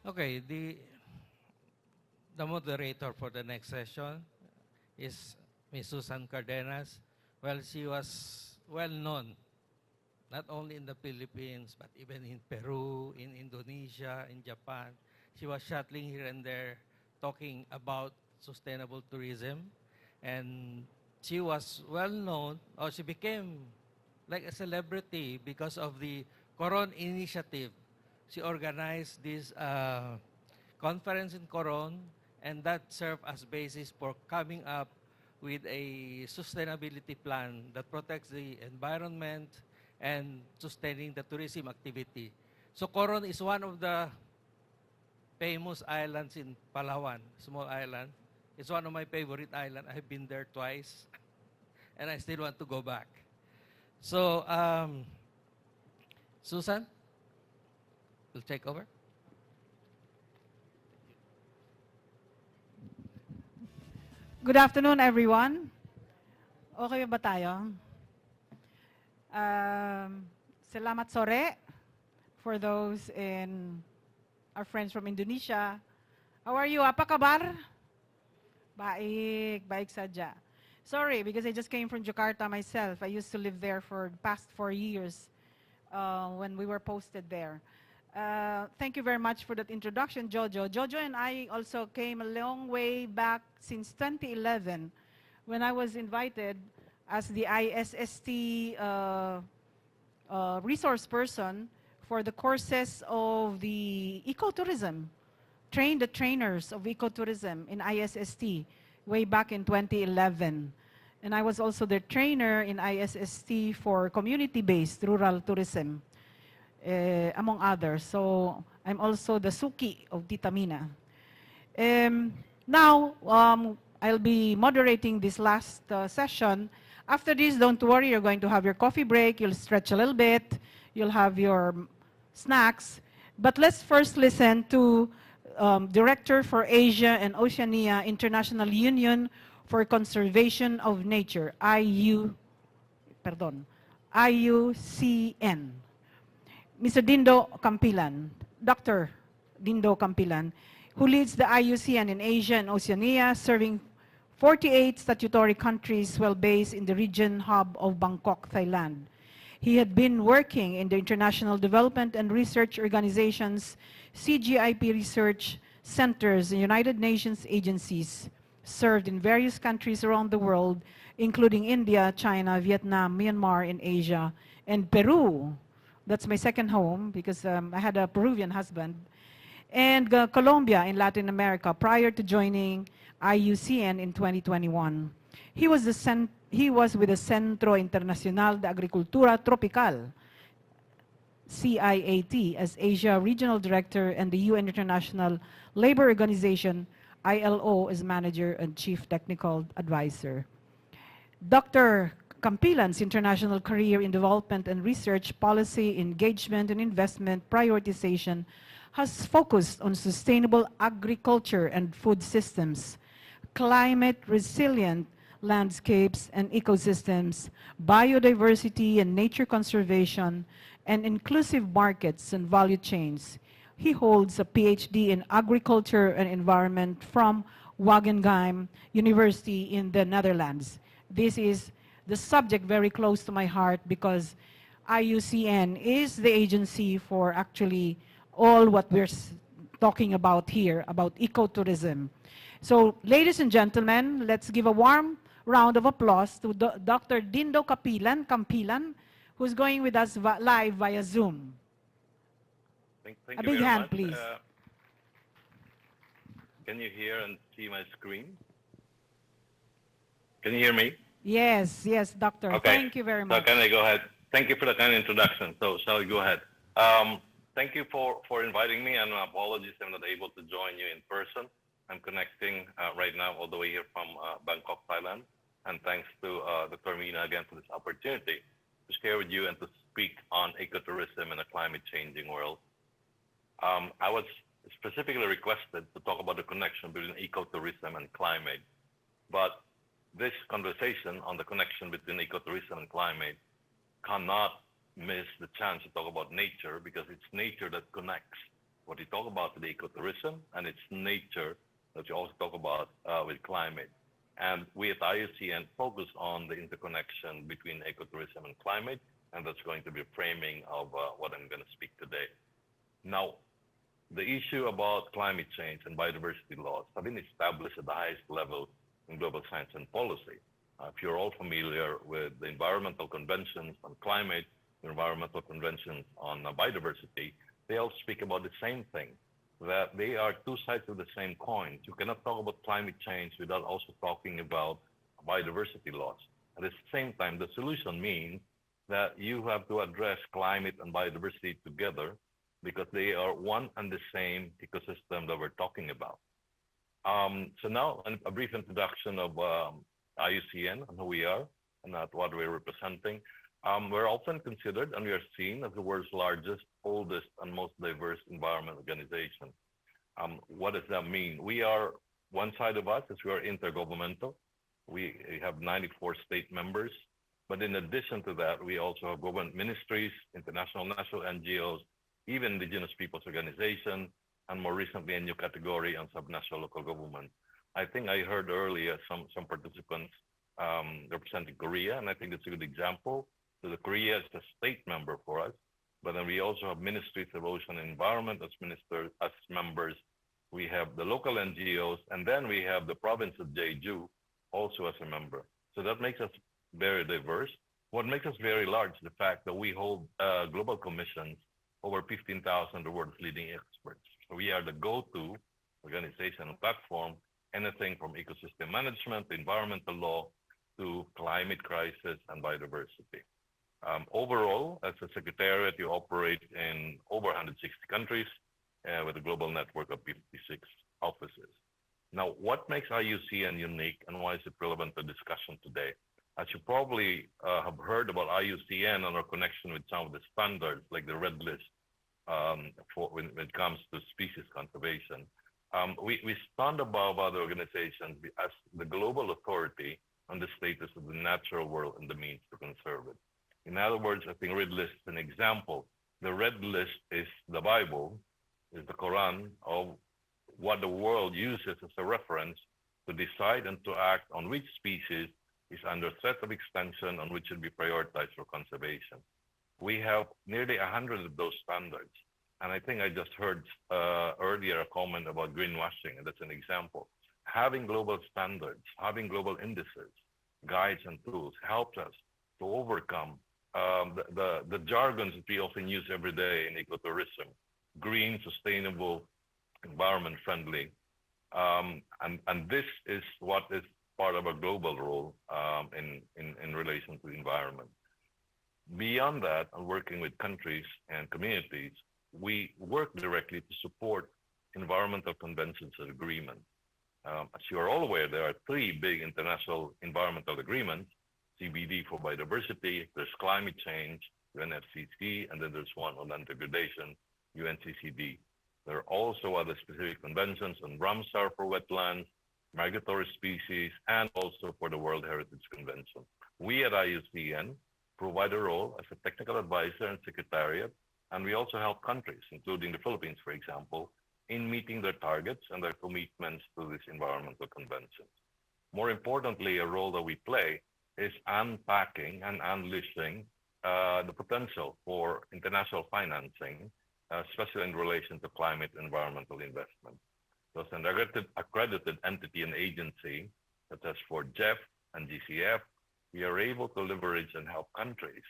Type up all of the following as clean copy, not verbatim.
Okay, the moderator for the next session is Ms. Susan Cardenas. Well, she was well known, not only in the Philippines, but even in Peru, in Indonesia, in Japan. She was shuttling here and there talking about sustainable tourism. And she was well known, or she became like a celebrity because of the Coron initiative. She organized this conference in Coron, and that served as basis for coming up with a sustainability plan that protects the environment and sustaining the tourism activity. So Coron is one of the famous islands in Palawan, small island. It's one of my favorite islands. I've been there twice, and I still want to go back. So, Susan will take over. Good afternoon, everyone. Okay ba tayo? Salamat sore for those in our friends from Indonesia. How are you? Apa kabar? Baik sadya. Sorry, because I just came from Jakarta myself. I used to live there for the past 4 years when we were posted there. Thank you very much for that introduction, Jojo. Jojo and I also came a long way back since 2011 when I was invited as the ISST resource person for the courses of the ecotourism. Train the trainers of ecotourism in ISST way back in 2011. And I was also the trainer in ISST for community-based rural tourism. Among others. So I'm also the Suki of Tita Mina. Now, I'll be moderating this last session. After this, don't worry, you're going to have your coffee break, you'll stretch a little bit, you'll have your snacks. But let's first listen to Director for Asia and Oceania International Union for Conservation of Nature, IUCN. Mr. Dindo Campilan, Dr. Dindo Campilan, who leads the IUCN in Asia and Oceania, serving 48 statutory countries while based in the region hub of Bangkok, Thailand. He had been working in the International Development and Research Organization's CGIP research centers and United Nations agencies, served in various countries around the world, including India, China, Vietnam, Myanmar in Asia, and Peru. That's my second home because I had a Peruvian husband. And Colombia in Latin America prior to joining IUCN in 2021. He was with the Centro Internacional de Agricultura Tropical, CIAT, as Asia Regional Director, and the UN International Labour Organization, ILO, as Manager and Chief Technical Advisor. Dr. Campilan's international career in development and research, policy, engagement, and investment prioritization has focused on sustainable agriculture and food systems, climate-resilient landscapes and ecosystems, biodiversity and nature conservation, and inclusive markets and value chains. He holds a PhD in agriculture and environment from Wageningen University in the Netherlands. This is the subject very close to my heart because IUCN is the agency for actually all what we're talking about here, about ecotourism. So, ladies and gentlemen, let's give a warm round of applause to Dr. Dindo Campilan, who's going with us live via Zoom. Thank a you big very hand, much. please. Can you hear and see my screen? Can you hear me? Yes, doctor. Okay. Thank you very much. So can I go ahead? Thank you for the kind introduction. So shall we go ahead? Thank you for inviting me, and apologies I'm not able to join you in person. I'm connecting right now all the way here from Bangkok, Thailand. And thanks to Dr. Mina again for this opportunity to share with you and to speak on ecotourism in a climate-changing world. I was specifically requested to talk about the connection between ecotourism and climate. But this conversation on the connection between ecotourism and climate cannot miss the chance to talk about nature, because it's nature that connects what you talk about the ecotourism and its nature that you also talk about with climate. And we at IUCN focus on the interconnection between ecotourism and climate, and that's going to be a framing of what I'm going to speak today. Now, the issue about climate change and biodiversity laws have been established at the highest level in global science and policy. If you're all familiar with the environmental conventions on climate, the environmental conventions on biodiversity, they all speak about the same thing, that they are two sides of the same coin. You cannot talk about climate change without also talking about biodiversity loss. At the same time, the solution means that you have to address climate and biodiversity together because they are one and the same ecosystem that we're talking about. So now a brief introduction of IUCN and who we are and what we're representing. We're often considered and we are seen as the world's largest, oldest, and most diverse environment organization. What does that mean? We are, one side of us is we are intergovernmental. We have 94 state members. But in addition to that, we also have government ministries, international national NGOs, even indigenous peoples organizations, and more recently a new category on subnational local government. I think I heard earlier some participants representing Korea, and I think it's a good example. So the Korea is a state member for us, but then we also have ministries of ocean and environment as members. We have the local NGOs, and then we have the province of Jeju also as a member. So that makes us very diverse. What makes us very large is the fact that we hold global commissions over 15,000 of the world's leading experts. So we are the go-to organization and platform, anything from ecosystem management, environmental law, to climate crisis and biodiversity. Overall, as a secretariat, you operate in over 160 countries with a global network of 56 offices. Now, what makes IUCN unique and why is it relevant to discussion today? As you probably have heard about IUCN and our connection with some of the standards, like the red list for when it comes to species conservation. We stand above other organizations as the global authority on the status of the natural world and the means to conserve it. In other words, I think red list is an example. The red list is the Bible, is the Quran of what the world uses as a reference to decide and to act on which species is under threat of extinction and which should be prioritized for conservation. We have nearly 100 of those standards. And I think I just heard earlier a comment about greenwashing, and that's an example. Having global standards, having global indices, guides and tools helps us to overcome the jargons that we often use every day in ecotourism: green, sustainable, environment friendly. And this is what is part of a global role in relation to the environment. Beyond that, and working with countries and communities, we work directly to support environmental conventions and agreements. As you are all aware, there are 3 big international environmental agreements: CBD for biodiversity, there's climate change, UNFCCC, and then there's one on land degradation, UNCCD. There are also other specific conventions on Ramsar for wetlands, migratory species, and also for the World Heritage Convention. We at IUCN provide a role as a technical advisor and secretariat, and we also help countries, including the Philippines, for example, in meeting their targets and their commitments to these environmental conventions. More importantly, a role that we play is unpacking and unleashing the potential for international financing, especially in relation to climate environmental investment. So as an accredited entity and agency, such as for GEF and GCF, we are able to leverage and help countries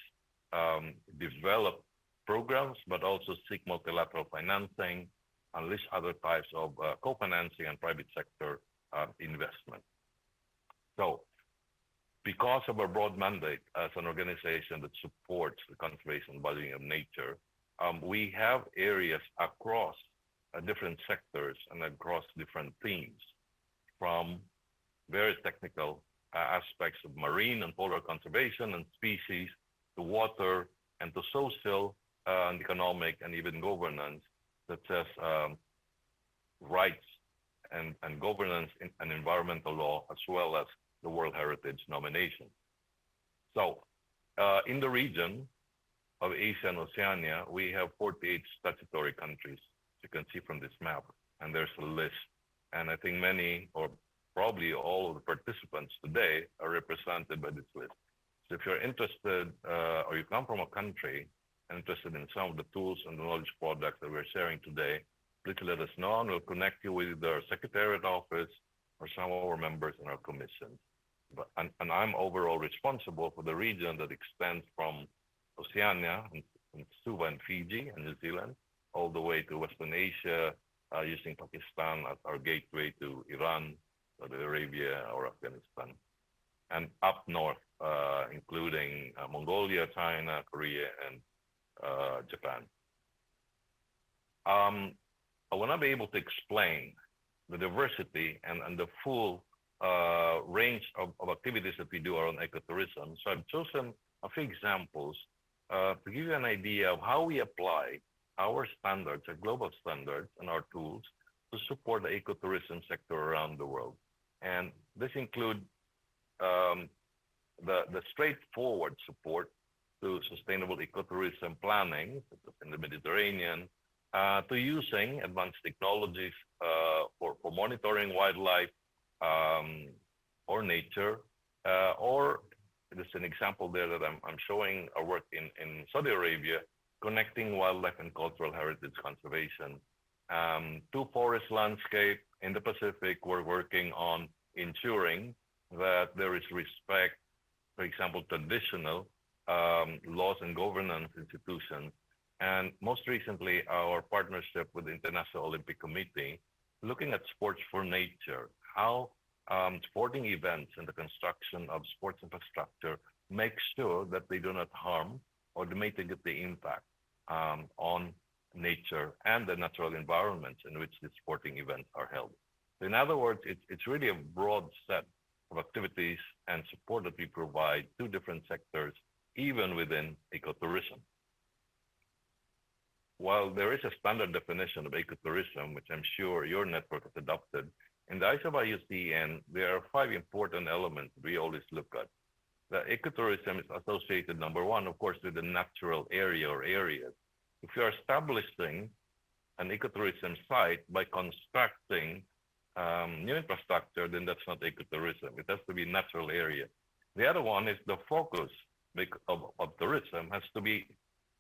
develop programs, but also seek multilateral financing, unleash other types of co-financing and private sector investment. So because of our broad mandate as an organization that supports the conservation and valuing of nature, we have areas across different sectors and across different themes, from very technical aspects of marine and polar conservation and species, to water, and to social and economic and even governance, such as rights and governance and environmental law, as well as the World Heritage nomination. So in the region of Asia and Oceania, we have 48 statutory countries. you can see from this map, and there's a list. And I think many or probably all of the participants today are represented by this list. So if you're interested or you come from a country and interested in some of the tools and the knowledge products that we're sharing today, please let us know and we'll connect you with our Secretariat office or some of our members in our commission. And I'm overall responsible for the region that extends from Oceania and Suva and Fiji and New Zealand, all the way to Western Asia, using Pakistan as our gateway to Iran, Saudi Arabia, or Afghanistan, and up north, including Mongolia, China, Korea, and Japan. I want to be able to explain the diversity and the full range of activities that we do around ecotourism. So I've chosen a few examples to give you an idea of how we apply our standards, our global standards, and our tools to support the ecotourism sector around the world. And this includes the straightforward support to sustainable ecotourism planning, such as in the Mediterranean, to using advanced technologies for monitoring wildlife or nature, or there's an example there that I'm showing our work in Saudi Arabia, connecting wildlife and cultural heritage conservation to forest landscape in the Pacific. We're working on ensuring that there is respect, for example, traditional laws and governance institutions. And most recently, our partnership with the International Olympic Committee, looking at sports for nature, how sporting events and the construction of sports infrastructure make sure that they do not harm or mitigate the impact on nature and the natural environments in which the sporting events are held. So in other words, it's really a broad set of activities and support that we provide to different sectors, even within ecotourism. While there is a standard definition of ecotourism, which I'm sure your network has adopted, in the eyes of IUCN, there are 5 important elements we always look at. The ecotourism is associated, number one, of course, with the natural area or areas. If you are establishing an ecotourism site by constructing new infrastructure, then that's not ecotourism. It has to be natural area. The other one is the focus of tourism has to be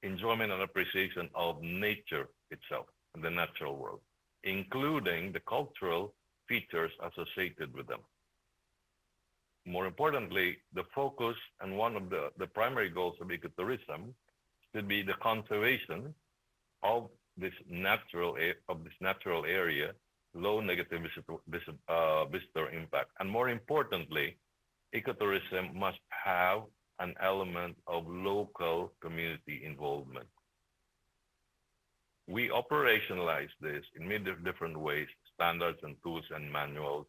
enjoyment and appreciation of nature itself and the natural world, including the cultural features associated with them. More importantly, the focus and one of the primary goals of ecotourism should be the conservation of this natural area, low negative visitor impact. And more importantly, ecotourism must have an element of local community involvement. We operationalize this in many different ways, standards and tools and manuals.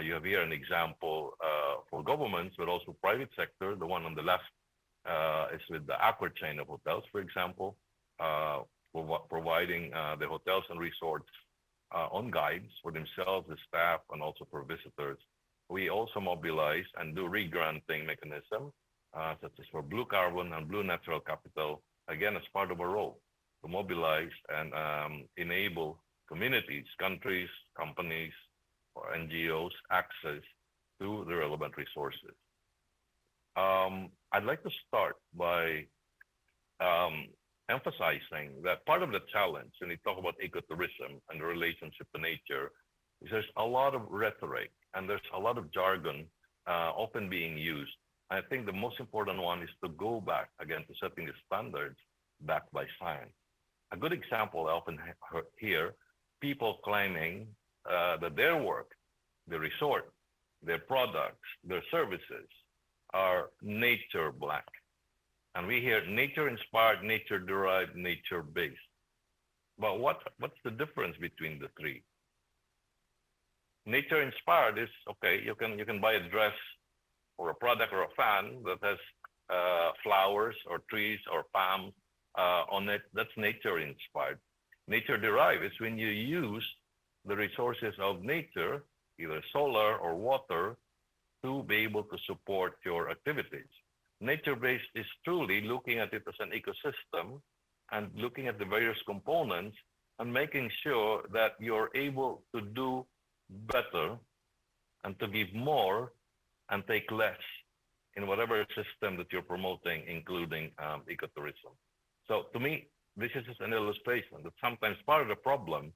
You have here an example for governments, but also private sector. The one on the left is with the Accor chain of hotels, for example, providing the hotels and resorts on guides for themselves, the staff, and also for visitors. We also mobilize and do re-granting mechanism, such as for blue carbon and blue natural capital, again, as part of our role to mobilize and enable communities, countries, companies, or NGOs access to the relevant resources. I'd like to start by emphasizing that part of the challenge when we talk about ecotourism and the relationship to nature is there's a lot of rhetoric and there's a lot of jargon often being used. I think the most important one is to go back again to setting the standards backed by science. A good example I often hear people claiming that their work, their resort, their products, their services are nature black. And we hear nature inspired, nature derived, nature based. But what's the difference between the three? Nature inspired is okay, you can buy a dress or a product or a fan that has flowers or trees or palms on it. That's nature inspired. Nature derived is when you use the resources of nature, either solar or water, to be able to support your activities. Nature-based is truly looking at it as an ecosystem and looking at the various components on making sure that you're able to do better and to give more and take less in whatever system that you're promoting, including ecotourism. So to me, this is just an illustration that sometimes part of the problem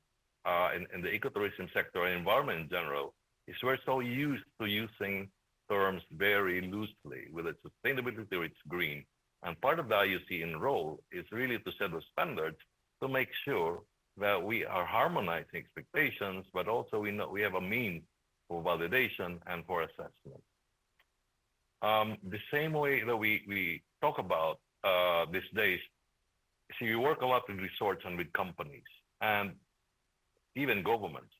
in the ecotourism sector and environment in general is we're so used to using terms very loosely. With its sustainability or it's green. And part of the IUCN role is really to set the standards to make sure that we are harmonizing expectations, but also we know we have a means for validation and for assessment. The same way that we talk about these days, see, we work a lot with resorts and with companies and even governments.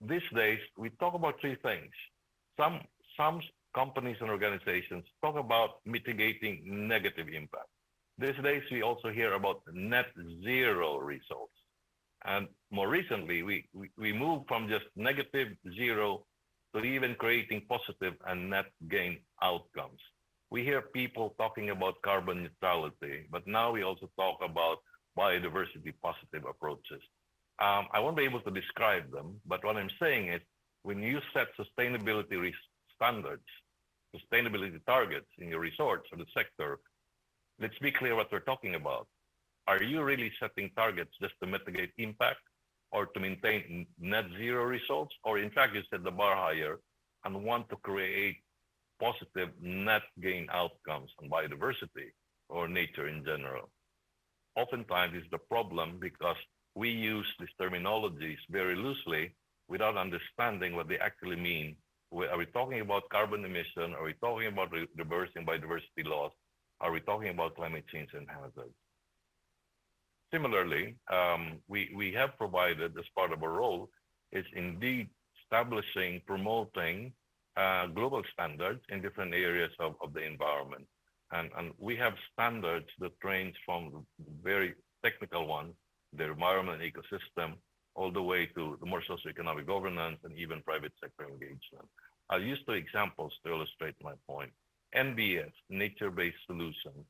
These days, we talk about three things. Some companies and organizations talk about mitigating negative impact. These days, we also hear about net zero results. And more recently, we move from just negative zero to even creating positive and net gain outcomes. We hear people talking about carbon neutrality, but now we also talk about biodiversity positive approaches. I won't be able to describe them, but what I'm saying is when you set sustainability standards, sustainability targets in your resorts or the sector, let's be clear what we're talking about. Are you really setting targets just to mitigate impact or to maintain net zero results? Or in fact, you set the bar higher and want to create positive net gain outcomes on biodiversity or nature in general? Oftentimes, it's the problem because we use these terminologies very loosely without understanding what they actually mean. Are we talking about carbon emission? Are we talking about reversing biodiversity loss? Are we talking about climate change and hazards? Similarly, we have provided as part of our role is indeed establishing, promoting global standards in different areas of the environment. And we have standards that range from very technical ones, the environment and ecosystem, all the way to the more socioeconomic governance and even private sector engagement. I'll use two examples to illustrate my point. NBS, Nature-Based Solutions.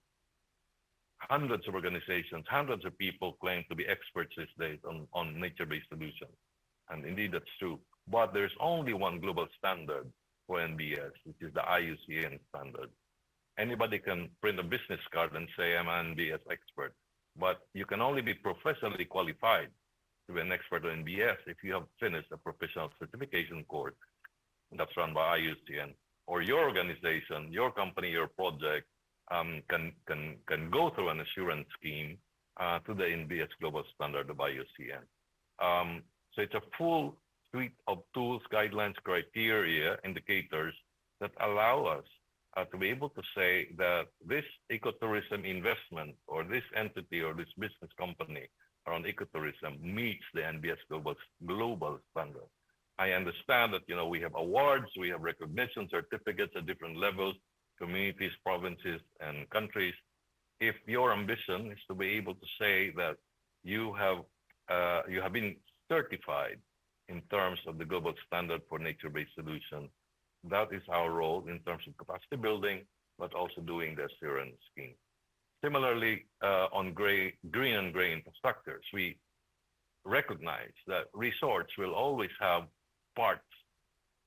Hundreds of organizations, hundreds of people claim to be experts these days on nature-based solutions. And indeed, that's true. But there's only one global standard for NBS, which is the IUCN standard. Anybody can print a business card and say, I'm an NBS expert. But you can only be professionally qualified to be an expert on NBS if you have finished a professional certification course that's run by IUCN. Or your organization, your company, your project can go through an assurance scheme to the NBS global standard of IUCN. So it's a full suite of tools, guidelines, criteria, indicators that allow us to be able to say that this ecotourism investment or this entity or this business company around ecotourism meets the NBS global standard. I understand that we have awards, we have recognition certificates at different levels, communities, provinces, and countries. If your ambition is to be able to say that you have been certified in terms of the global standard for nature-based solutions, that is our role in terms of capacity building, but also doing the assurance scheme. Similarly, on green and gray infrastructures, we recognize that resorts will always have parts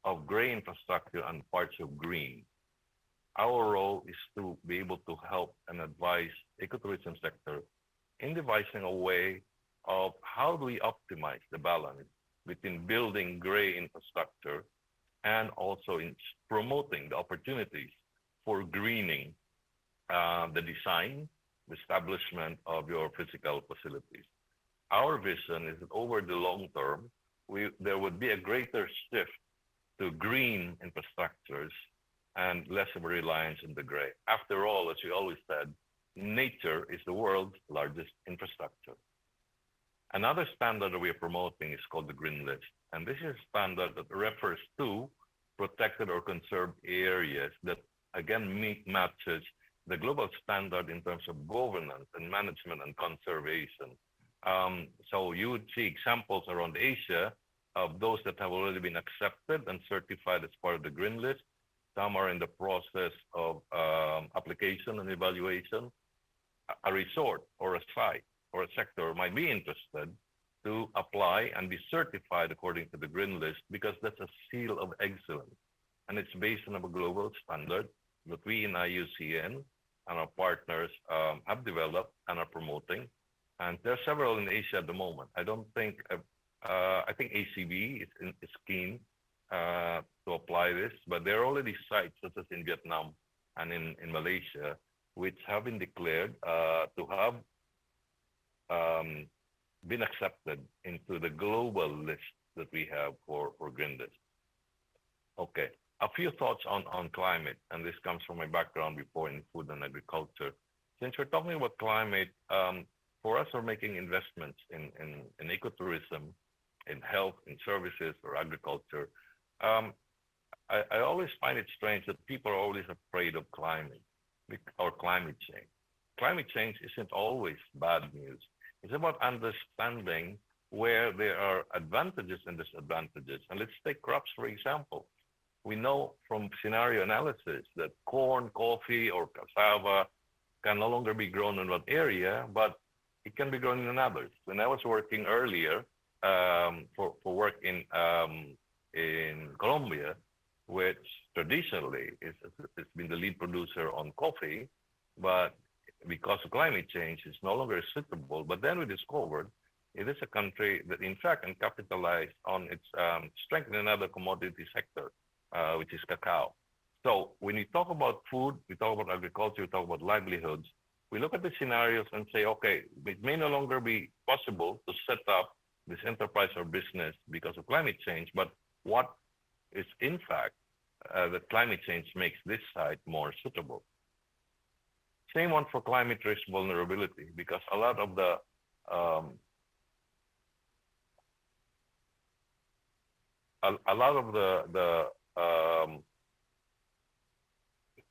of gray infrastructure and parts of green. Our role is to be able to help and advise ecotourism sector in devising a way of how do we optimize the balance between building gray infrastructure and also in promoting the opportunities for greening the design, the establishment of your physical facilities. Our vision is that over the long term, there would be a greater shift to green infrastructures and less of a reliance on the gray. After all, as we always said, nature is the world's largest infrastructure. Another standard that we are promoting is called the Green List. And this is a standard that refers to protected or conserved areas that, again, matches the global standard in terms of governance and management and conservation. So you would see examples around Asia of those that have already been accepted and certified as part of the Green List. Some are in the process of application and evaluation. A resort or a site or a sector might be interested to apply and be certified according to the Green List because that's a seal of excellence. And it's based on a global standard that we in IUCN and our partners have developed and are promoting. And there are several in Asia at the moment. I don't think, I think ACB is keen to apply this, but there are already sites such as in Vietnam and in Malaysia, which have been declared to have been accepted into the global list that we have for Green List. Okay, a few thoughts on climate, and this comes from my background before in food and agriculture. Since we're talking about climate, for us, we're making investments in ecotourism, in health, in services, or agriculture. I always find it strange that people are always afraid of climate or climate change. Climate change isn't always bad news. It's about understanding where there are advantages and disadvantages. And let's take crops, for example. We know from scenario analysis that corn, coffee, or cassava can no longer be grown in one area, but it can be grown in others. When I was working earlier for work in Colombia, which traditionally it's been the lead producer on coffee, but because of climate change, it's no longer suitable. But then we discovered it is a country that, in fact, can capitalize on its strength in another commodity sector, which is cacao. So when we talk about food, we talk about agriculture, we talk about livelihoods, we look at the scenarios and say, okay, it may no longer be possible to set up this enterprise or business because of climate change, but what is in fact that climate change makes this site more suitable. Same one for climate risk vulnerability, because a lot of the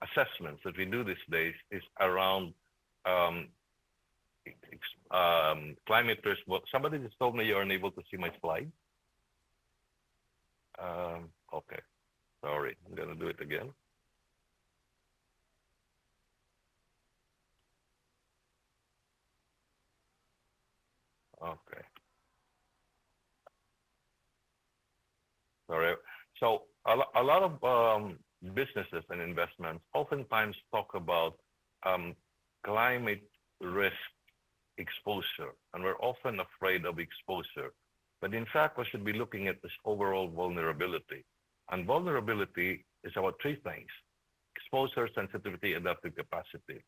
assessments that we do these days is around climate risk. Well, somebody just told me you're unable to see my slide. Okay, sorry, I'm gonna do it again. Okay. Sorry. So a lot of businesses and investments oftentimes talk about climate risk exposure, and we're often afraid of exposure. But in fact, we should be looking at this overall vulnerability. And vulnerability is about three things: exposure, sensitivity, adaptive capacity.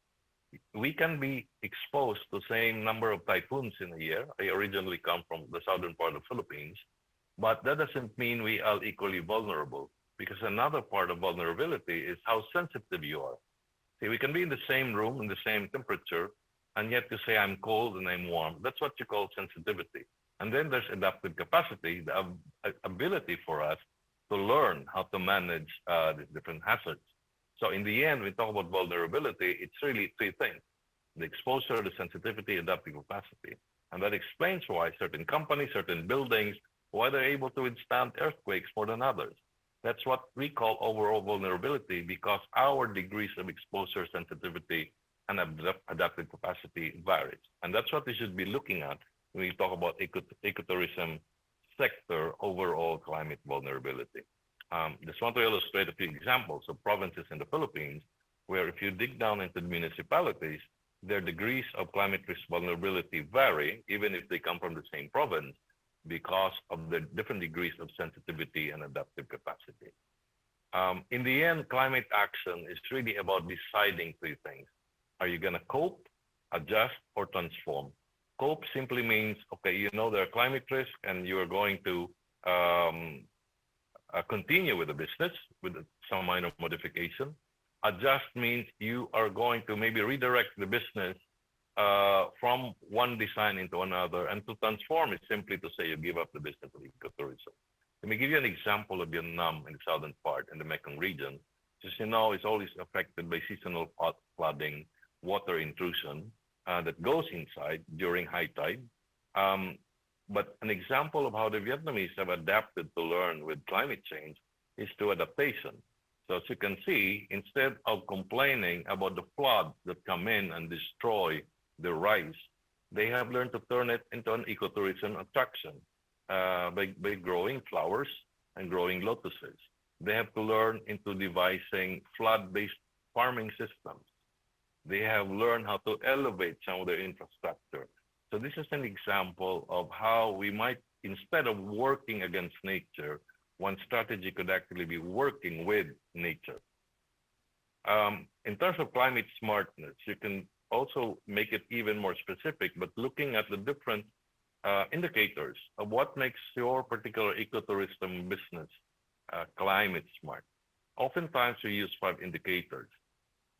We can be exposed to the same number of typhoons in a year. I originally come from the southern part of the Philippines, but that doesn't mean we are equally vulnerable, because another part of vulnerability is how sensitive you are. See, we can be in the same room, in the same temperature, and yet you say, I'm cold and I'm warm. That's what you call sensitivity. And then there's adaptive capacity, the ability for us to learn how to manage these different hazards. So in the end, when we talk about vulnerability, it's really three things: the exposure, the sensitivity, adaptive capacity. And that explains why certain companies, certain buildings, why they're able to withstand earthquakes more than others. That's what we call overall vulnerability, because our degrees of exposure, sensitivity, and adaptive capacity varies. And that's what we should be looking at when we talk about ecotourism sector overall climate vulnerability. Just want to illustrate a few examples of provinces in the Philippines, where if you dig down into the municipalities, their degrees of climate risk vulnerability vary, even if they come from the same province, because of the different degrees of sensitivity and adaptive capacity. In the end, climate action is really about deciding three things. Are you going to cope, adjust, or transform? Cope simply means, okay, you know there are climate risks and you are going to continue with the business with some minor modification. Adjust means you are going to maybe redirect the business from one design into another, and to transform is simply to say you give up the business of ecotourism. Let me give you an example of Vietnam in the southern part, in the Mekong region. As you know, it's always affected by seasonal flooding, water intrusion that goes inside during high tide. But an example of how the Vietnamese have adapted to learn with climate change is through adaptation. So as you can see, instead of complaining about the floods that come in and destroy the rice, they have learned to turn it into an ecotourism attraction by growing flowers and growing lotuses. They have to learn into devising flood-based farming systems. They have learned how to elevate some of their infrastructure. So this is an example of how we might, instead of working against nature, one strategy could actually be working with nature. In terms of climate smartness, you can also make it even more specific, but looking at the different indicators of what makes your particular ecotourism business climate smart. Oftentimes we use 5 indicators: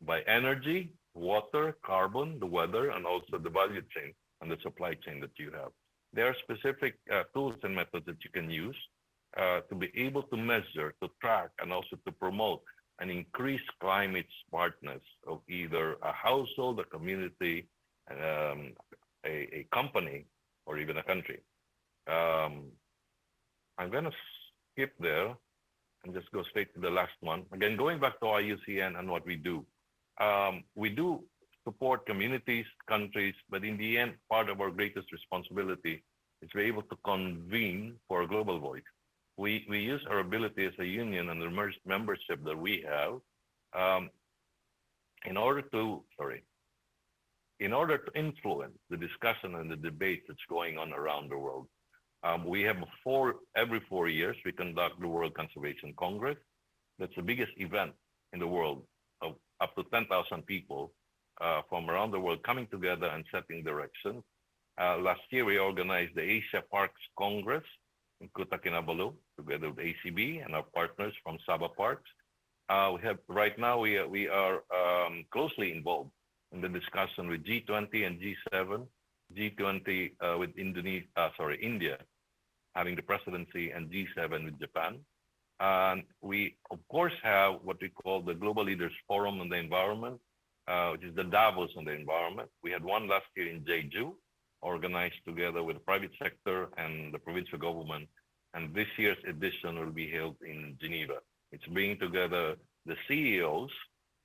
by energy, water, carbon, the weather, and also the value chain and the supply chain that you have. There are specific tools and methods that you can use to be able to measure, to track, and also to promote an increased climate smartness of either a household, a community, a company, or even a country. I'm going to skip there and just go straight to the last one. Again, going back to IUCN and what we do. We do support communities, countries, but in the end, part of our greatest responsibility is to be able to convene for a global voice. We use our ability as a union and the membership that we have in order to influence the discussion and the debate that's going on around the world. We have every 4 years, we conduct the World Conservation Congress. That's the biggest event in the world of up to 10,000 people from around the world coming together and setting direction. Last year, we organized the Asia Parks Congress in Kuta Kinabalu, together with ACB and our partners from Sabah Parks. Right now, we are closely involved in the discussion with G20 and G7. G20 with India having the presidency, and G7 with Japan. And we, of course, have what we call the Global Leaders Forum on the Environment, which is the Davos on the environment. We had one last year in Jeju, organized together with the private sector and the provincial government. And this year's edition will be held in Geneva. It's bringing together the CEOs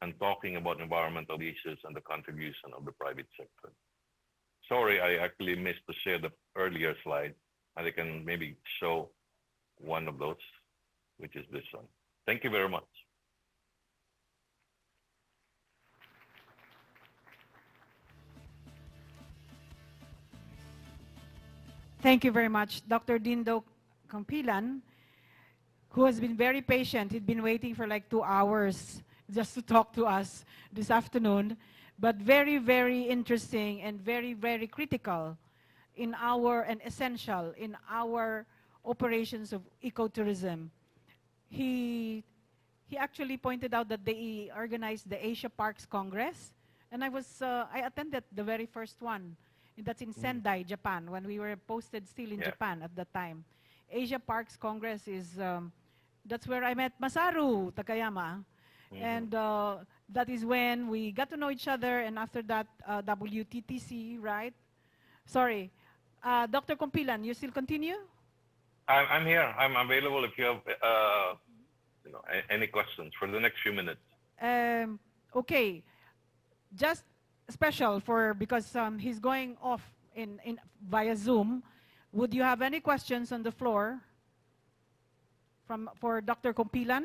and talking about environmental issues and the contribution of the private sector. Sorry, I actually missed to share the earlier slide, and I can maybe show one of those, which is this one. Thank you very much. Thank you very much, Dr. Dindo Campilan, who has been very patient. He'd been waiting for like 2 hours just to talk to us this afternoon, but very, very interesting and very, very critical in and essential in our operations of ecotourism. He actually pointed out that they organized the Asia Parks Congress, and I attended the very first one. That's in Sendai, Japan, when we were posted still in Japan at that time. Asia Parks Congress is, that's where I met Masaru Takayama. And that is when we got to know each other, and after that, WTTC, right? Sorry. Dr. Compilan, you still continue? I'm here. I'm available if you have any questions for the next few minutes. Okay. Just special because he's going off via Zoom. Would you have any questions on the floor for Dr. Compilan?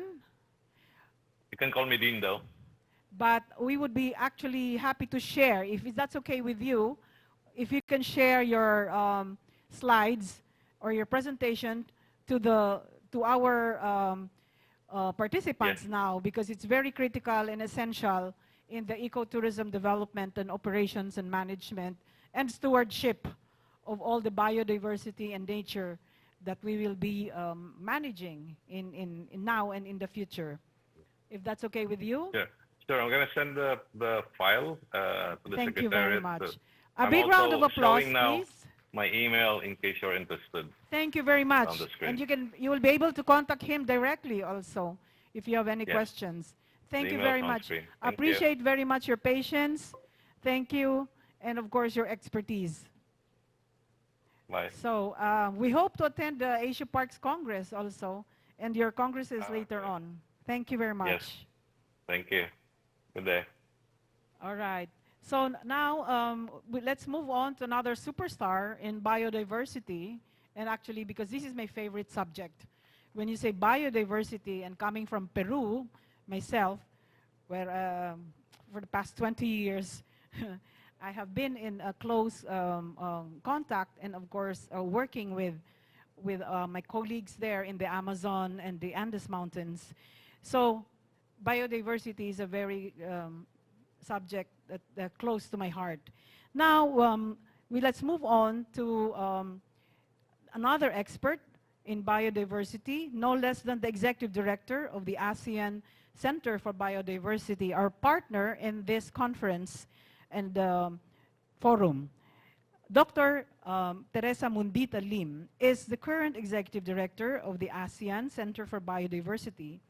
You can call me Dindo. But we would be actually happy to share, if that's okay with you, if you can share your slides or your presentation to our participants now, because it's very critical and essential in the ecotourism development and operations and management and stewardship of all the biodiversity and nature that we will be managing in now and in the future. If that's okay with you? Yeah. Sure, I'm going to send the file to the Thank Secretariat. you very much. A big round of applause, please. My email in case you're interested. Thank you very much. And you will be able to contact him directly also if you have any questions. Thank you very much. Appreciate very much your patience. Thank you. And of course, your expertise. Bye. So we hope to attend the Asia Parks Congress also, and your congresses later on. Thank you very much. Yes. Thank you. Good day. All right. So now let's move on to another superstar in biodiversity. And actually, because this is my favorite subject, when you say biodiversity and coming from Peru, myself, where for the past 20 years, I have been in a close contact and of course working with my colleagues there in the Amazon and the Andes Mountains. So biodiversity is a very subject that close to my heart. Now, let's move on to another expert in biodiversity, no less than the Executive Director of the ASEAN Center for Biodiversity, our partner in this conference and forum. Dr. Teresa Mundita Lim is the current Executive Director of the ASEAN Center for Biodiversity,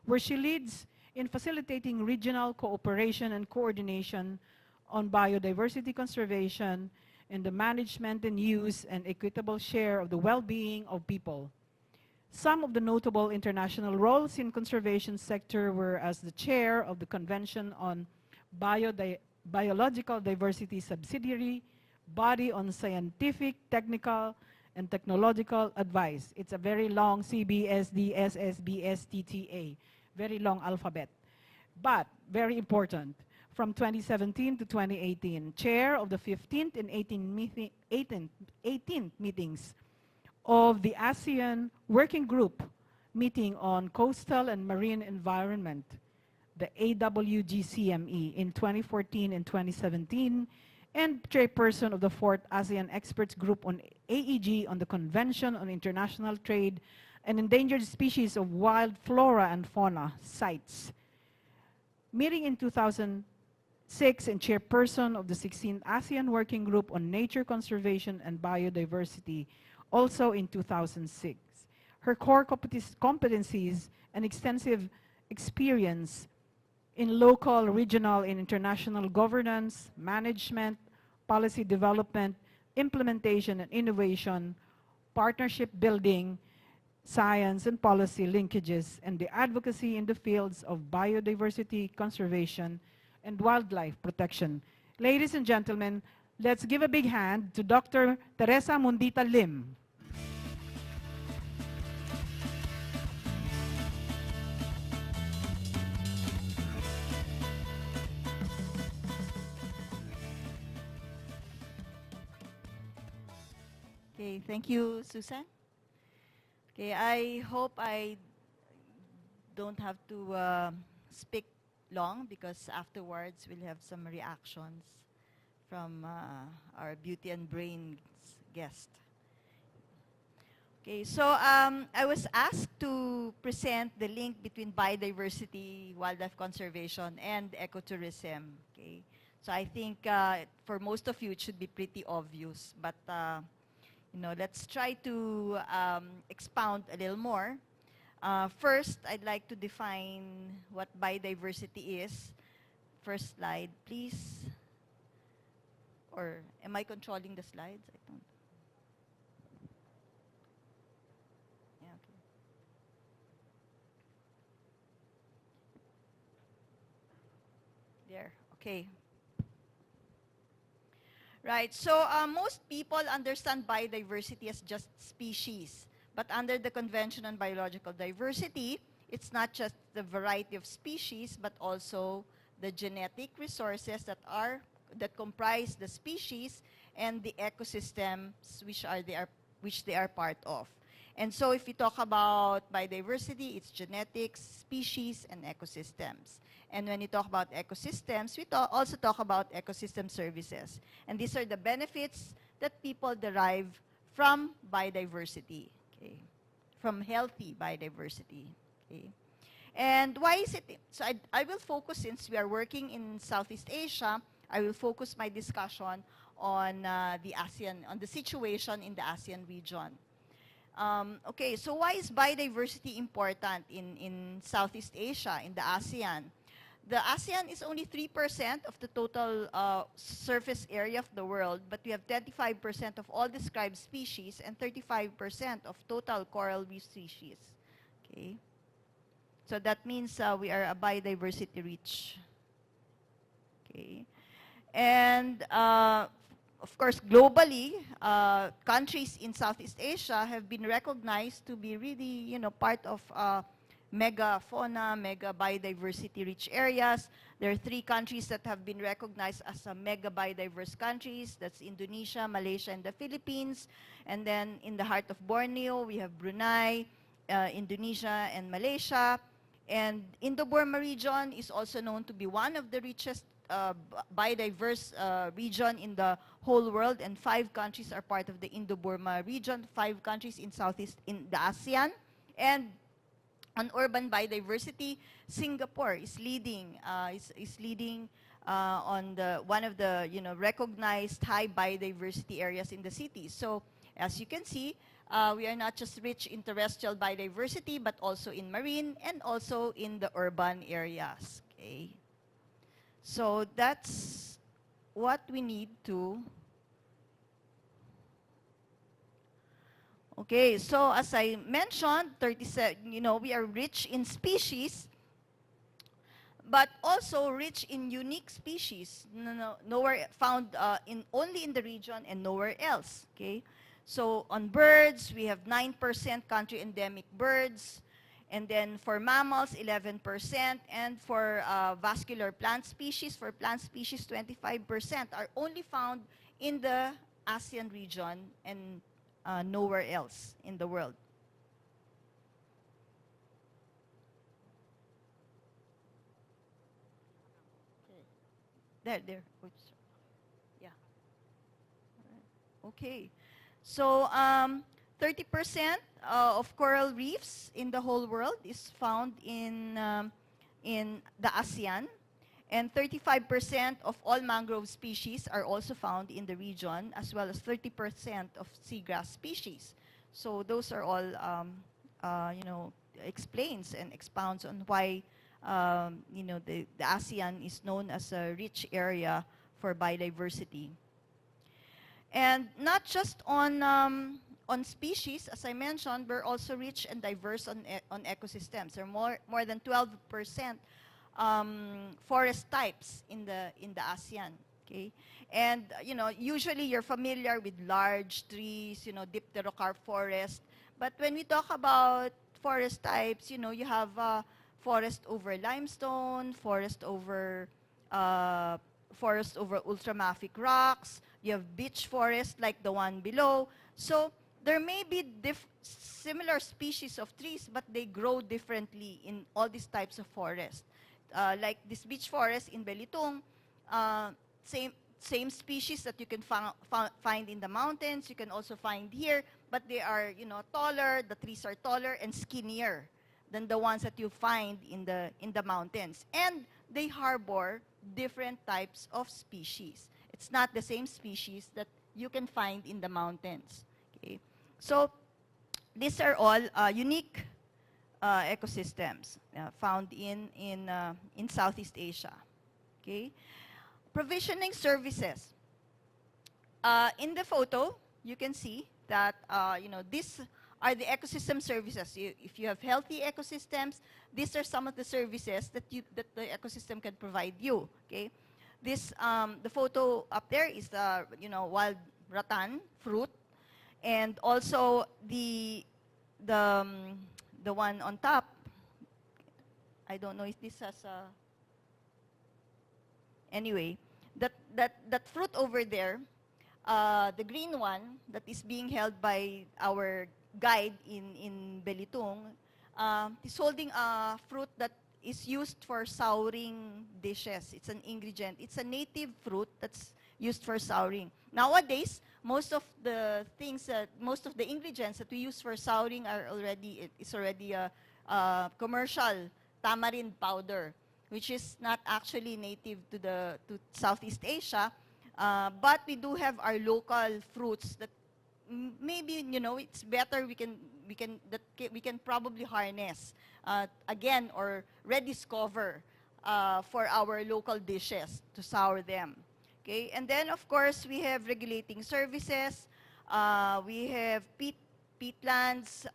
where she leads in facilitating regional cooperation and coordination on biodiversity conservation and the management and use and equitable share of the well-being of people. Some of the notable international roles in conservation sector were as the chair of the Convention on Biological Diversity Subsidiary Body on Scientific, Technical, and Technological Advice. It's a very long CBSDSSBSTTA, very long alphabet, but very important. From 2017 to 2018, chair of the 15th and 18th meetings of the ASEAN Working Group meeting on Coastal and Marine Environment, the AWGCME, in 2014 and 2017, and chairperson of the 4th ASEAN Experts Group on AEG on the Convention on International Trade and Endangered Species of Wild Flora and Fauna, CITES. Meeting in 2006 and chairperson of the 16th ASEAN Working Group on Nature Conservation and Biodiversity, also in 2006. Her core competencies and extensive experience in local, regional, and international governance, management, policy development, implementation and innovation, partnership building, science and policy linkages, and the advocacy in the fields of biodiversity conservation and wildlife protection. Ladies and gentlemen, let's give a big hand to Dr. Teresa Mundita Lim. Okay, thank you, Susan. Okay, I hope I don't have to speak long because afterwards we'll have some reactions from our Beauty and Brains guest. Okay, so I was asked to present the link between biodiversity, wildlife conservation, and ecotourism. Okay, so I think for most of you it should be pretty obvious, but let's try to expound a little more. First, I'd like to define what biodiversity is. First slide, please. Or am I controlling the slides? I don't. Yeah, okay. There, okay. Right, so most people understand biodiversity as just species. But under the Convention on Biological Diversity, it's not just the variety of species, but also the genetic resources that comprise the species and the ecosystems which they are part of. And so if we talk about biodiversity, it's genetics, species, and ecosystems. And when we talk about ecosystems, we also talk about ecosystem services. And these are the benefits that people derive from biodiversity, okay? From healthy biodiversity, okay? And why is it? So I will focus, since we are working in Southeast Asia, I will focus my discussion on the ASEAN, on the situation in the ASEAN region. Okay, so why is biodiversity important in Southeast Asia, in the ASEAN? The ASEAN is only 3% of the total surface area of the world, but we have 25% of all described species and 35% of total coral reef species. Okay, so that means we are a biodiversity rich. Okay, And of course, globally, countries in Southeast Asia have been recognized to be really, part of megafauna, mega biodiversity-rich areas. There are 3 countries that have been recognized as mega biodiverse countries. That's Indonesia, Malaysia, and the Philippines. And then in the heart of Borneo, we have Brunei, Indonesia, and Malaysia. And Indo-Burma region is also known to be one of the richest biodiverse region in the whole world, and 5 countries are part of the Indo-Burma region, 5 countries in Southeast, in the ASEAN. And on urban biodiversity, Singapore is leading, on one of the recognized high biodiversity areas in the city. So as you can see, we are not just rich in terrestrial biodiversity, but also in marine and also in the urban areas. Okay. So that's what we need to. Okay, so as I mentioned, 37, we are rich in species, but also rich in unique species. Nowhere found only in the region and nowhere else. Okay, so on birds, we have 9% country endemic birds. And then for mammals, 11%, and for vascular plant species, 25% are only found in the ASEAN region and nowhere else in the world. There. Oops. Yeah. Okay. So 30% of coral reefs in the whole world is found in the ASEAN, and 35% of all mangrove species are also found in the region, as well as 30% of seagrass species. So those are all, explains and expounds on why, the ASEAN is known as a rich area for biodiversity. And not just on species, as I mentioned, we're also rich and diverse on ecosystems. There are more than 12% forest types in the ASEAN. Okay, and usually you're familiar with large trees, dipterocarp forest. But when we talk about forest types, you have forest over limestone, forest over ultramafic rocks. You have beech forest like the one below. So there may be similar species of trees, but they grow differently in all these types of forest. Like this beech forest in Belitung, same species that you can find in the mountains, you can also find here, but they are, taller, the trees are taller and skinnier than the ones that you find in the mountains. And they harbor different types of species. It's not the same species that you can find in the mountains. Okay. So these are all unique ecosystems found in Southeast Asia. Okay. Provisioning services. In the photo, you can see that these are the ecosystem services. If you have healthy ecosystems, these are some of the services that the ecosystem can provide you. Okay. This the photo up there is wild rattan fruit, and also the one on top. I don't know if this has a. Anyway, that fruit over there, the green one that is being held by our guide in Belitung, is holding a fruit that is used for souring dishes. It's an ingredient. It's a native fruit that's used for souring. Nowadays, most of the ingredients that we use for souring are already a commercial tamarind powder, which is not actually native to Southeast Asia, but we do have our local fruits that maybe it's better we can probably harness again or rediscover for our local dishes to sour them. Okay, and then of course we have regulating services. We have peatlands,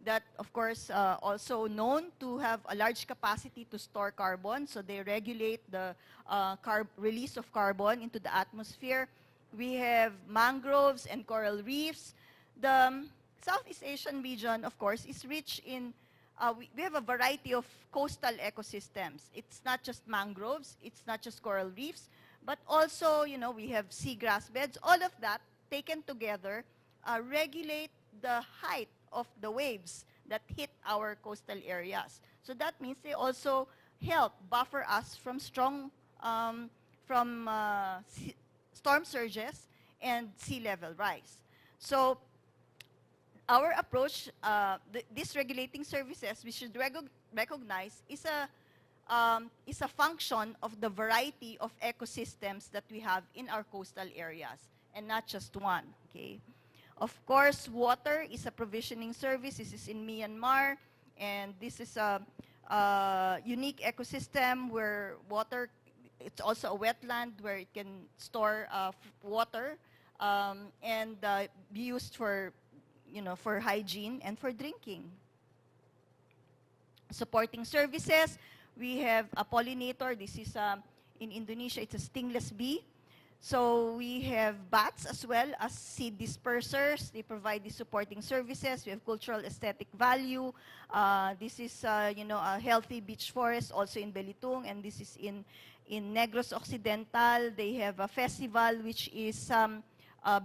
that, of course, also known to have a large capacity to store carbon. So they regulate the release of carbon into the atmosphere. We have mangroves and coral reefs. The Southeast Asian region, of course, is rich in, we have a variety of coastal ecosystems. It's not just mangroves, it's not just coral reefs, but also, we have seagrass beds. All of that taken together regulate the height of the waves that hit our coastal areas. So that means they also help buffer us from strong, storm surges and sea level rise. So our approach, these regulating services, we should recognize, is a function of the variety of ecosystems that we have in our coastal areas, and not just one. Okay. Of course, water is a provisioning service. This is in Myanmar, and this is a unique ecosystem where water, it's also a wetland where it can store water and be used for, for hygiene and for drinking. Supporting services, we have a pollinator. This is, in Indonesia, it's a stingless bee. So we have bats as well as seed dispersers. They provide the supporting services. We have cultural aesthetic value. This is, a healthy beach forest also in Belitung, and this is in Negros Occidental. They have a festival which is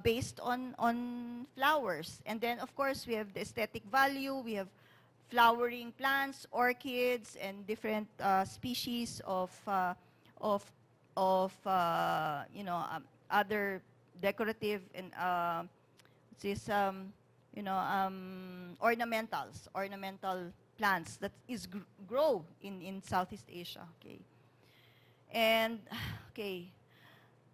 based on flowers. And then, of course, we have the aesthetic value. We have flowering plants, orchids, and different species of other decorative and ornamental plants that is grow in Southeast Asia. Okay, and okay,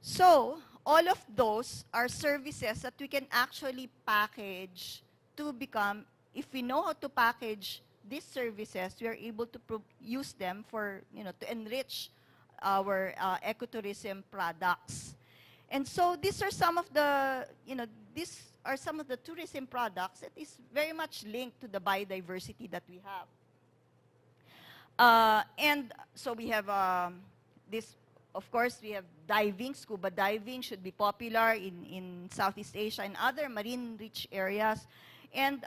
so all of those are services that we can actually package to become. If we know how to package these services, we are able to use them for, to enrich our ecotourism products. And so these are some of the, these are some of the tourism products that is very much linked to the biodiversity that we have. And so we have this, of course, we have diving. Scuba diving should be popular in Southeast Asia and other marine-rich areas. And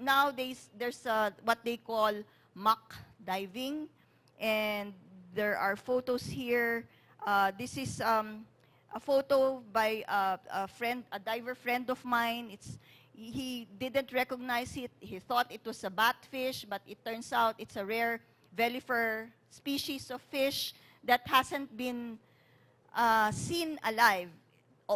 nowadays, there's what they call muck diving. And there are photos here. This is a photo by a diver friend of mine. He didn't recognize it. He thought it was a batfish, but it turns out it's a rare velifer species of fish that hasn't been seen alive,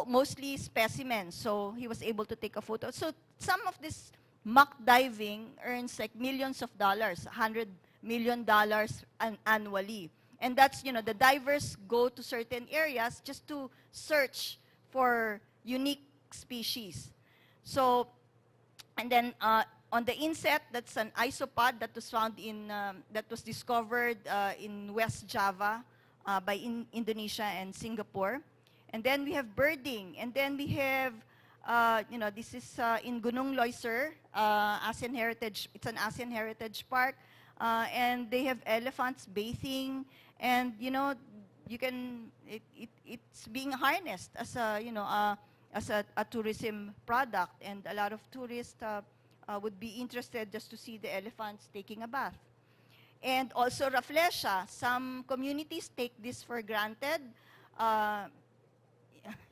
mostly specimens. So he was able to take a photo. So some of this muck diving earns like millions of dollars, $100 million annually. And that's, the divers go to certain areas just to search for unique species. So, and then on the inset, that's an isopod that was found in, that was discovered in West Java by Indonesia and Singapore. And then we have birding. And then we have, this is in Gunung Loiser, ASEAN Heritage, it's an ASEAN Heritage Park. And they have elephants bathing. And, you can, it's being harnessed as a, as a tourism product. And a lot of tourists would be interested just to see the elephants taking a bath. And also rafflesia. Some communities take this for granted.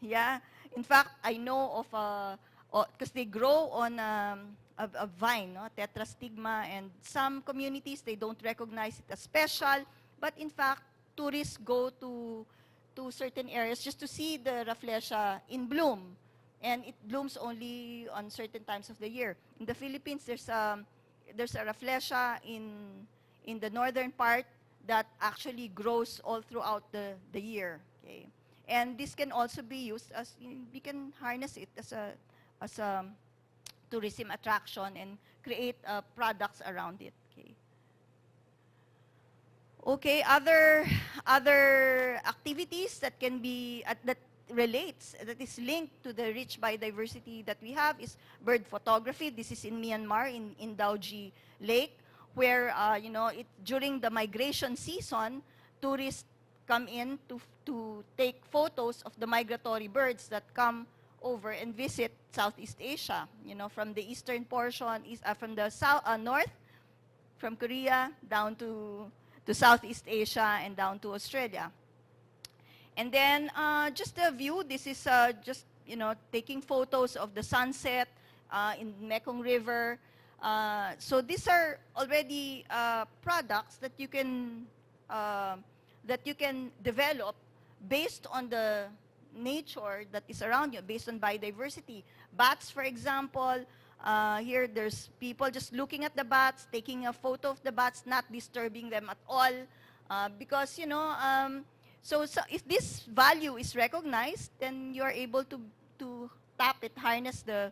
Yeah. In fact, I know of, because they grow on a vine, no? Tetrastigma, and some communities, they don't recognize it as special. But in fact, tourists go to certain areas just to see the rafflesia in bloom. And it blooms only on certain times of the year. In the Philippines, there's a rafflesia in the northern part that actually grows all throughout the year. Okay? And this can also be used as, we can harness it as a tourism attraction and create products around it. Okay. Okay, other activities that can be, that relates, that is linked to the rich biodiversity that we have is bird photography. This is in Myanmar, in Daoji Lake, where, during the migration season, tourists come in to take photos of the migratory birds that come over and visit Southeast Asia, from the eastern portion, from the north, from Korea down to Southeast Asia and down to Australia. And then just a view, this is just, taking photos of the sunset in Mekong River. So these are already products that you can develop based on the nature that is around you, based on biodiversity. Bats, for example, here there's people just looking at the bats, taking a photo of the bats, not disturbing them at all, because, so if this value is recognized, then you are able to tap it, harness the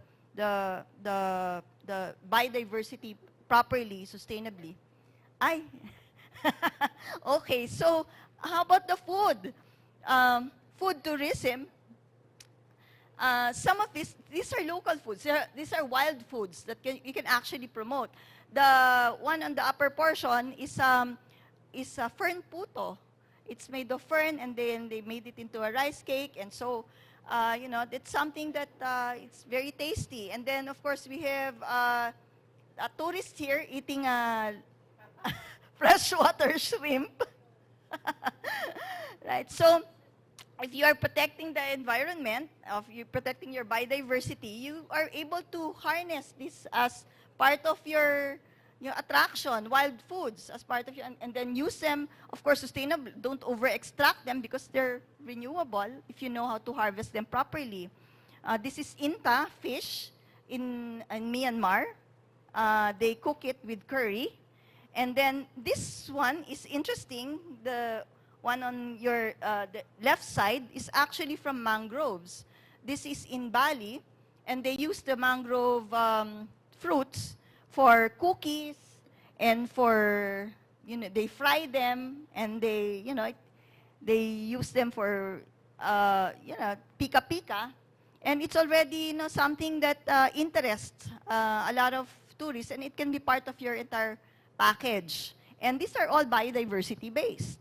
biodiversity properly, sustainably. Okay, so how about the food? Food tourism. Some of these are local foods. These are wild foods that you can actually promote. The one on the upper portion is fern puto. It's made of fern, and then they made it into a rice cake, and so it's something that it's very tasty. And then of course we have a tourist here eating freshwater shrimp. Right. So if you are protecting the environment, if you're protecting your biodiversity, you are able to harness this as part of your attraction, wild foods, as part of your, and then use them, of course, sustainable. Don't over-extract them because they're renewable if you know how to harvest them properly. This is Inta fish in Myanmar. They cook it with curry. And then this one is interesting. The one on your the left side is actually from mangroves. This is in Bali, and they use the mangrove fruits for cookies, and for, they fry them, and they use them for, pika-pika. And it's already, something that interests a lot of tourists, and it can be part of your entire package. And these are all biodiversity based.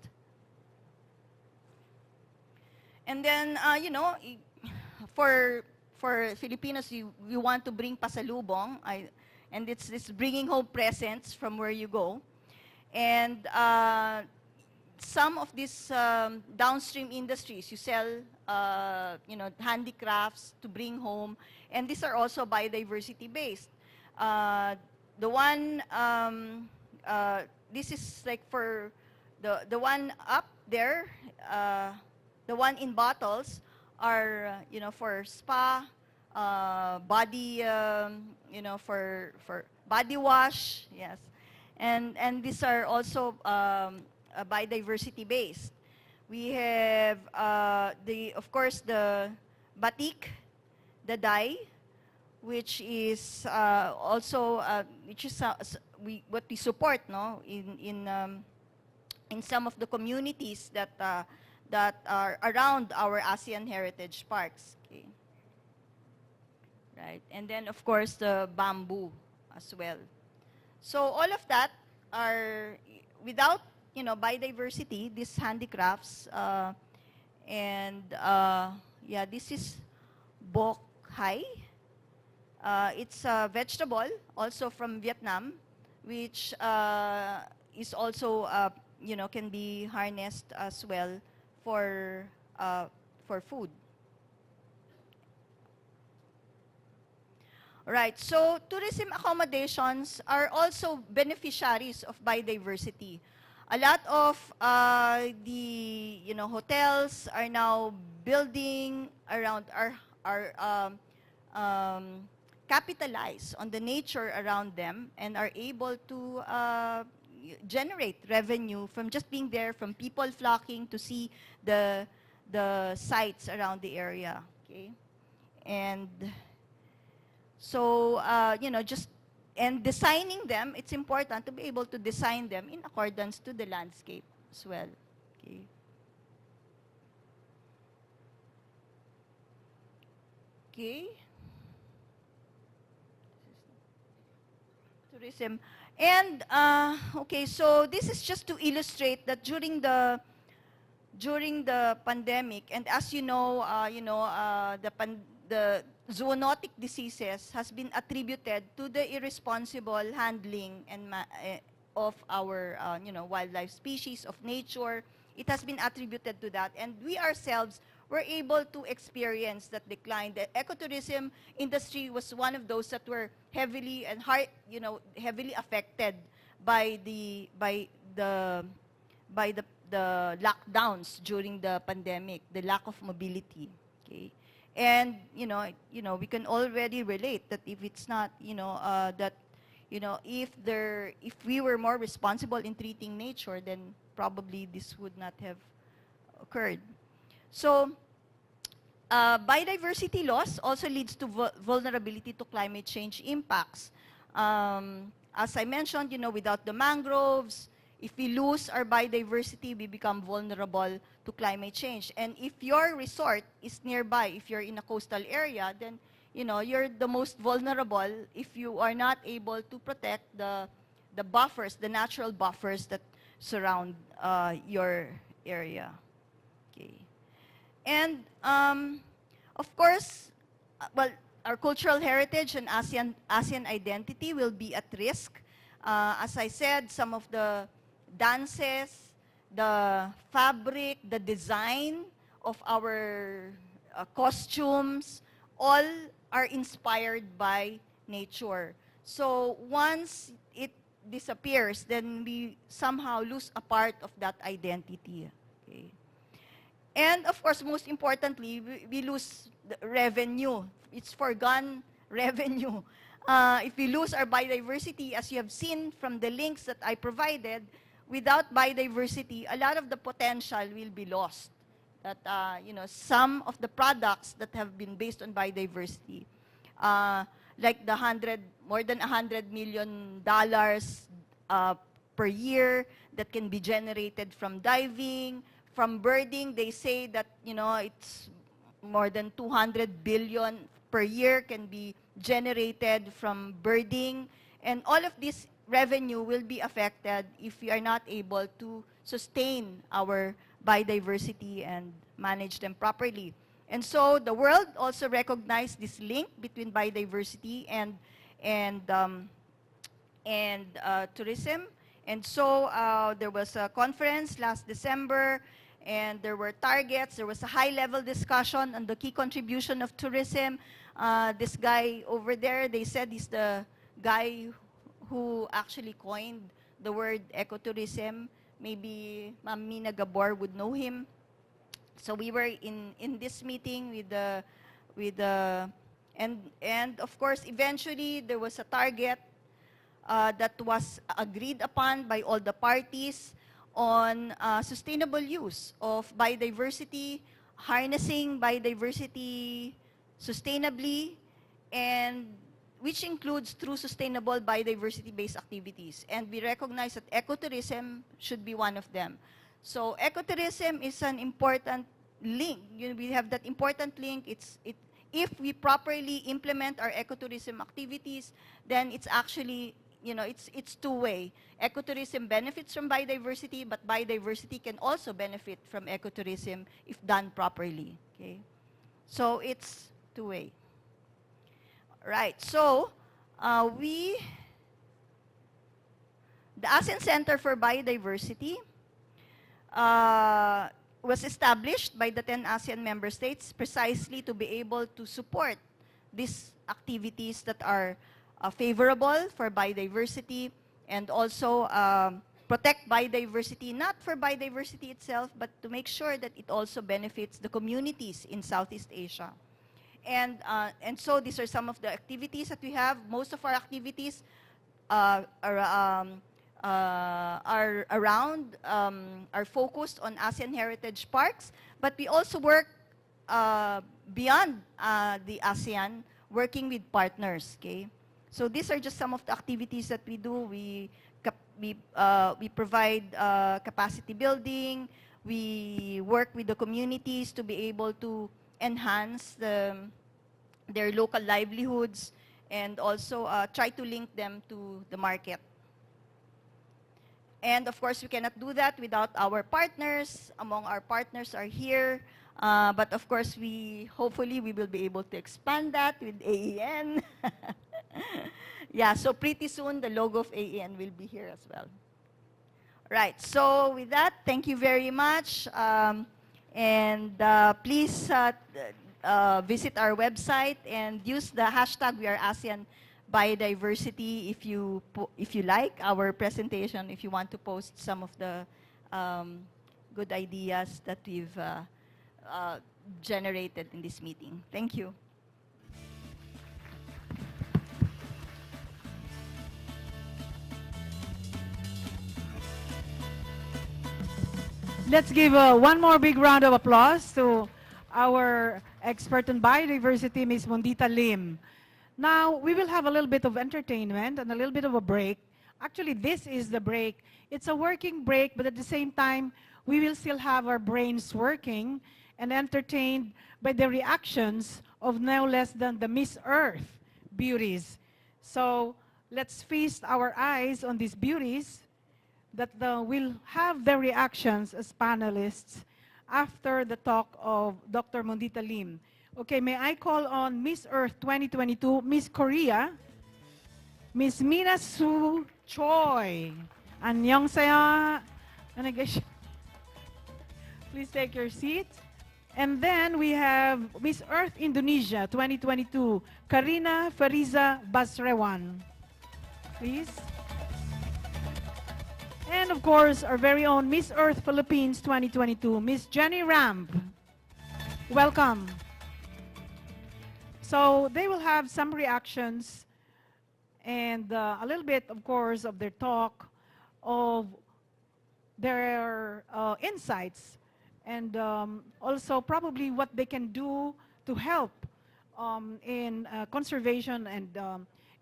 And then, for Filipinos, you want to bring pasalubong, and it's bringing home presents from where you go. And some of these downstream industries, you sell, handicrafts to bring home, and these are also biodiversity based. The one, this is like for the one up there, the one in bottles are, for spa, body, for body wash, yes. And these are also biodiversity based. We have, of course, the batik, the dye, which is also, what we support, no, in some of the communities that are around our ASEAN heritage parks. Okay. Right, and then of course the bamboo as well. So all of that are, without, biodiversity, these handicrafts, and yeah, this is bok hai. It's a vegetable also from Vietnam, which is also, can be harnessed as well for food. Right, so tourism accommodations are also beneficiaries of biodiversity. A lot of the hotels are now building around, capitalize on the nature around them, and are able to generate revenue from just being there, from people flocking to see the sites around the area. Okay, and so, and designing them, it's important to be able to design them in accordance to the landscape as well. Okay. Okay. Tourism. And, okay, so this is just to illustrate that during the pandemic, and as you know, the zoonotic diseases has been attributed to the irresponsible handling and of our wildlife species, of nature. It has been attributed to that, and we ourselves were able to experience that decline. The ecotourism industry was one of those that were heavily and heavily affected by the lockdowns during the pandemic, the lack of mobility. Okay, and we can already relate that if it's not if we were more responsible in treating nature, then probably this would not have occurred. So, biodiversity loss also leads to vulnerability to climate change impacts. As I mentioned, without the mangroves, if we lose our biodiversity, we become vulnerable to climate change. And if your resort is nearby, if you're in a coastal area, then you're the most vulnerable if you are not able to protect the buffers, the natural buffers that surround your area. Okay. And of course, our cultural heritage and ASEAN identity will be at risk. As I said, some of the dances, the fabric, the design of our costumes, all are inspired by nature. So once it disappears, then we somehow lose a part of that identity. Okay. And of course, most importantly, we lose the revenue. It's foregone revenue. If we lose our biodiversity, as you have seen from the links that I provided, without biodiversity, a lot of the potential will be lost. That some of the products that have been based on biodiversity, like more than $100 million per year that can be generated from diving, from birding. They say that it's more than 200 billion per year can be generated from birding, and all of this revenue will be affected if we are not able to sustain our biodiversity and manage them properly. And so the world also recognized this link between biodiversity and tourism. And so there was a conference last December, and there were targets. There was a high-level discussion on the key contribution of tourism. This guy over there, they said he's the guy who actually coined the word ecotourism. Maybe Ma'am Mina Gabor would know him. So we were in this meeting and of course, eventually there was a target that was agreed upon by all the parties on sustainable use of biodiversity, harnessing biodiversity sustainably, and which includes through sustainable biodiversity-based activities. And we recognize that ecotourism should be one of them. So ecotourism is an important link. We have that important link. If we properly implement our ecotourism activities, then it's actually it's two-way. Ecotourism benefits from biodiversity, but biodiversity can also benefit from ecotourism if done properly. Okay, so it's two-way. Right. So the ASEAN Center for Biodiversity was established by the 10 ASEAN member states precisely to be able to support these activities that are favorable for biodiversity, and also protect biodiversity, not for biodiversity itself, but to make sure that it also benefits the communities in Southeast Asia. And so these are some of the activities that we have. Most of our activities are focused on ASEAN heritage parks, but we also work beyond the ASEAN, working with partners. Okay, so these are just some of the activities that we do. We provide capacity building. We work with the communities to be able to enhance the their local livelihoods, and also try to link them to the market. And of course, we cannot do that without our partners. Among our partners are here. But of course, hopefully we will be able to expand that with AEN. Yeah, so pretty soon the logo of AEN will be here as well. Right, so with that, thank you very much. Please visit our website and use the hashtag We Are ASEAN Biodiversity if you like our presentation, if you want to post some of the good ideas that we've generated in this meeting. Thank you. Let's give one more big round of applause to our expert on biodiversity, Ms. Mondita Lim. Now, we will have a little bit of entertainment and a little bit of a break. Actually, this is the break. It's a working break, but at the same time, we will still have our brains working and entertained by the reactions of no less than the Miss Earth beauties. So, let's feast our eyes on these beauties that will have their reactions as panelists after the talk of Dr. Mondita Lim. Okay, may I call on Miss Earth 2022, Miss Korea, Miss Mina Soo Choi. Annyeonghaseyo. Please take your seat. And then we have Miss Earth Indonesia 2022, Karina Fariza Basrewan. Please. And of course, our very own Miss Earth Philippines 2022, Miss Jenny Ramp. Welcome. So they will have some reactions and a little bit, of course, of their talk, of their insights, and also probably what they can do to help in conservation and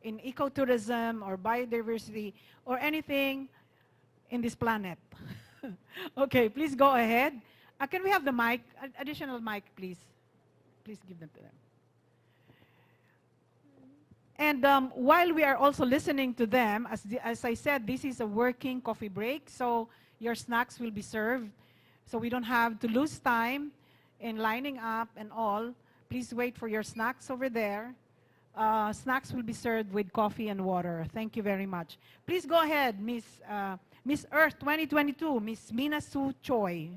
in ecotourism or biodiversity or anything in this planet. Okay, please go ahead. Can we have the mic, additional mic, please? Please give them to them. And while we are also listening to them, as I said, this is a working coffee break, so your snacks will be served. So we don't have to lose time in lining up and all. Please wait for your snacks over there. Snacks will be served with coffee and water. Thank you very much. Please go ahead, Miss Earth 2022, Miss Mina Soo Choi.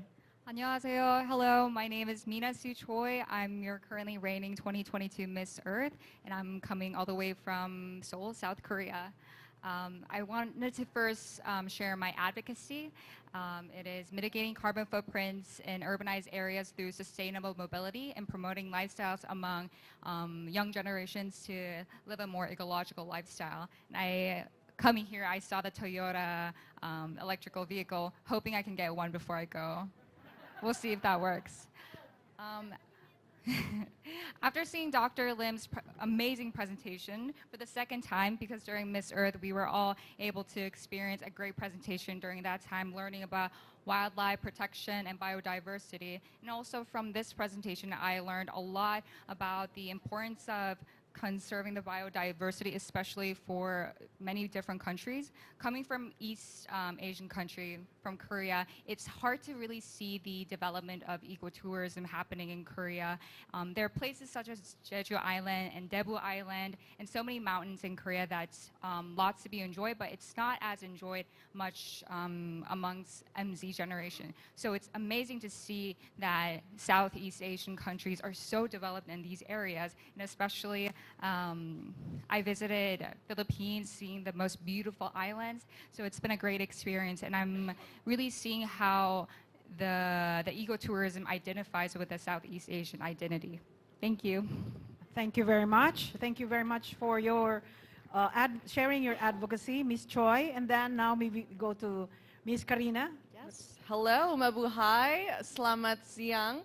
안녕하세요. Hello, my name is Mina Soo Choi. I'm your currently reigning 2022 Miss Earth, and I'm coming all the way from Seoul, South Korea. I wanted to first share my advocacy. It is mitigating carbon footprints in urbanized areas through sustainable mobility and promoting lifestyles among young generations to live a more ecological lifestyle. And coming here, I saw the Toyota electrical vehicle, hoping I can get one before I go. We'll see if that works. After seeing Dr. Lim's amazing presentation for the second time, because during Miss Earth, we were all able to experience a great presentation during that time, learning about wildlife protection and biodiversity. And also from this presentation, I learned a lot about the importance of conserving the biodiversity, especially for many different countries. Coming from East Asian country, from Korea, it's hard to really see the development of ecotourism happening in Korea. There are places such as Jeju Island and Daegu Island and so many mountains in Korea that's lots to be enjoyed, but it's not as enjoyed much amongst MZ generation. So it's amazing to see that Southeast Asian countries are so developed in these areas, and especially I visited Philippines, seeing the most beautiful islands. So it's been a great experience, and I'm really seeing how the ecotourism identifies with the Southeast Asian identity. Thank you. Thank you very much. Thank you very much for your sharing your advocacy, Ms. Choi. And then now maybe we go to Ms. Karina. Yes. Hello, mabuhay, selamat siang.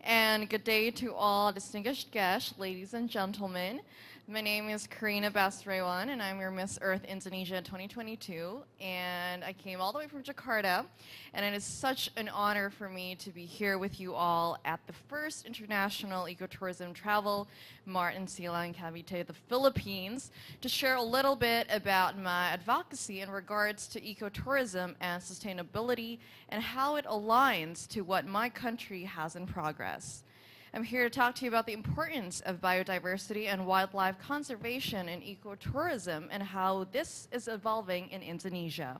And good day to all distinguished guests, ladies and gentlemen. My name is Karina Basrewan, and I'm your Miss Earth Indonesia 2022. And I came all the way from Jakarta, and it is such an honor for me to be here with you all at the first International Ecotourism Travel Mart in Silang, Cavite, the Philippines, to share a little bit about my advocacy in regards to ecotourism and sustainability and how it aligns to what my country has in progress. I'm here to talk to you about the importance of biodiversity and wildlife conservation in ecotourism and how this is evolving in Indonesia.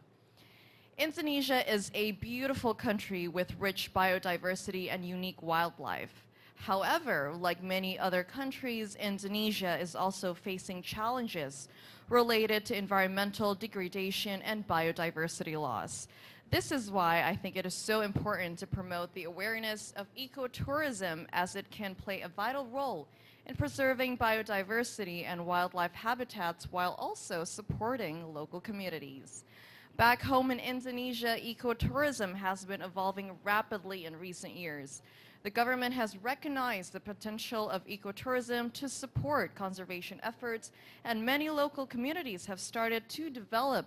Indonesia is a beautiful country with rich biodiversity and unique wildlife. However, like many other countries, Indonesia is also facing challenges related to environmental degradation and biodiversity loss. This is why I think it is so important to promote the awareness of ecotourism, as it can play a vital role in preserving biodiversity and wildlife habitats while also supporting local communities. Back home in Indonesia, ecotourism has been evolving rapidly in recent years. The government has recognized the potential of ecotourism to support conservation efforts, and many local communities have started to develop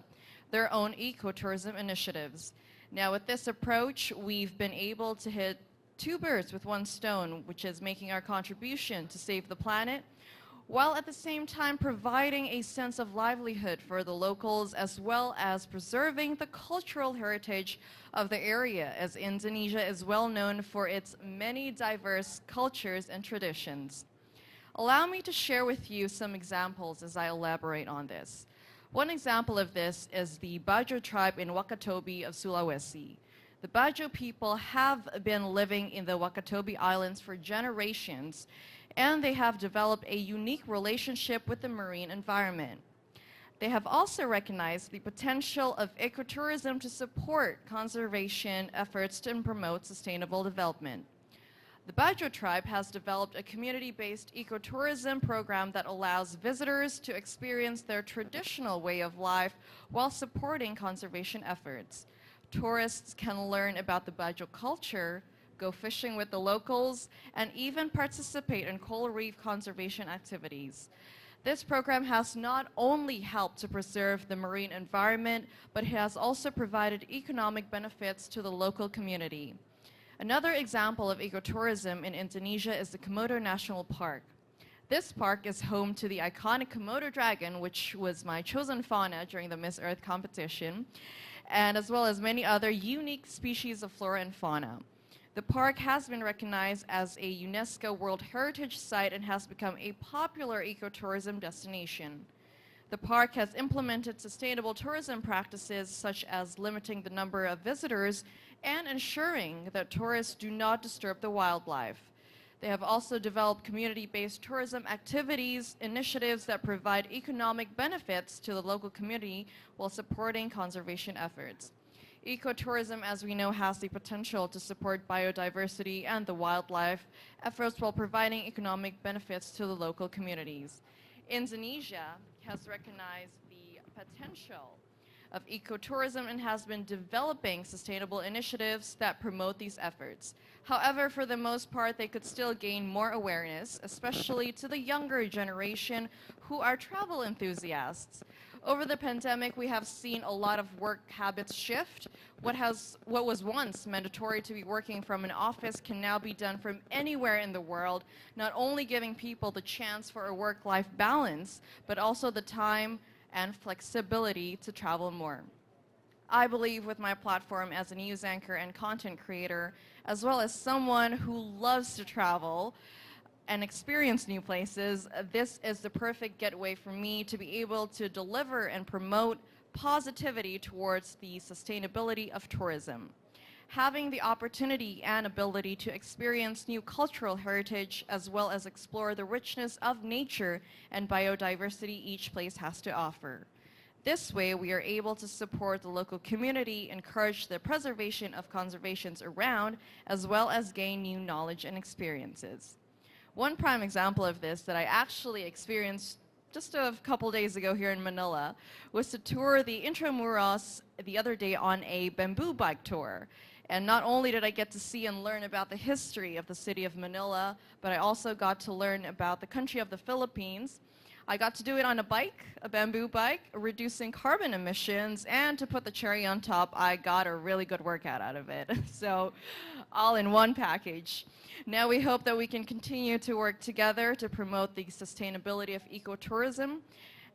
their own ecotourism initiatives. Now, with this approach, we've been able to hit two birds with one stone, which is making our contribution to save the planet, while at the same time providing a sense of livelihood for the locals, as well as preserving the cultural heritage of the area, as Indonesia is well known for its many diverse cultures and traditions. Allow me to share with you some examples as I elaborate on this. One example of this is the Bajo tribe in Wakatobi of Sulawesi. The Bajo people have been living in the Wakatobi Islands for generations, and they have developed a unique relationship with the marine environment. They have also recognized the potential of ecotourism to support conservation efforts to promote sustainable development. The Bajo tribe has developed a community-based ecotourism program that allows visitors to experience their traditional way of life while supporting conservation efforts. Tourists can learn about the Bajo culture, go fishing with the locals, and even participate in coral reef conservation activities. This program has not only helped to preserve the marine environment, but has also provided economic benefits to the local community. Another example of ecotourism in Indonesia is the Komodo National Park. This park is home to the iconic Komodo dragon, which was my chosen fauna during the Miss Earth competition, and as well as many other unique species of flora and fauna. The park has been recognized as a UNESCO World Heritage Site and has become a popular ecotourism destination. The park has implemented sustainable tourism practices such as limiting the number of visitors and ensuring that tourists do not disturb the wildlife. They have also developed community-based tourism activities, initiatives that provide economic benefits to the local community while supporting conservation efforts. Ecotourism, as we know, has the potential to support biodiversity and the wildlife efforts while providing economic benefits to the local communities. Indonesia has recognized the potential of ecotourism and has been developing sustainable initiatives that promote these efforts. However, for the most part, they could still gain more awareness, especially to the younger generation who are travel enthusiasts. Over the pandemic, we have seen a lot of work habits shift. What was once mandatory to be working from an office can now be done from anywhere in the world, not only giving people the chance for a work-life balance, but also the time and flexibility to travel more. I believe with my platform as a news anchor and content creator, as well as someone who loves to travel and experience new places, this is the perfect getaway for me to be able to deliver and promote positivity towards the sustainability of tourism. Having the opportunity and ability to experience new cultural heritage as well as explore the richness of nature and biodiversity each place has to offer. This way, we are able to support the local community, encourage the preservation of conservations around, as well as gain new knowledge and experiences. One prime example of this that I actually experienced just a couple days ago here in Manila was to tour the Intramuros the other day on a bamboo bike tour. And not only did I get to see and learn about the history of the city of Manila, but I also got to learn about the country of the Philippines. I got to do it on a bike, a bamboo bike, reducing carbon emissions, and to put the cherry on top, I got a really good workout out of it. So, all in one package. Now we hope that we can continue to work together to promote the sustainability of ecotourism.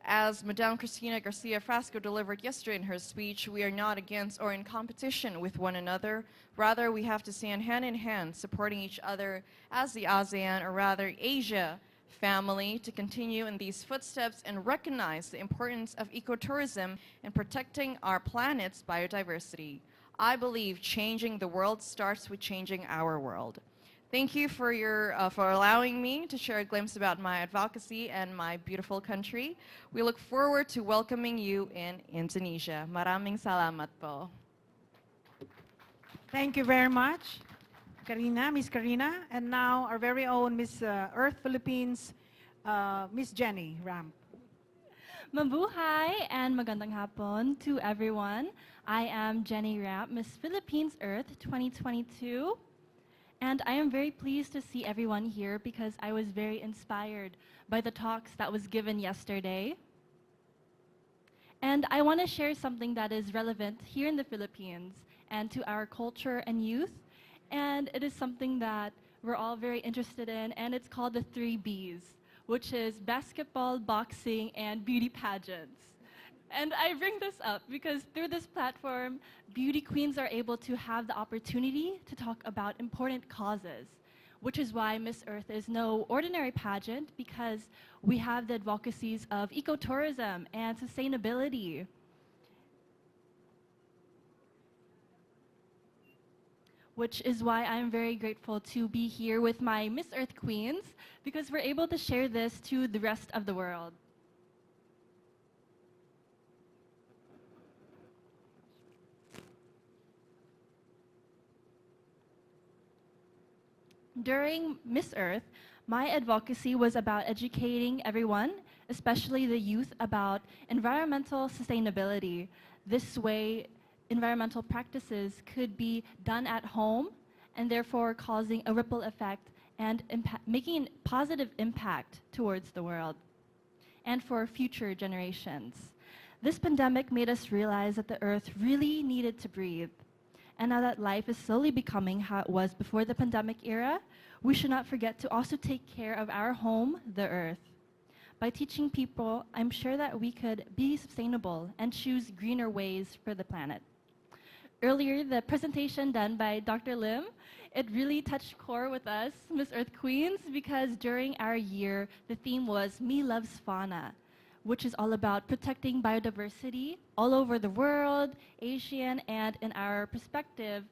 As Madame Cristina Garcia Frasco delivered yesterday in her speech, we are not against or in competition with one another. Rather, we have to stand hand in hand, supporting each other as the ASEAN, or rather Asia, family to continue in these footsteps and recognize the importance of ecotourism in protecting our planet's biodiversity. I believe changing the world starts with changing our world. Thank you for allowing me to share a glimpse about my advocacy and my beautiful country. We look forward to welcoming you in Indonesia. Maraming salamat po. Thank you very much, Karina, Miss Karina. And now our very own Miss Earth Philippines, Miss Jenny Ramp. Mabuhay and magandang hapon to everyone. I am Jenny Ramp, Miss Philippines Earth 2022. And I am very pleased to see everyone here because I was very inspired by the talks that was given yesterday. And I want to share something that is relevant here in the Philippines and to our culture and youth. And it is something that we're all very interested in, and it's called the 3Bs, which is basketball, boxing, and beauty pageants. And I bring this up because through this platform, beauty queens are able to have the opportunity to talk about important causes, which is why Miss Earth is no ordinary pageant, because we have the advocacies of ecotourism and sustainability. Which is why I'm very grateful to be here with my Miss Earth queens, because we're able to share this to the rest of the world. During Miss Earth, my advocacy was about educating everyone, especially the youth, about environmental sustainability. This way, environmental practices could be done at home and therefore causing a ripple effect and making a positive impact towards the world and for future generations. This pandemic made us realize that the Earth really needed to breathe. And now that life is slowly becoming how it was before the pandemic era, we should not forget to also take care of our home, the Earth. By teaching people, I'm sure that we could be sustainable and choose greener ways for the planet. Earlier, the presentation done by Dr. Lim, it really touched core with us, Miss Earth Queens, because during our year, the theme was Me Loves Fauna, which is all about protecting biodiversity all over the world, Asian, and in our prospective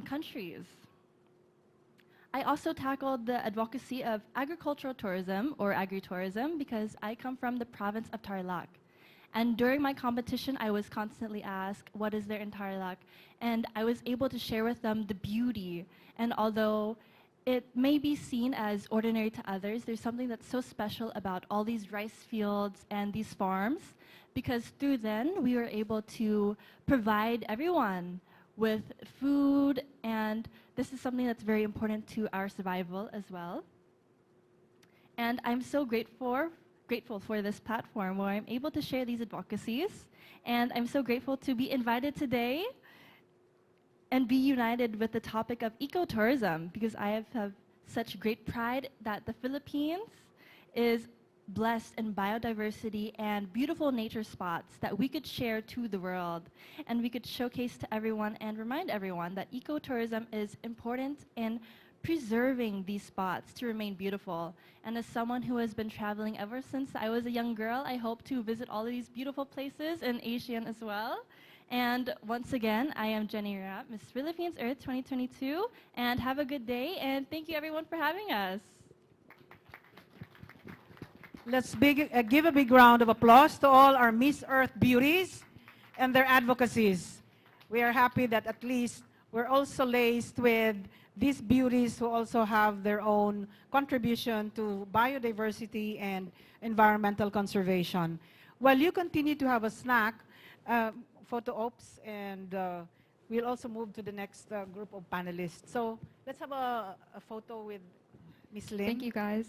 countries. I also tackled the advocacy of agricultural tourism, or agritourism, because I come from the province of Tarlac. And during my competition, I was constantly asked, what is there in Tarlac? And I was able to share with them the beauty. And although it may be seen as ordinary to others, there's something that's so special about all these rice fields and these farms, because through them, we were able to provide everyone with food, and this is something that's very important to our survival as well. And I'm so grateful for this platform where I'm able to share these advocacies, and I'm so grateful to be invited today and be united with the topic of ecotourism, because I have such great pride that the Philippines is blessed in biodiversity and beautiful nature spots that we could share to the world, and we could showcase to everyone and remind everyone that ecotourism is important in preserving these spots to remain beautiful. And as someone who has been traveling ever since I was a young girl, I hope to visit all of these beautiful places in Asia as well. And once again, I am Jenny Rapp, Miss Philippines Earth 2022, and have a good day, and thank you everyone for having us. Let's give a big round of applause to all our Miss Earth beauties and their advocacies. We are happy that at least we're also laced with these beauties who also have their own contribution to biodiversity and environmental conservation. While you continue to have a snack, photo ops and we'll also move to the next group of panelists. So let's have a photo with Ms. Lim. Thank you, guys.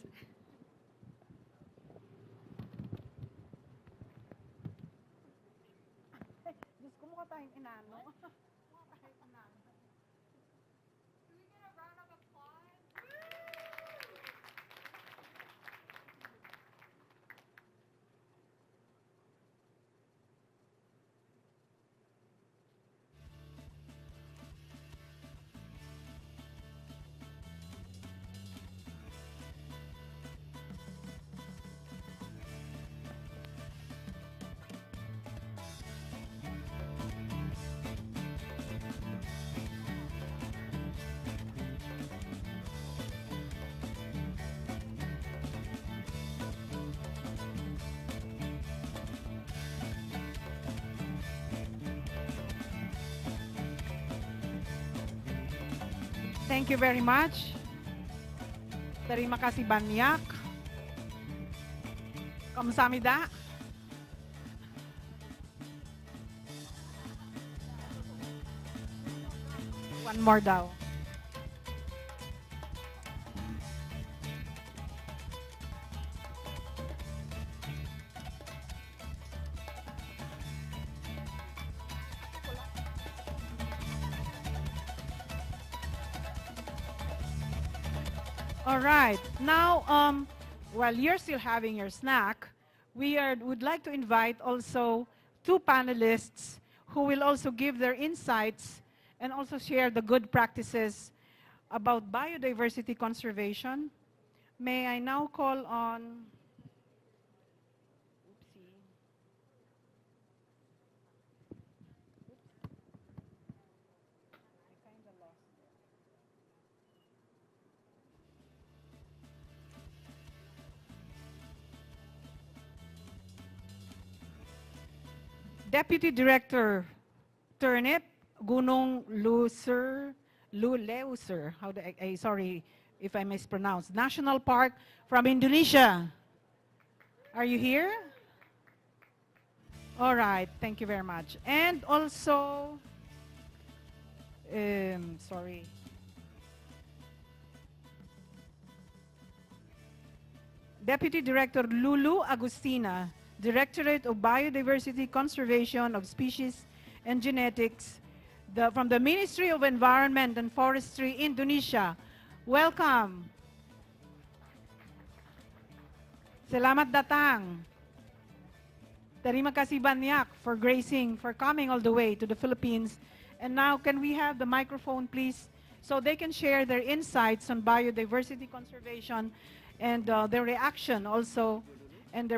Thank you very much. Terima kasih banyak. Kamsahamnida. One more daw. All right. Now, while you're still having your snack, would like to invite also two panelists who will also give their insights and also share the good practices about biodiversity conservation. May I now call on... Oopsie. I kinda lost it. Deputy Director Turnip, Gunung Leuser, sorry if I mispronounced, National Park from Indonesia. Are you here? All right, thank you very much. And also, sorry. Deputy Director Lulu Agustina, Directorate of Biodiversity Conservation of Species and Genetics from the Ministry of Environment and Forestry, Indonesia. Welcome. Selamat datang. Terima kasih banyak for coming all the way to the Philippines. And now, can we have the microphone, please, so they can share their insights on biodiversity conservation and their reaction also and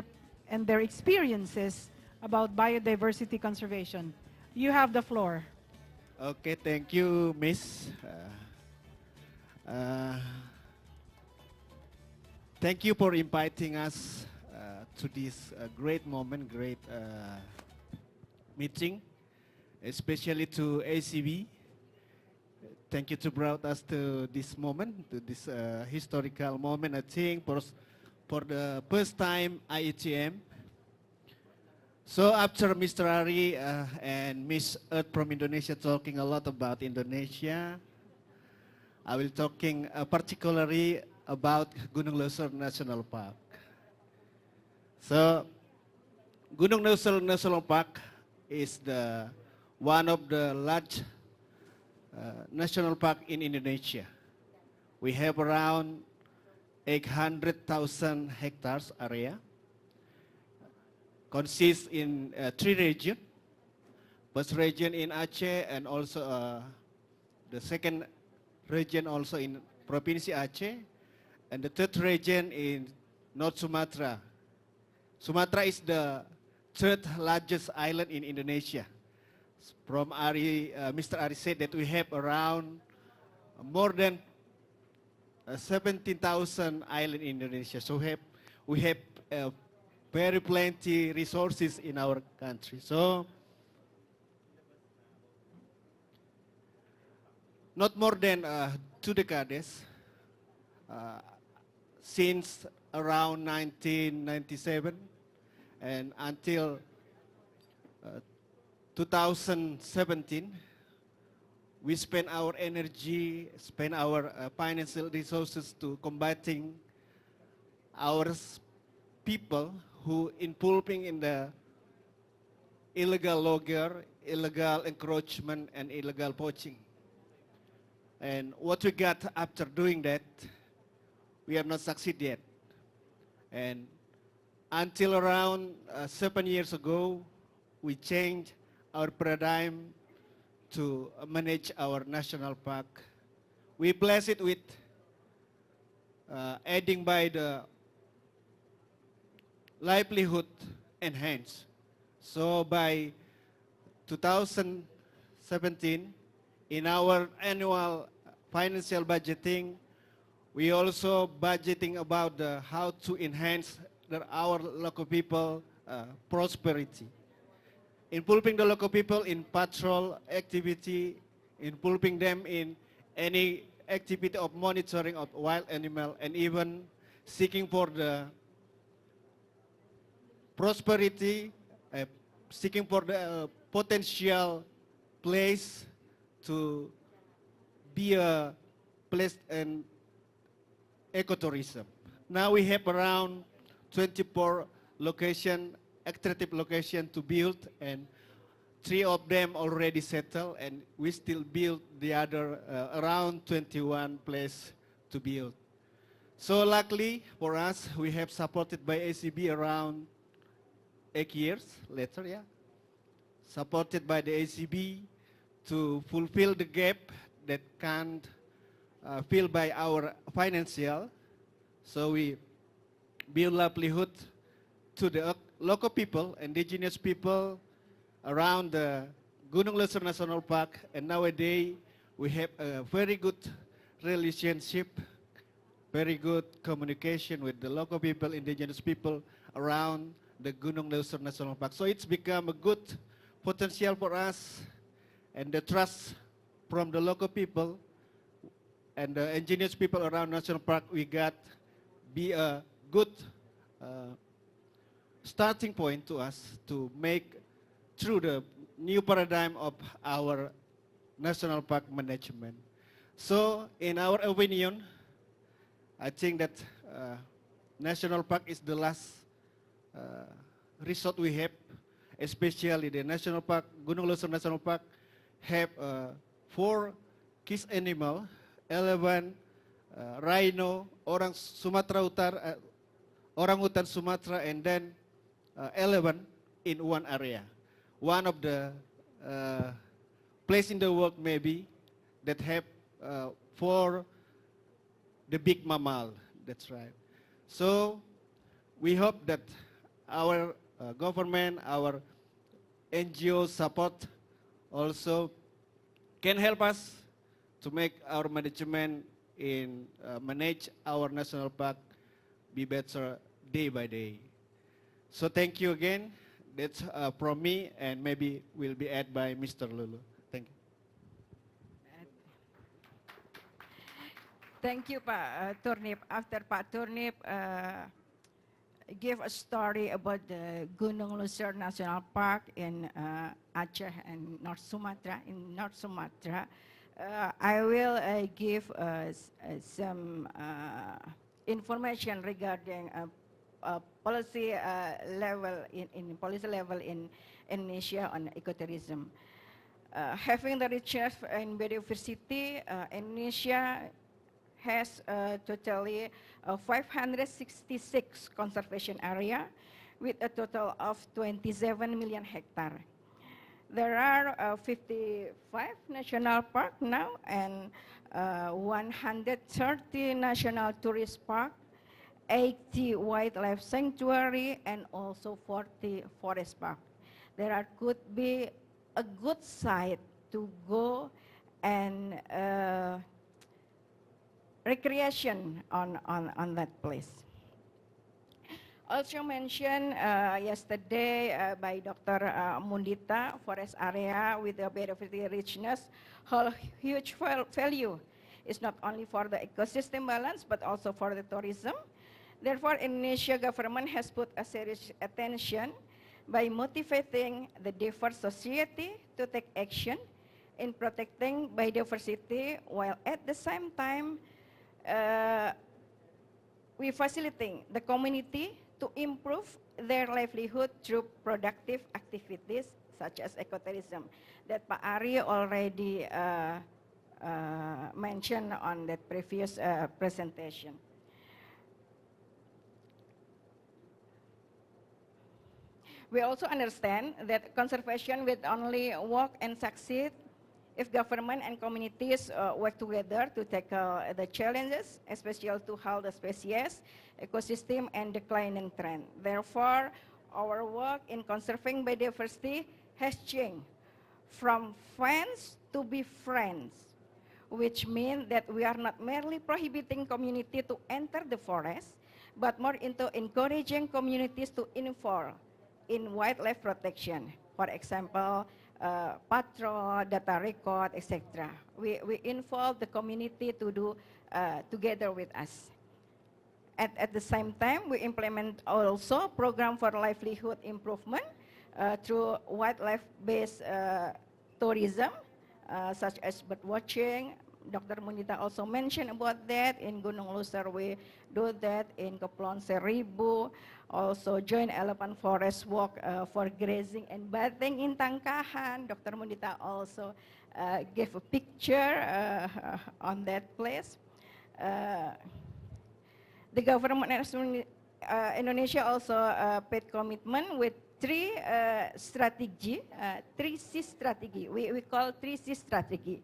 their experiences about biodiversity conservation. You have the floor. Okay, thank you, Miss. Thank you for inviting us to this great moment, great meeting, especially to ACB. Thank you to brought us to this moment, to this historical moment, I think, for the first time IETM. So after Mr. Ari and Miss Earth from Indonesia talking a lot about Indonesia, I will talking particularly about Gunung Leuser National Park. So Gunung Leuser National Park is one of the large national park in Indonesia. We have around 800,000 hectares area. Consists in 3 regions. First region in Aceh and also the second region also in Provinsi Aceh, and the third region in North Sumatra. Sumatra is the third largest island in Indonesia. From Mr. Ari said that we have around more than 17,000 islands in Indonesia. So we have very plenty resources in our country. So not more than 2 decades, since around 1997 and until 2017, we spend our energy, spend our financial resources to combating our people who involving in the illegal logger, illegal encroachment, and illegal poaching. And what we got after doing that, we have not succeeded yet. And until around 7 years ago, we changed our paradigm to manage our national park. We bless it with adding by the livelihood enhanced. So by 2017, in our annual financial budgeting, we also budgeting about how to enhance our local people prosperity. Involving the local people in patrol activity, involving them in any activity of monitoring of wild animal, and even seeking for the prosperity, seeking for the potential place to be a place in ecotourism. Now we have around 24 location, attractive location to build, and 3 of them already settled, and we still build the other around 21 place to build. So luckily for us, we have supported by ACB around 8 years later, yeah. Supported by the ACB to fulfill the gap that can't filled by our financial. So we build livelihood to the local people, indigenous people around the Gunung Leuser National Park, and nowadays we have a very good relationship, very good communication with the local people, indigenous people around the Gunung Leuser National Park. So it's become a good potential for us, and the trust from the local people and the indigenous people around National Park we got be a good starting point to us to make through the new paradigm of our national park management. So in our opinion, I think that national park is the last resort we have, especially the national park, Gunung Leuser National Park, have 4 key animal, 11 rhino, orang Sumatera Utara, orangutan Sumatra, and then 11 in one area. One of the place in the world maybe that have 4 the big mammal. That's right. So we hope that our government, our NGO support also can help us to make our management in manage our national park be better day by day. So thank you again. That's from me, and maybe will be added by Mr. Lulu. Thank you. Thank you, Pak Turnip. After Pak Turnip give a story about the Gunung Leuser National Park in Aceh and North Sumatra. In North Sumatra, I will give some information regarding policy level in policy level in Indonesia on ecotourism. Having the richness in biodiversity, Indonesia has totally 566 conservation area with a total of 27 million hectare. There are 55 national parks now and 130 national tourist park, 80 wildlife sanctuary, and also 40 forest park. Could be a good site to go and recreation on that place. Also mentioned yesterday by Dr. Mundita, forest area with the biodiversity richness hold huge value. It's not only for the ecosystem balance, but also for the tourism. Therefore, Indonesia government has put a serious attention by motivating the diverse society to take action in protecting biodiversity, while at the same time, we facilitate the community to improve their livelihood through productive activities such as ecotourism that Pak Ari already mentioned on that previous presentation. We also understand that conservation will only work and succeed if government and communities work together to tackle the challenges, especially to halt the species, ecosystem, and declining trend. Therefore, our work in conserving biodiversity has changed from fence to be friends, which means that we are not merely prohibiting community to enter the forest, but more into encouraging communities to involve in wildlife protection. For example, patrol, data record, etc. We involve the community to do together with us. At the same time, we implement also program for livelihood improvement through wildlife-based tourism, such as bird watching. Dr. Munita also mentioned about that. In Gunung Luser, we do that. In Kepulauan Seribu, also join elephant forest walk for grazing and bathing in Tangkahan. Dr. Munita also gave a picture on that place. The government of Indonesia also paid commitment with three strategy, 3C strategy. We call 3C strategy.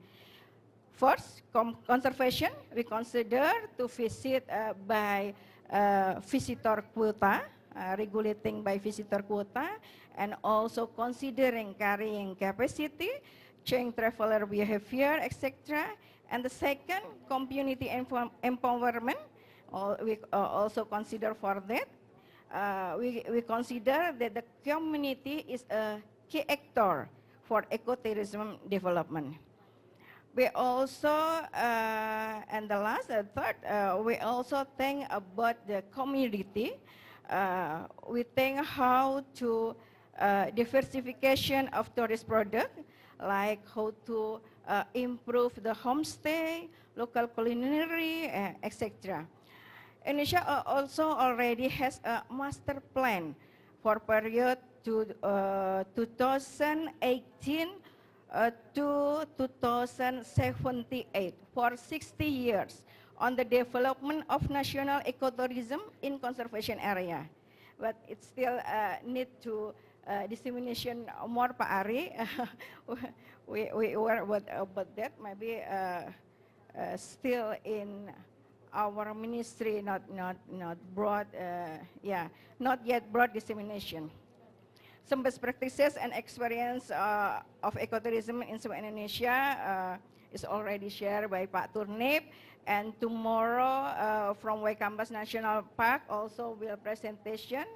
First, conservation, we consider to visit by visitor quota, regulating by visitor quota, and also considering carrying capacity, change traveler behavior, etc. And the second, community empowerment, we also consider for that. We consider that the community is a key actor for ecotourism development. We also, and the last, third, we also think about the community. We think how to diversification of tourist product, like how to improve the homestay, local culinary, etc. Indonesia also already has a master plan for period to 2018 to 2078 for 60 years on the development of national ecotourism in conservation area. But it still need to dissemination more, Pak Ari. we aware about that. Maybe still in our ministry not broad, not yet broad dissemination. Some best practices and experience of ecotourism in Indonesia is already shared by Pak Turnip, and tomorrow from Waikambas National Park also will presentation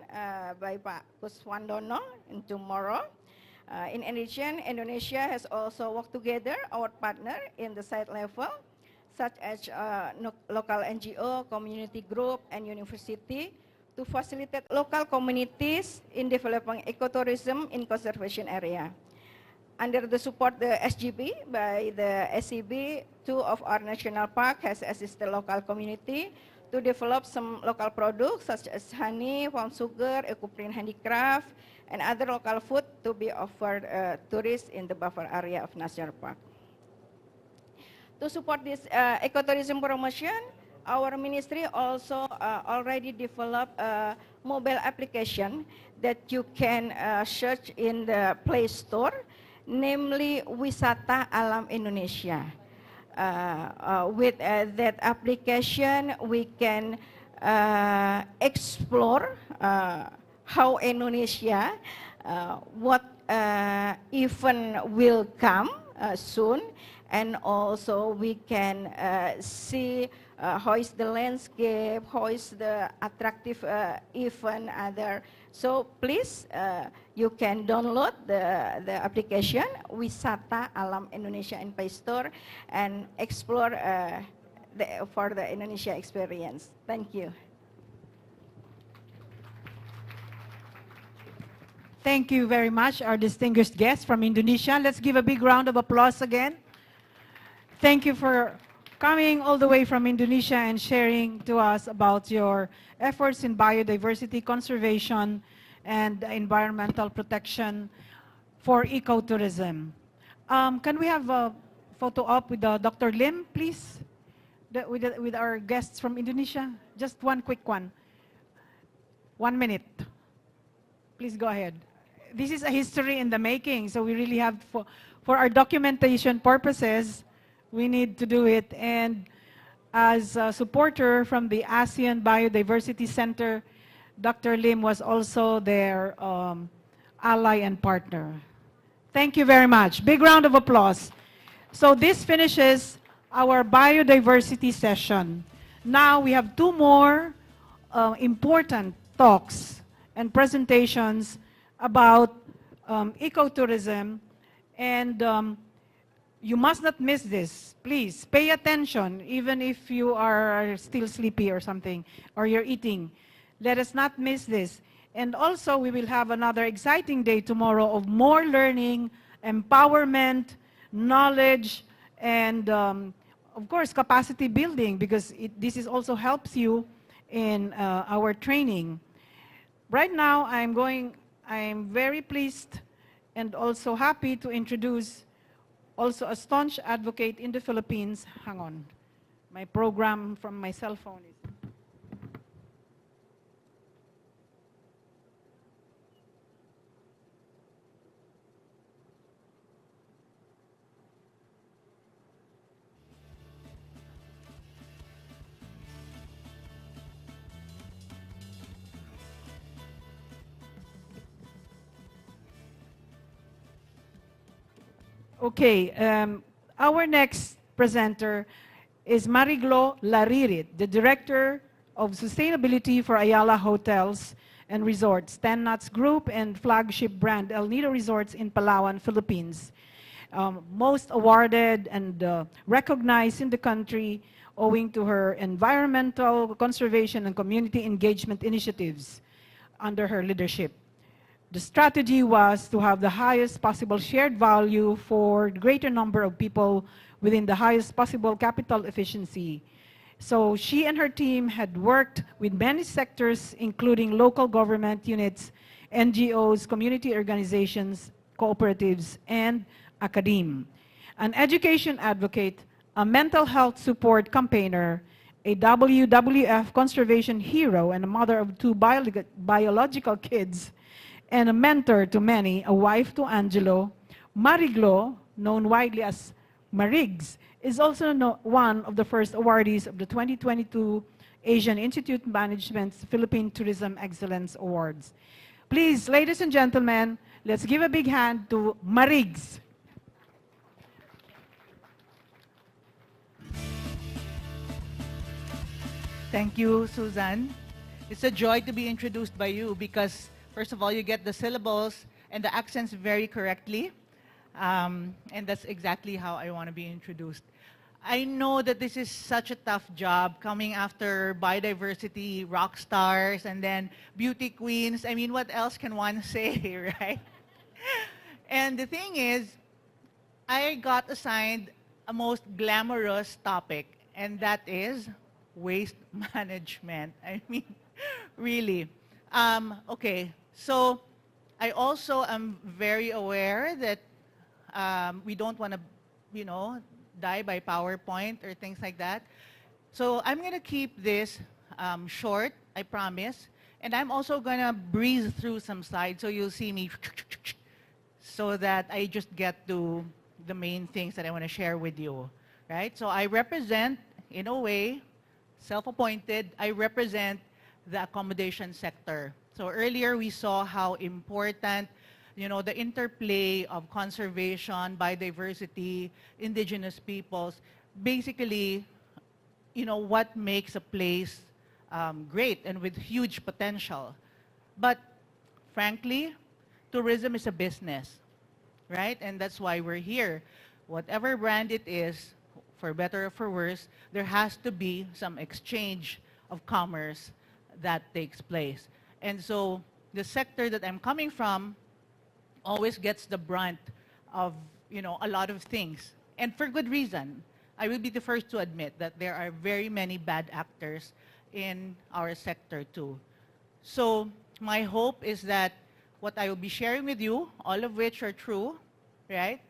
by Pak Kuswandono in tomorrow. In addition, Indonesia has also worked together, our partner in the site level, such as local NGO, community group, and university, to facilitate local communities in developing ecotourism in conservation area. Under the support the SGB by the SCB, 2 of our national park has assisted local community to develop some local products such as honey, palm sugar, eco-print handicraft, and other local food to be offered tourists in the buffer area of national park. To support this ecotourism promotion, our ministry also already developed a mobile application that you can search in the Play Store, namely Wisata Alam Indonesia. With that application, we can explore how Indonesia, what event will come soon, and also we can see how is the landscape, how is the attractive event, other. So please, you can download the application Wisata Alam Indonesia in Play Store and explore for the Indonesia experience. Thank you. Thank you very much, our distinguished guests from Indonesia. Let's give a big round of applause again. Thank you for coming all the way from Indonesia and sharing to us about your efforts in biodiversity conservation and environmental protection for ecotourism. Can we have a photo op with Dr. Lim, please? With our guests from Indonesia? Just one quick one. 1 minute. Please go ahead. This is a history in the making, so we really have, for our documentation purposes, we need to do it. And as a supporter from the ASEAN Biodiversity Center, Dr. Lim was also their ally and partner. Thank you very much. Big round of applause. So this finishes our biodiversity session. Now we have 2 more important talks and presentations about ecotourism, and you must not miss this. Please pay attention, even if you are still sleepy or something, or you're eating. Let us not miss this. And also, we will have another exciting day tomorrow of more learning, empowerment, knowledge, and of course, capacity building, because this is also helps you in our training. Right now, I'm very pleased and also happy to introduce also a staunch advocate in the Philippines. Hang on. My program from my cell phone is... Okay, our next presenter is Mariglo Laririt, the Director of Sustainability for Ayala Hotels and Resorts, 10 Nuts Group, and flagship brand El Nido Resorts in Palawan, Philippines. Most awarded and recognized in the country owing to her environmental conservation and community engagement initiatives under her leadership. The strategy was to have the highest possible shared value for the greater number of people within the highest possible capital efficiency. So she and her team had worked with many sectors, including local government units, NGOs, community organizations, cooperatives, and academe. An education advocate, a mental health support campaigner, a WWF conservation hero, and a mother of 2 biological kids, and a mentor to many, a wife to Angelo, Mariglo, known widely as Marigs, is also one of the first awardees of the 2022 Asian Institute Management's Philippine Tourism Excellence Awards. Please, ladies and gentlemen, let's give a big hand to Marigs. Thank you, Susan. It's a joy to be introduced by you because, first of all, you get the syllables and the accents very correctly. And that's exactly how I want to be introduced. I know that this is such a tough job coming after biodiversity rock stars and then beauty queens. I mean, what else can one say, right? And the thing is, I got assigned a most glamorous topic, and that is waste management. I mean, really. Okay, so I also am very aware that we don't want to, die by PowerPoint or things like that. So I'm going to keep this short, I promise. And I'm also going to breeze through some slides so you'll see me so that I just get to the main things that I want to share with you, right? So I represent, in a way, self-appointed, I represent the accommodation sector. So earlier we saw how important, the interplay of conservation, biodiversity, indigenous peoples, basically, what makes a place great and with huge potential. But frankly, tourism is a business, right? And that's why we're here. Whatever brand it is, for better or for worse, there has to be some exchange of commerce that takes place. And so the sector that I'm coming from always gets the brunt of, a lot of things. And for good reason. I will be the first to admit that there are very many bad actors in our sector too. So my hope is that what I will be sharing with you, all of which are true, right,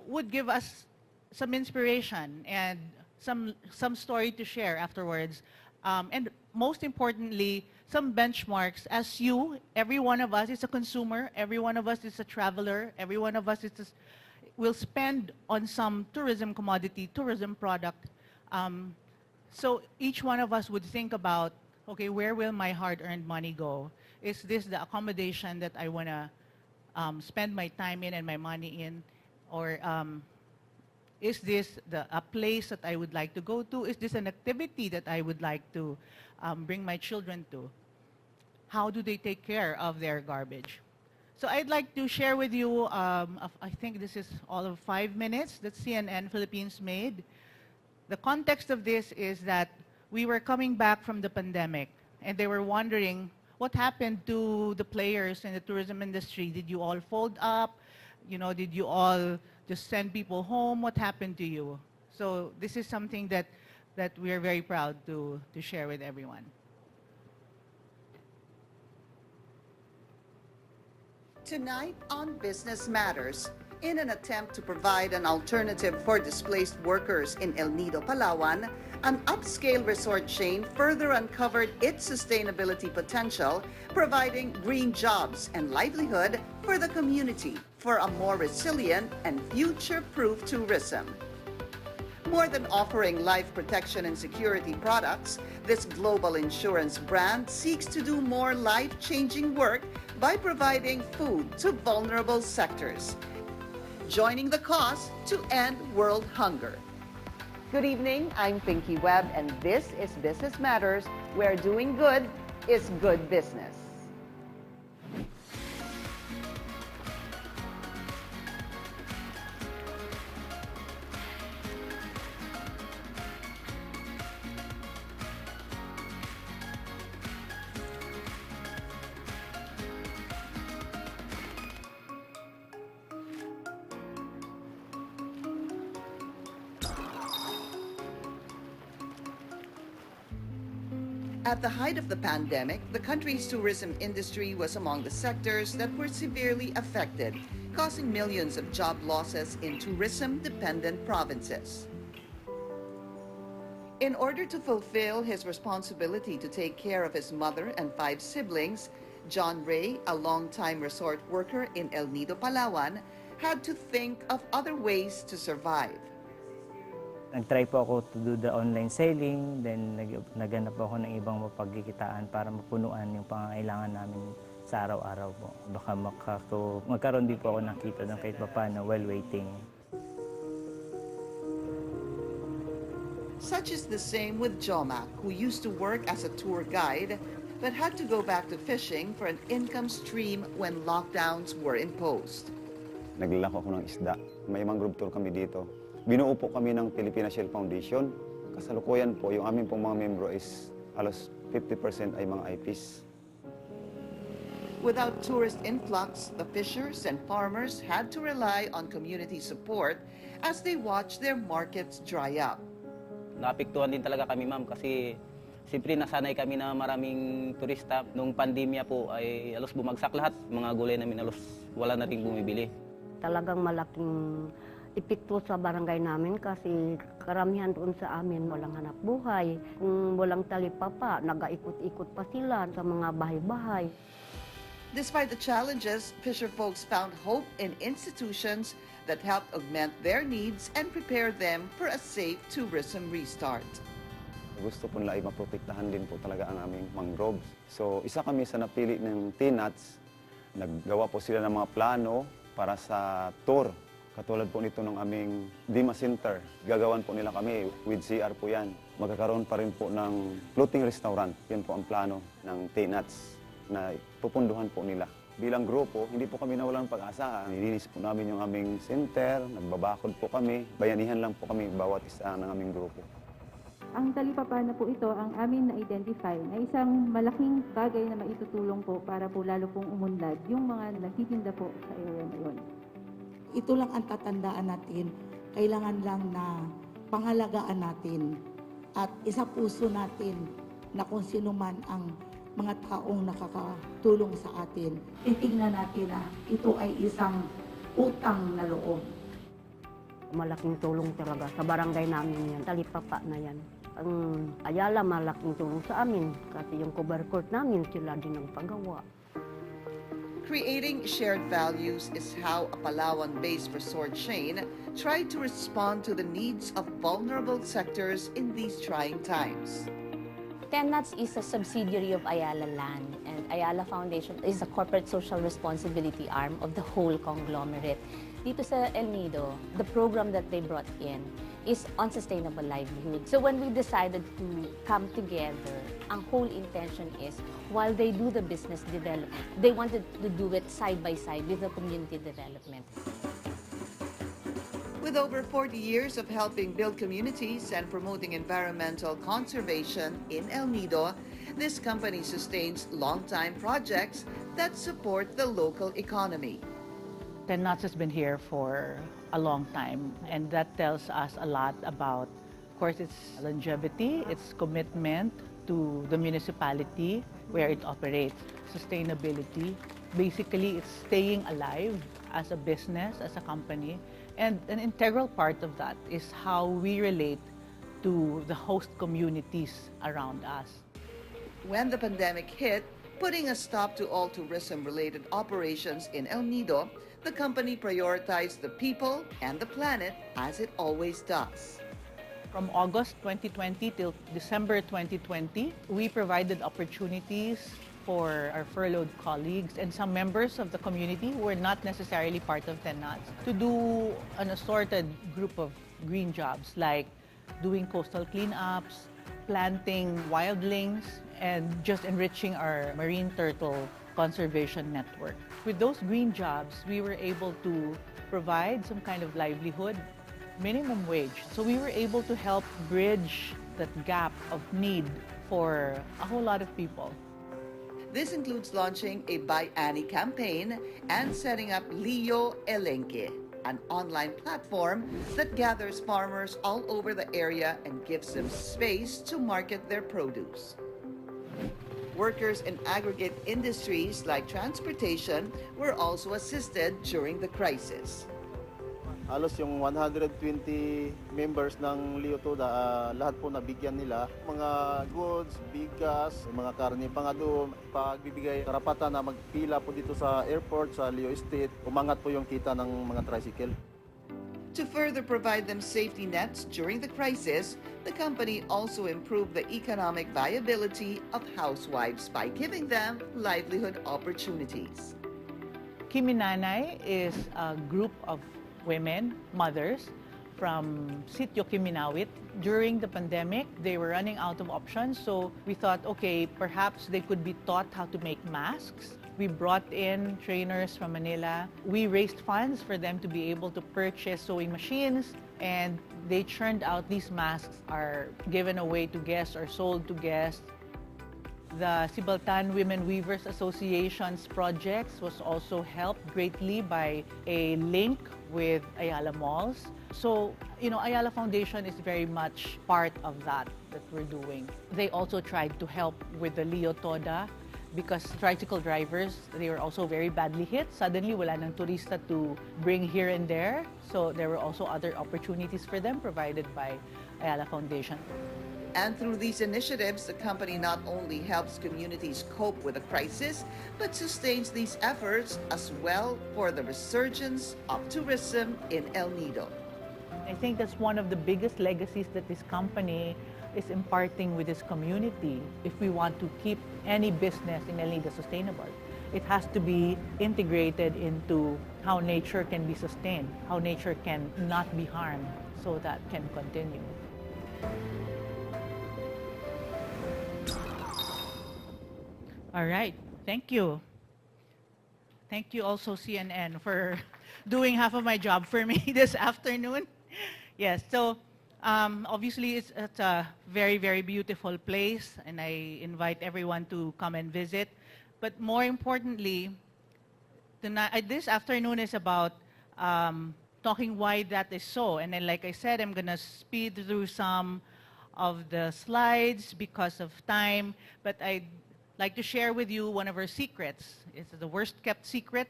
would give us some inspiration and some story to share afterwards. And most importantly, some benchmarks as every one of us is a consumer, every one of us is a traveler, every one of us will spend on some tourism commodity, tourism product. So each one of us would think about, okay, where will my hard-earned money go? Is this the accommodation that I want to spend my time in and my money in? Or is this a place that I would like to go to? Is this an activity that I would like to bring my children to? How do they take care of their garbage? So I'd like to share with you, I think this is all of 5 minutes that CNN Philippines made. The context of this is that we were coming back from the pandemic and they were wondering what happened to the players in the tourism industry. Did you all fold up? Did you all just send people home? What happened to you? So this is something that we are very proud to share with everyone. Tonight on Business Matters, in an attempt to provide an alternative for displaced workers in El Nido, Palawan, an upscale resort chain further uncovered its sustainability potential, providing green jobs and livelihood for the community for a more resilient and future-proof tourism. More than offering life protection and security products, this global insurance brand seeks to do more life-changing work by providing food to vulnerable sectors, joining the cause to end world hunger. Good evening, I'm Pinky Webb, and this is Business Matters, where doing good is good business. At the height of the pandemic, the country's tourism industry was among the sectors that were severely affected, causing millions of job losses in tourism-dependent provinces. In order to fulfill his responsibility to take care of his mother and 5 siblings, John Ray, a longtime resort worker in El Nido, Palawan, had to think of other ways to survive. Nag-try po ako to do the online selling, then naghanap po ako ng ibang mapagkikitaan para mapunuan yung pangangailangan namin sa araw-araw po. Baka magkaroon din po ako nakita ng kahit paano while waiting. Such is the same with Jomac, who used to work as a tour guide, but had to go back to fishing for an income stream when lockdowns were imposed. Naglalako ako ng isda. May mangrove tour kami dito. Binuo po kami ng Philippine Shell Foundation. Kasalukuyan po, yung aming pong mga membro is halos 50% ay mga IPs. Without tourist influx, the fishers and farmers had to rely on community support as they watched their markets dry up. Naapektuhan din talaga kami, ma'am, kasi siyempre nasanay kami na maraming turista. Nung pandemya po ay halos bumagsak lahat. Mga gulay namin halos wala na rin bumibili. Talagang malaking epekto sa barangay namin kasi karamihan doon sa amin walang hanap buhay. Kung walang talipapa, nagaikot-ikot pa sila sa mga bahay-bahay. Despite the challenges, fisher folks found hope in institutions that helped augment their needs and prepare them for a safe tourism restart. Gusto po nila ay maprotektahan din po talaga ang aming mangroves. So isa kami sa napili ng TNATS. Naggawa po sila ng mga plano para sa tour. Katulad po nito ng aming Dima Center. Gagawan po nila kami with CR po yan. Magkakaroon pa rin po ng floating restaurant. Yan po ang plano ng TNATS na pupunduhan po nila. Bilang grupo, hindi po kami nawalan ng pag-asa. Nilinis po namin yung aming center, nagbabakod po kami. Bayanihan lang po kami bawat isa ng aming grupo. Ang talipapa na po ito ang amin na-identify na isang malaking bagay na maitutulong po para po lalo pong umunlad yung mga nagtitinda po sa area na yun. Ito lang ang tatandaan natin, kailangan lang na pangalagaan natin at isa puso natin na kung sino man ang mga taong nakakatulong sa atin. Titignan natin na ito ay isang utang na loob. Malaking tulong talaga sa barangay namin yan, talipapa na yan. Ang Ayala, malaking tulong sa amin kasi yung cover court namin, sila din ang paggawa. Creating shared values is how a Palawan-based resort chain tried to respond to the needs of vulnerable sectors in these trying times. TENATS is a subsidiary of Ayala Land, and Ayala Foundation is a corporate social responsibility arm of the whole conglomerate. Dito sa El Nido, the program that they brought in is on sustainable livelihood. So when we decided to come together, ang whole intention is, while they do the business development, they wanted to do it side by side with the community development. With over 40 years of helping build communities and promoting environmental conservation in El Nido, this company sustains long-time projects that support the local economy. TENATS has been here for a long time, and that tells us a lot about, of course, its longevity, its commitment to the municipality where it operates, sustainability. Basically, it's staying alive as a business, as a company, and an integral part of that is how we relate to the host communities around us. When the pandemic hit, putting a stop to all tourism-related operations in El Nido, the company prioritized the people and the planet as it always does. From August 2020 till December 2020, we provided opportunities for our furloughed colleagues and some members of the community who were not necessarily part of TENATS to do an assorted group of green jobs like doing coastal cleanups, planting wildlings, and just enriching our marine turtle conservation network. With those green jobs, we were able to provide some kind of livelihood, minimum wage. So we were able to help bridge that gap of need for a whole lot of people. This includes launching a Buy Annie campaign and setting up Leo Elenque, an online platform that gathers farmers all over the area and gives them space to market their produce. Workers in aggregate industries like transportation were also assisted during the crisis. Halos yung 120 members ng Leo Toda, lahat po nabigyan nila. Mga goods, bigas, mga karne pa nga doon. Pagbibigay karapatan na magpila po dito sa airport, sa Leo Estate, umangat po yung kita ng mga tricycle. To further provide them safety nets during the crisis, the company also improved the economic viability of housewives by giving them livelihood opportunities. Kiminanay is a group of women, mothers, from Sitio Kiminawit. During the pandemic, they were running out of options, so we thought, okay, perhaps they could be taught how to make masks. We brought in trainers from Manila. We raised funds for them to be able to purchase sewing machines, and they churned out these masks, are given away to guests or sold to guests. The Sibaltan Women Weavers Association's projects was also helped greatly by a link with Ayala Malls. So, Ayala Foundation is very much part of that we're doing. They also tried to help with the Leo Toda because tricycle drivers, they were also very badly hit. Suddenly, wala nang turista to bring here and there. So there were also other opportunities for them provided by Ayala Foundation. And through these initiatives, the company not only helps communities cope with the crisis, but sustains these efforts as well for the resurgence of tourism in El Nido. I think that's one of the biggest legacies that this company is imparting with this community. If we want to keep any business in El Nido sustainable, it has to be integrated into how nature can be sustained, how nature can not be harmed, so that can continue. All right, thank you. Thank you also, CNN, for doing half of my job for me this afternoon. Yes, so Obviously, it's a very, very beautiful place, and I invite everyone to come and visit. But more importantly, tonight, this afternoon is about talking why that is so. And then, like I said, I'm going to speed through some of the slides because of time, but I'd like to share with you one of our secrets. It's the worst kept secret.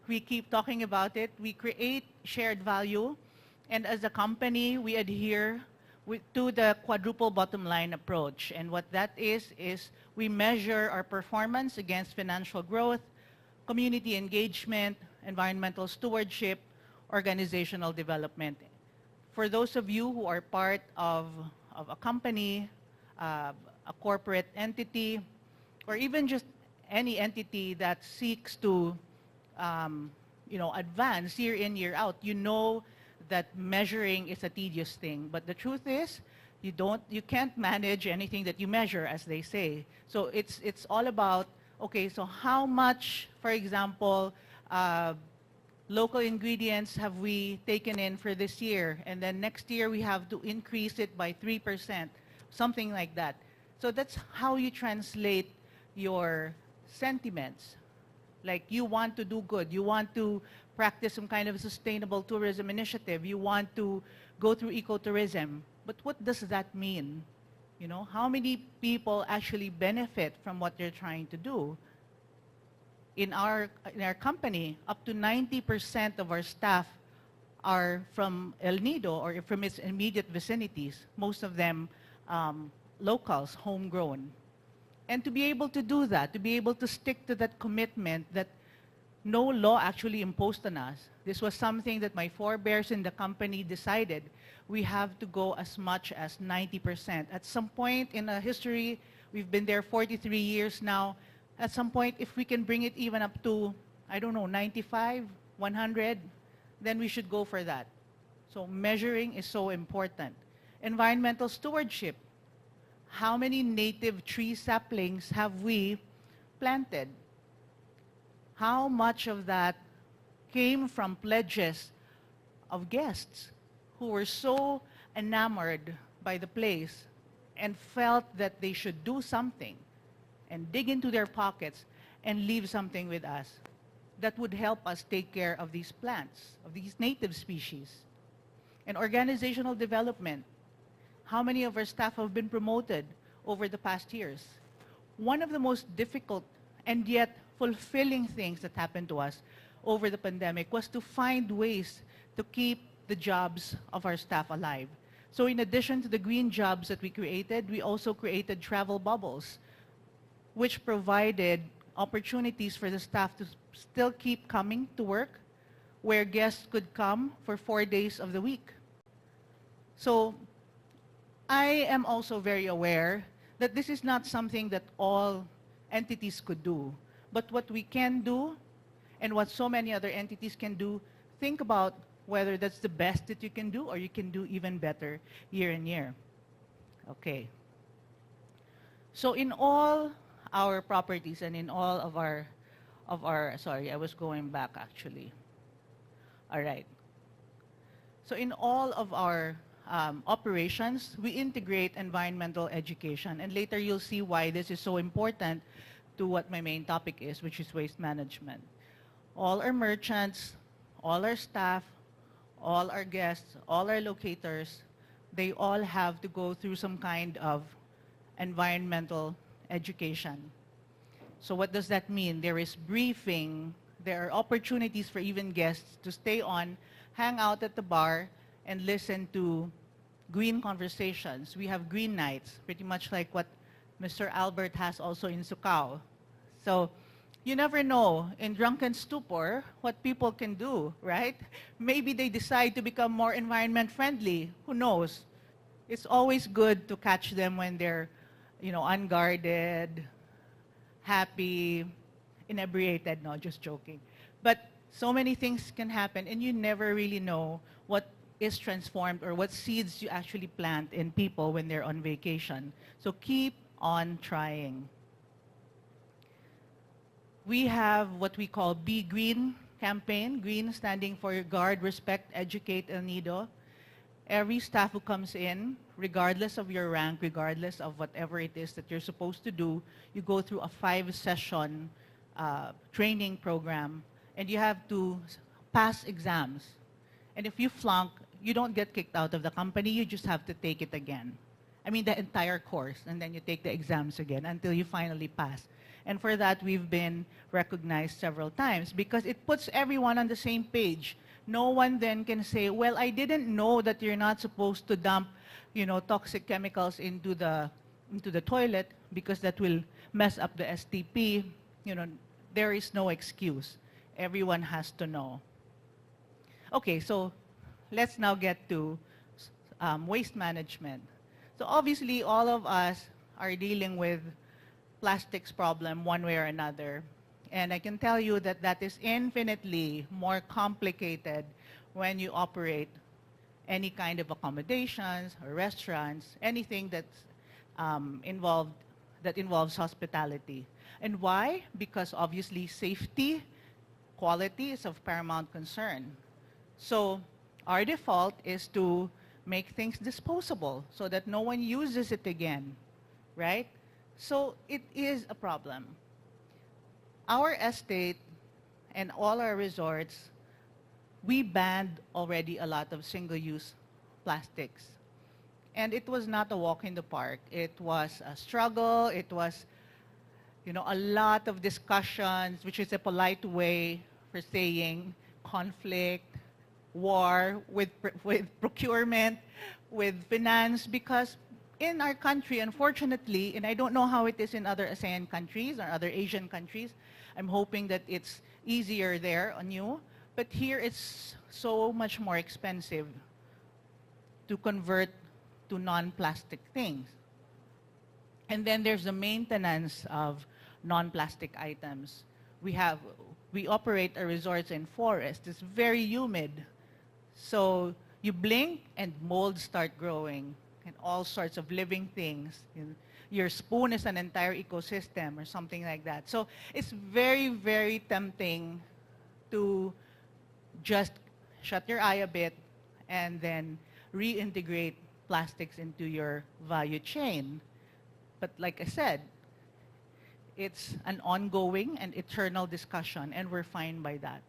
We keep talking about it. We create shared value, and as a company, we adhere to the quadruple bottom line approach. And what that is we measure our performance against financial growth, community engagement, environmental stewardship, organizational development. For those of you who are part of a company, a corporate entity, or even just any entity that seeks to advance year in, year out, you know that measuring is a tedious thing. But the truth is, you can't manage anything that you measure, as they say. So it's all about, okay, so how much, for example, local ingredients have we taken in for this year? And then next year we have to increase it by 3%, something like that. So that's how you translate your sentiments. Like, you want to do good. You want to practice some kind of sustainable tourism initiative. You want to go through ecotourism. But what does that mean? You know, how many people actually benefit from what they're trying to do? In our company, up to 90% of our staff are from El Nido or from its immediate vicinities, most of them locals, homegrown. And to be able to do that, to be able to stick to that commitment that no law actually imposed on us. This was something that my forebears in the company decided. We have to go as much as 90%. At some point in our history, we've been there 43 years now. At some point, if we can bring it even up to, I don't know, 95, 100, then we should go for that. So measuring is so important. Environmental stewardship. How many native tree saplings have we planted? How much of that came from pledges of guests who were so enamored by the place and felt that they should do something and dig into their pockets and leave something with us that would help us take care of these plants, of these native species? And organizational development. How many of our staff have been promoted over the past years? One of the most difficult and yet fulfilling things that happened to us over the pandemic was to find ways to keep the jobs of our staff alive. So in addition to the green jobs that we created, we also created travel bubbles, which provided opportunities for the staff to still keep coming to work, where guests could come for 4 days of the week. So I am also very aware that this is not something that all entities could do. But what we can do, and what so many other entities can do, think about whether that's the best that you can do or you can do even better year in year. Okay. So in all our properties and in all of our, sorry, I was going back actually. All right. So in all of our operations, we integrate environmental education. And later you'll see why this is so important to what my main topic is, which is waste management. All our merchants, all our staff, all our guests, all our locators, they all have to go through some kind of environmental education. So what does that mean? There is briefing, there are opportunities for even guests to stay on, hang out at the bar, and listen to green conversations. We have green nights, pretty much like what Mr. Albert has also in Sucao. So you never know, in drunken stupor, what people can do, right? Maybe they decide to become more environment friendly. Who knows? It's always good to catch them when they're, unguarded, happy, inebriated. No, just joking. But so many things can happen, and you never really know what is transformed or what seeds you actually plant in people when they're on vacation. So keep on trying. We have what we call Be Green campaign, green standing for guard, respect, educate, El Nido. every staff who comes in, regardless of your rank, regardless of whatever it is that you're supposed to do, you go through a 5-session training program, and you have to pass exams. And if you flunk, you don't get kicked out of the company, you just have to take it again. I mean, the entire course, and then you take the exams again until you finally pass. And for that, we've been recognized several times because it puts everyone on the same page. No one then can say, well, I didn't know that you're not supposed to dump, toxic chemicals into the toilet because that will mess up the STP. There is no excuse. Everyone has to know. Okay, so let's now get to waste management. So obviously, all of us are dealing with plastics problem one way or another. And I can tell you that that is infinitely more complicated when you operate any kind of accommodations or restaurants, anything that's that involves hospitality. And why? Because obviously safety, quality is of paramount concern. So our default is to make things disposable so that no one uses it again, right? So it is a problem. Our estate and all our resorts, we banned already a lot of single-use plastics. And it was not a walk in the park. It was a struggle. It was, a lot of discussions, which is a polite way for saying conflict, war with procurement, with finance, because in our country, unfortunately, and I don't know how it is in other ASEAN countries or other Asian countries, I'm hoping that it's easier there on you, but here it's so much more expensive to convert to non-plastic things. And then there's the maintenance of non-plastic items. We operate our resorts in forest. It's very humid. So you blink and molds start growing and all sorts of living things. Your spoon is an entire ecosystem or something like that. So it's very, very tempting to just shut your eye a bit and then reintegrate plastics into your value chain. But like I said, it's an ongoing and eternal discussion, and we're fine by that.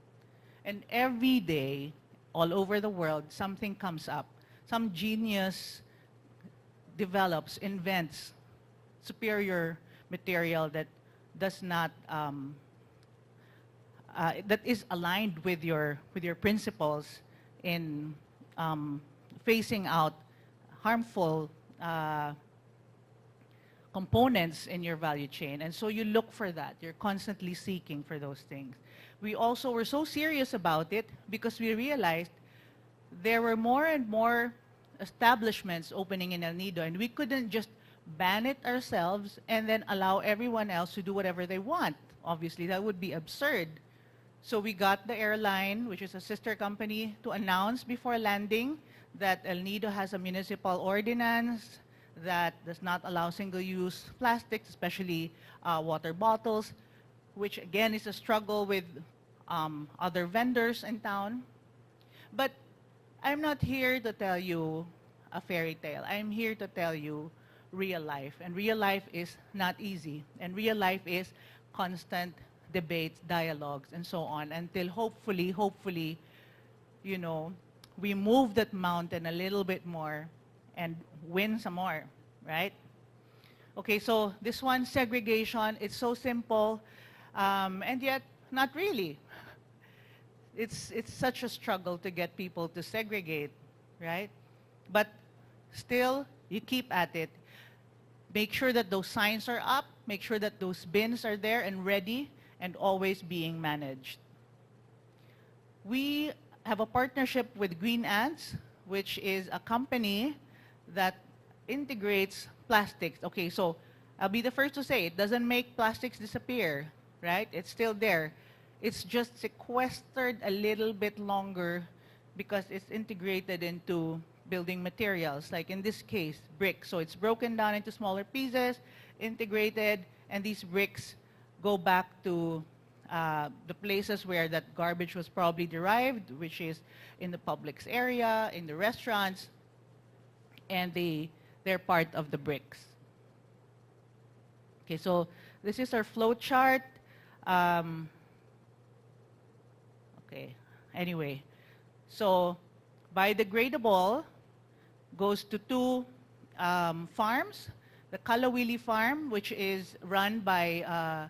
And every day, all over the world, something comes up. Some genius develops, invents superior material that does not, that is aligned with your principles in phasing out harmful components in your value chain. And so you look for that. You're constantly seeking for those things. We also were so serious about it because we realized there were more and more establishments opening in El Nido, and we couldn't just ban it ourselves and then allow everyone else to do whatever they want. Obviously, that would be absurd. So we got the airline, which is a sister company, to announce before landing that El Nido has a municipal ordinance that does not allow single-use plastics, especially water bottles, which again is a struggle with other vendors in town. But I'm not here to tell you a fairy tale. I'm here to tell you real life. And real life is not easy. And real life is constant debates, dialogues, and so on, until hopefully, we move that mountain a little bit more and win some more, right? Okay, so this one, segregation, it's so simple, and yet not really. It's such a struggle to get people to segregate, right? But still, you keep at it. Make sure that those signs are up, make sure that those bins are there and ready and always being managed. We have a partnership with Green Ants, which is a company that integrates plastics. Okay, so I'll be the first to say it doesn't make plastics disappear, right? It's still there. It's just sequestered a little bit longer because it's integrated into building materials, like in this case, bricks. So it's broken down into smaller pieces, integrated, and these bricks go back to the places where that garbage was probably derived, which is in the public's area, in the restaurants, and they're part of the BRICS. Okay, so this is our flow chart. Okay, anyway, so biodegradable goes to two farms. The Kalawili farm, which is run by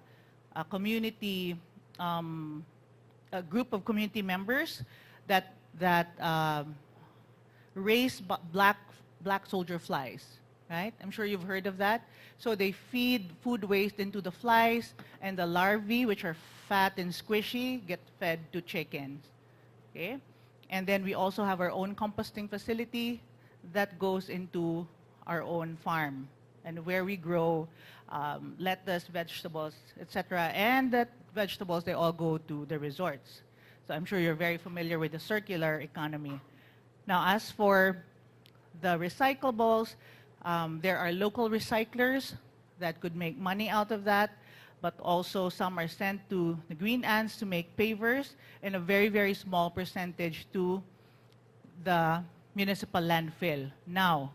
a community, a group of community members that raise black soldier flies, right? I'm sure you've heard of that. So they feed food waste into the flies, and the larvae, which are fat and squishy, get fed to chickens. Okay? And then we also have our own composting facility that goes into our own farm, and where we grow lettuce, vegetables, etc. And that vegetables, they all go to the resorts. So I'm sure you're very familiar with the circular economy. Now, as for the recyclables, there are local recyclers that could make money out of that, but also some are sent to the green ants to make pavers, and a very, very small percentage to the municipal landfill. Now,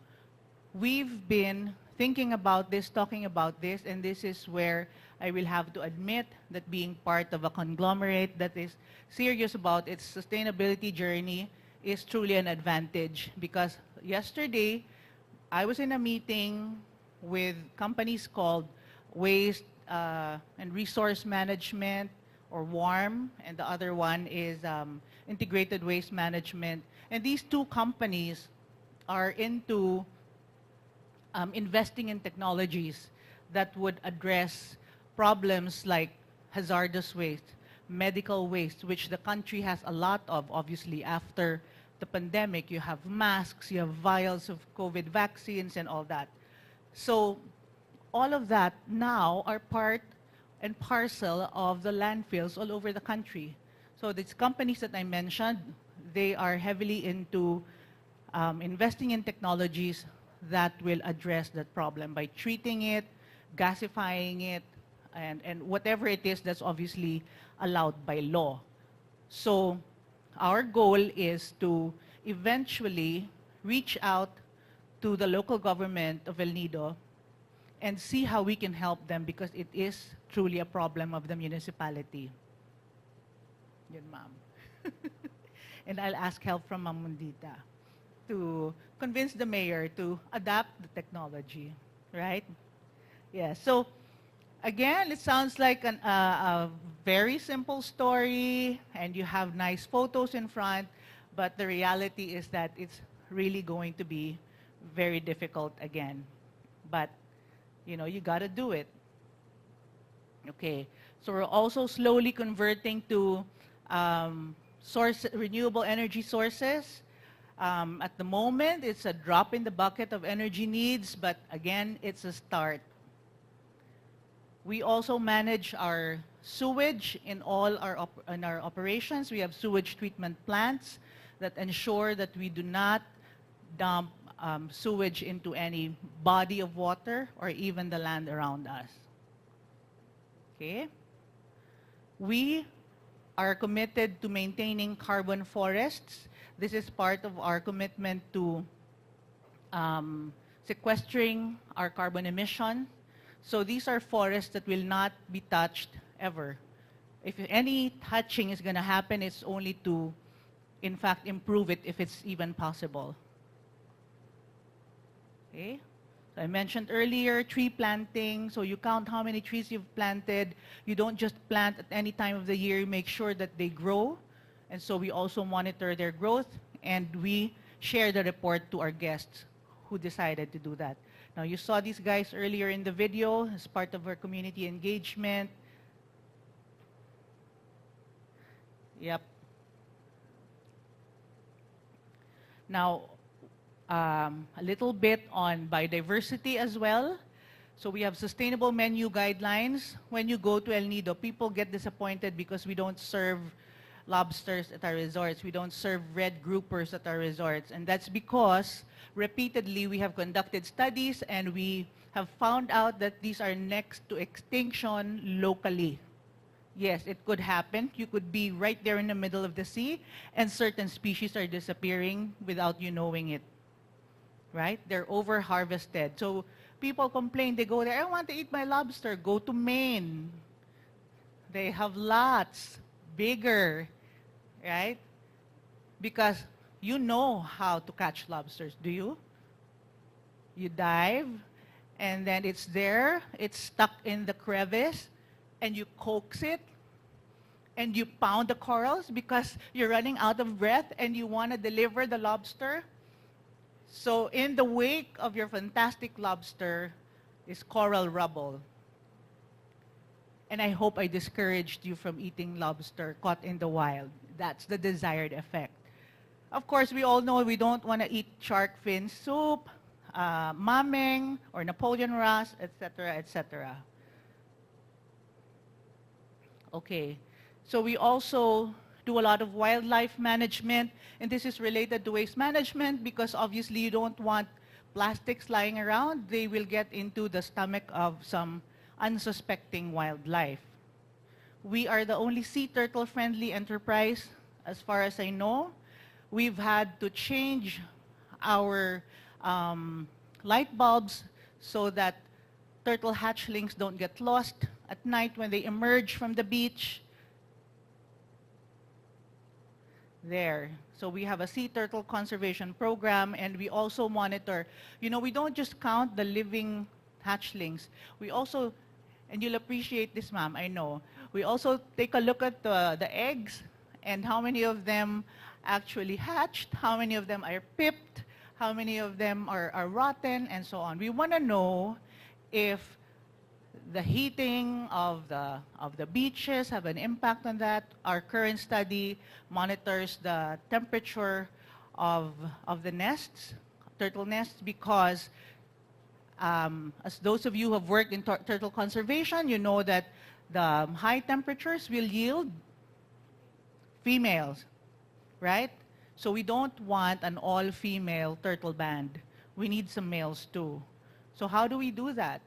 we've been thinking about this, talking about this, and this is where I will have to admit that being part of a conglomerate that is serious about its sustainability journey is truly an advantage, because yesterday I was in a meeting with companies called Waste and Resource Management, or WARM, and the other one is Integrated Waste Management. And these two companies are into investing in technologies that would address problems like hazardous waste, medical waste, which the country has a lot of, obviously, after the pandemic. You have masks, you have vials of COVID vaccines and all that. So all of that now are part and parcel of the landfills all over the country. So these companies that I mentioned, they are heavily into investing in technologies that will address that problem by treating it, gasifying it, and whatever it is that's obviously allowed by law. So our goal is to eventually reach out to the local government of El Nido and see how we can help them, because it is truly a problem of the municipality. Yun, ma'am. And I'll ask help from Ma'am Mundita to convince the mayor to adapt the technology, right? Yeah, so again, it sounds like a very simple story, and you have nice photos in front, but the reality is that it's really going to be very difficult again. But, you know, you gotta do it. Okay, so we're also slowly converting to renewable energy sources. At the moment, it's a drop in the bucket of energy needs, but again, it's a start. We also manage our sewage in all our operations. We have sewage treatment plants that ensure that we do not dump sewage into any body of water or even the land around us. Okay? We are committed to maintaining carbon forests. This is part of our commitment to sequestering our carbon emission. So these are forests that will not be touched ever. If any touching is going to happen, it's only to, in fact, improve it if it's even possible. Okay? So I mentioned earlier tree planting. So you count how many trees you've planted. You don't just plant at any time of the year. You make sure that they grow. And so we also monitor their growth, and we share the report to our guests who decided to do that. Now, you saw these guys earlier in the video as part of our community engagement. Yep. Now, a little bit on biodiversity as well. So we have sustainable menu guidelines. When you go to El Nido, people get disappointed because we don't serve lobsters at our resorts. We don't serve red groupers at our resorts. And that's because repeatedly we have conducted studies, and we have found out that these are next to extinction locally. Yes, it could happen. You could be right there in the middle of the sea, and certain species are disappearing without you knowing it. right? They're over-harvested. So people complain, they go there, I want to eat my lobster. Go to Maine. They have lots, bigger, right? Because you know how to catch lobsters, do you? You dive, and then it's there, it's stuck in the crevice, and you coax it, and you pound the corals because you're running out of breath and you want to deliver the lobster. So in the wake of your fantastic lobster is coral rubble. And I hope I discouraged you from eating lobster caught in the wild. That's the desired effect. Of course, we all know we don't want to eat shark fin soup, mameng, or Napoleon Ross, etc., etc. Okay, so we also do a lot of wildlife management, and this is related to waste management because obviously you don't want plastics lying around. They will get into the stomach of some unsuspecting wildlife. We are the only sea turtle friendly enterprise as far as I know. We've had to change our light bulbs so that turtle hatchlings don't get lost at night when they emerge from the beach. There. So we have a sea turtle conservation program, and we also monitor. You know, we don't just count the living hatchlings. We also, and you'll appreciate this, ma'am, I know. We also take a look at the eggs and how many of them actually hatched, how many of them are pipped, how many of them are rotten, and so on. We want to know if the heating of the beaches have an impact on that. Our current study monitors the temperature of the nests, turtle nests, because as those of you who have worked in turtle conservation, you know that the high temperatures will yield females, right? So we don't want an all-female turtle band. We need some males too. So how do we do that?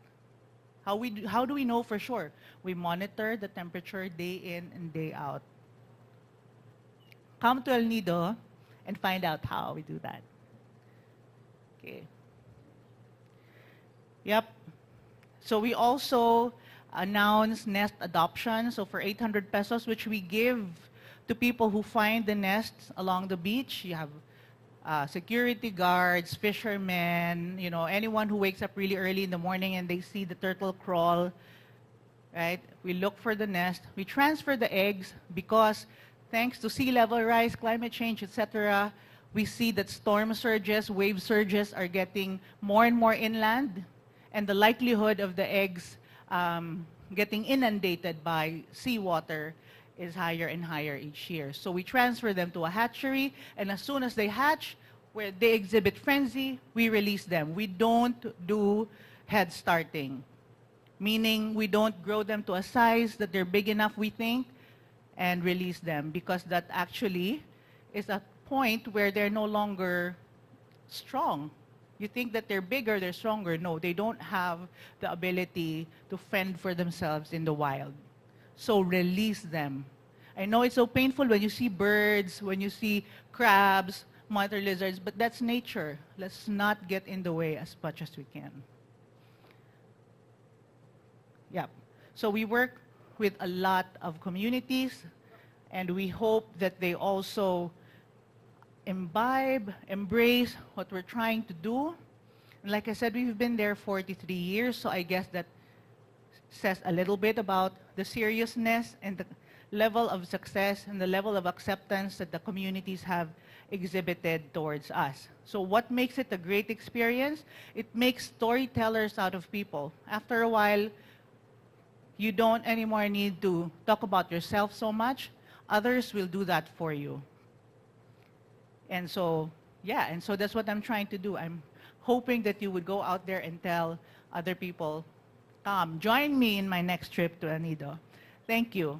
How do we know for sure? We monitor the temperature day in and day out. Come to El Nido and find out how we do that. Okay. Yep. So we also announce nest adoption. So for 800 pesos, which we give to people who find the nests along the beach, you have security guards, fishermen, you know, anyone who wakes up really early in the morning and they see the turtle crawl, right? We look for the nest. We transfer the eggs because thanks to sea level rise, climate change, etc., we see that storm surges, wave surges are getting more and more inland, and the likelihood of the eggs getting inundated by seawater is higher and higher each year. So we transfer them to a hatchery, and as soon as they hatch, where they exhibit frenzy, we release them. We don't do head starting, meaning we don't grow them to a size that they're big enough, we think, and release them, because that actually is a point where they're no longer strong. You think that they're bigger, they're stronger. No, they don't have the ability to fend for themselves in the wild. So release them. I know it's so painful when you see birds, when you see crabs, monitor lizards, but that's nature. Let's not get in the way as much as we can. Yeah. So we work with a lot of communities, and we hope that they also imbibe, embrace what we're trying to do. And like I said, we've been there 43 years, so I guess that says a little bit about the seriousness and the level of success and the level of acceptance that the communities have exhibited towards us. So what makes it a great experience? It makes storytellers out of people. After a while, you don't anymore need to talk about yourself so much. Others will do that for you. And so, yeah, and so that's what I'm trying to do. I'm hoping that you would go out there and tell other people, come, join me in my next trip to El Nido. Thank you.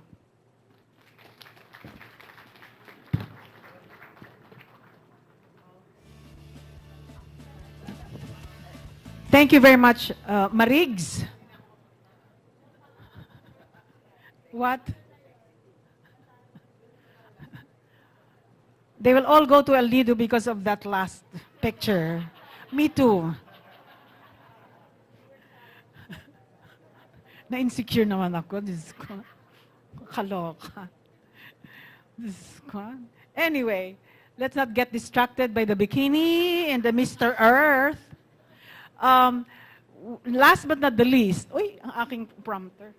Thank you very much, Marigs. What? They will all go to El Nido because of that last picture. Me too. Na-insecure naman ako. Diyos ko. Kaloka. Diyos ko. Anyway, let's not get distracted by the bikini and the Mr. Earth. Last but not the least, uy, ang aking prompter.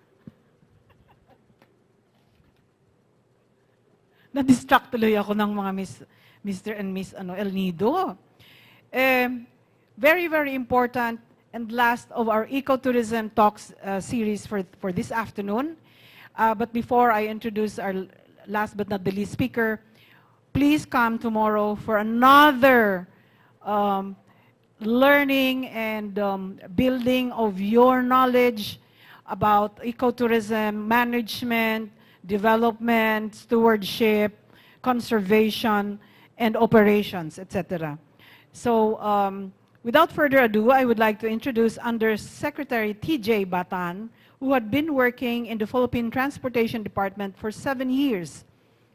Na-distract tuloy ako ng mga Mr. and Miss El Nido. Very, very important and last of our ecotourism talks series for this afternoon. But before I introduce our last but not the least speaker, please come tomorrow for another learning and building of your knowledge about ecotourism, management, development, stewardship, conservation, and operations, etc. So without further ado, I would like to introduce Undersecretary T.J. Batan, who had been working in the Philippine Transportation Department for 7 years.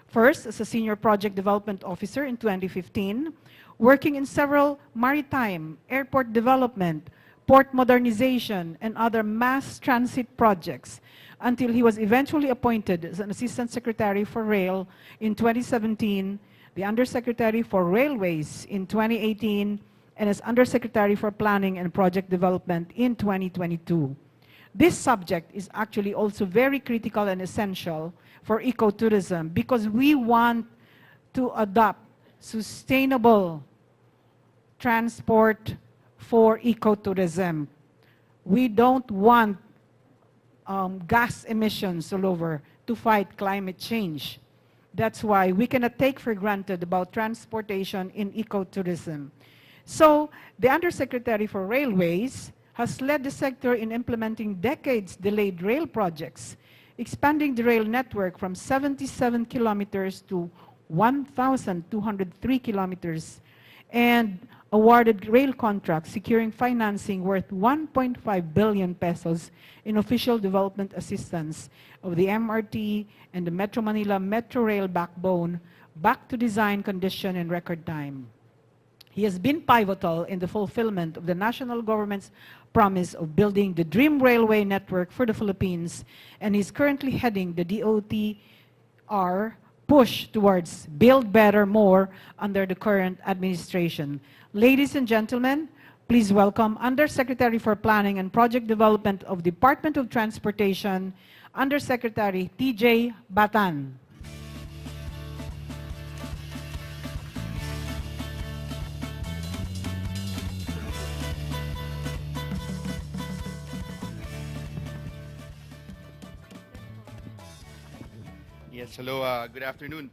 First, as a Senior Project Development Officer in 2015, working in several maritime, airport development, port modernization, and other mass transit projects, until he was eventually appointed as an Assistant Secretary for Rail in 2017, the Undersecretary for Railways in 2018, and as Undersecretary for Planning and Project Development in 2022. This subject is actually also very critical and essential for ecotourism because we want to adopt sustainable transport for ecotourism. We don't want gas emissions all over to fight climate change. That's why we cannot take for granted about transportation in ecotourism. So the Undersecretary for Railways has led the sector in implementing decades-delayed rail projects, expanding the rail network from 77 kilometers to 1,203 kilometers, and awarded rail contracts securing financing worth 1.5 billion pesos in official development assistance of the MRT and the Metro Manila Metro Rail backbone back to design condition in record time. He has been pivotal in the fulfillment of the national government's promise of building the dream railway network for the Philippines, and is currently heading the DOTR push towards build better, more under the current administration. Ladies and gentlemen, please welcome Undersecretary for Planning and Project Development of Department of Transportation, Undersecretary T.J. Batan. Yes, hello, good afternoon.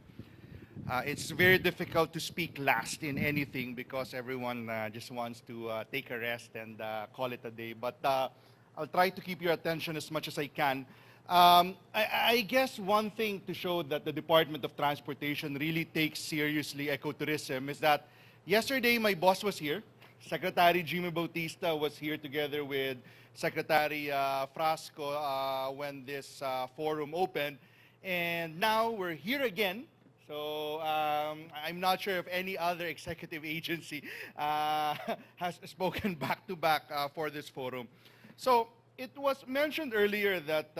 It's very difficult to speak last in anything because everyone just wants to take a rest and call it a day. But I'll try to keep your attention as much as I can. I guess one thing to show that the Department of Transportation really takes seriously ecotourism is that yesterday my boss was here. Secretary Jimmy Bautista was here together with Secretary Frasco when this forum opened. And now we're here again. So I'm not sure if any other executive agency has spoken back-to-back for this forum. So it was mentioned earlier that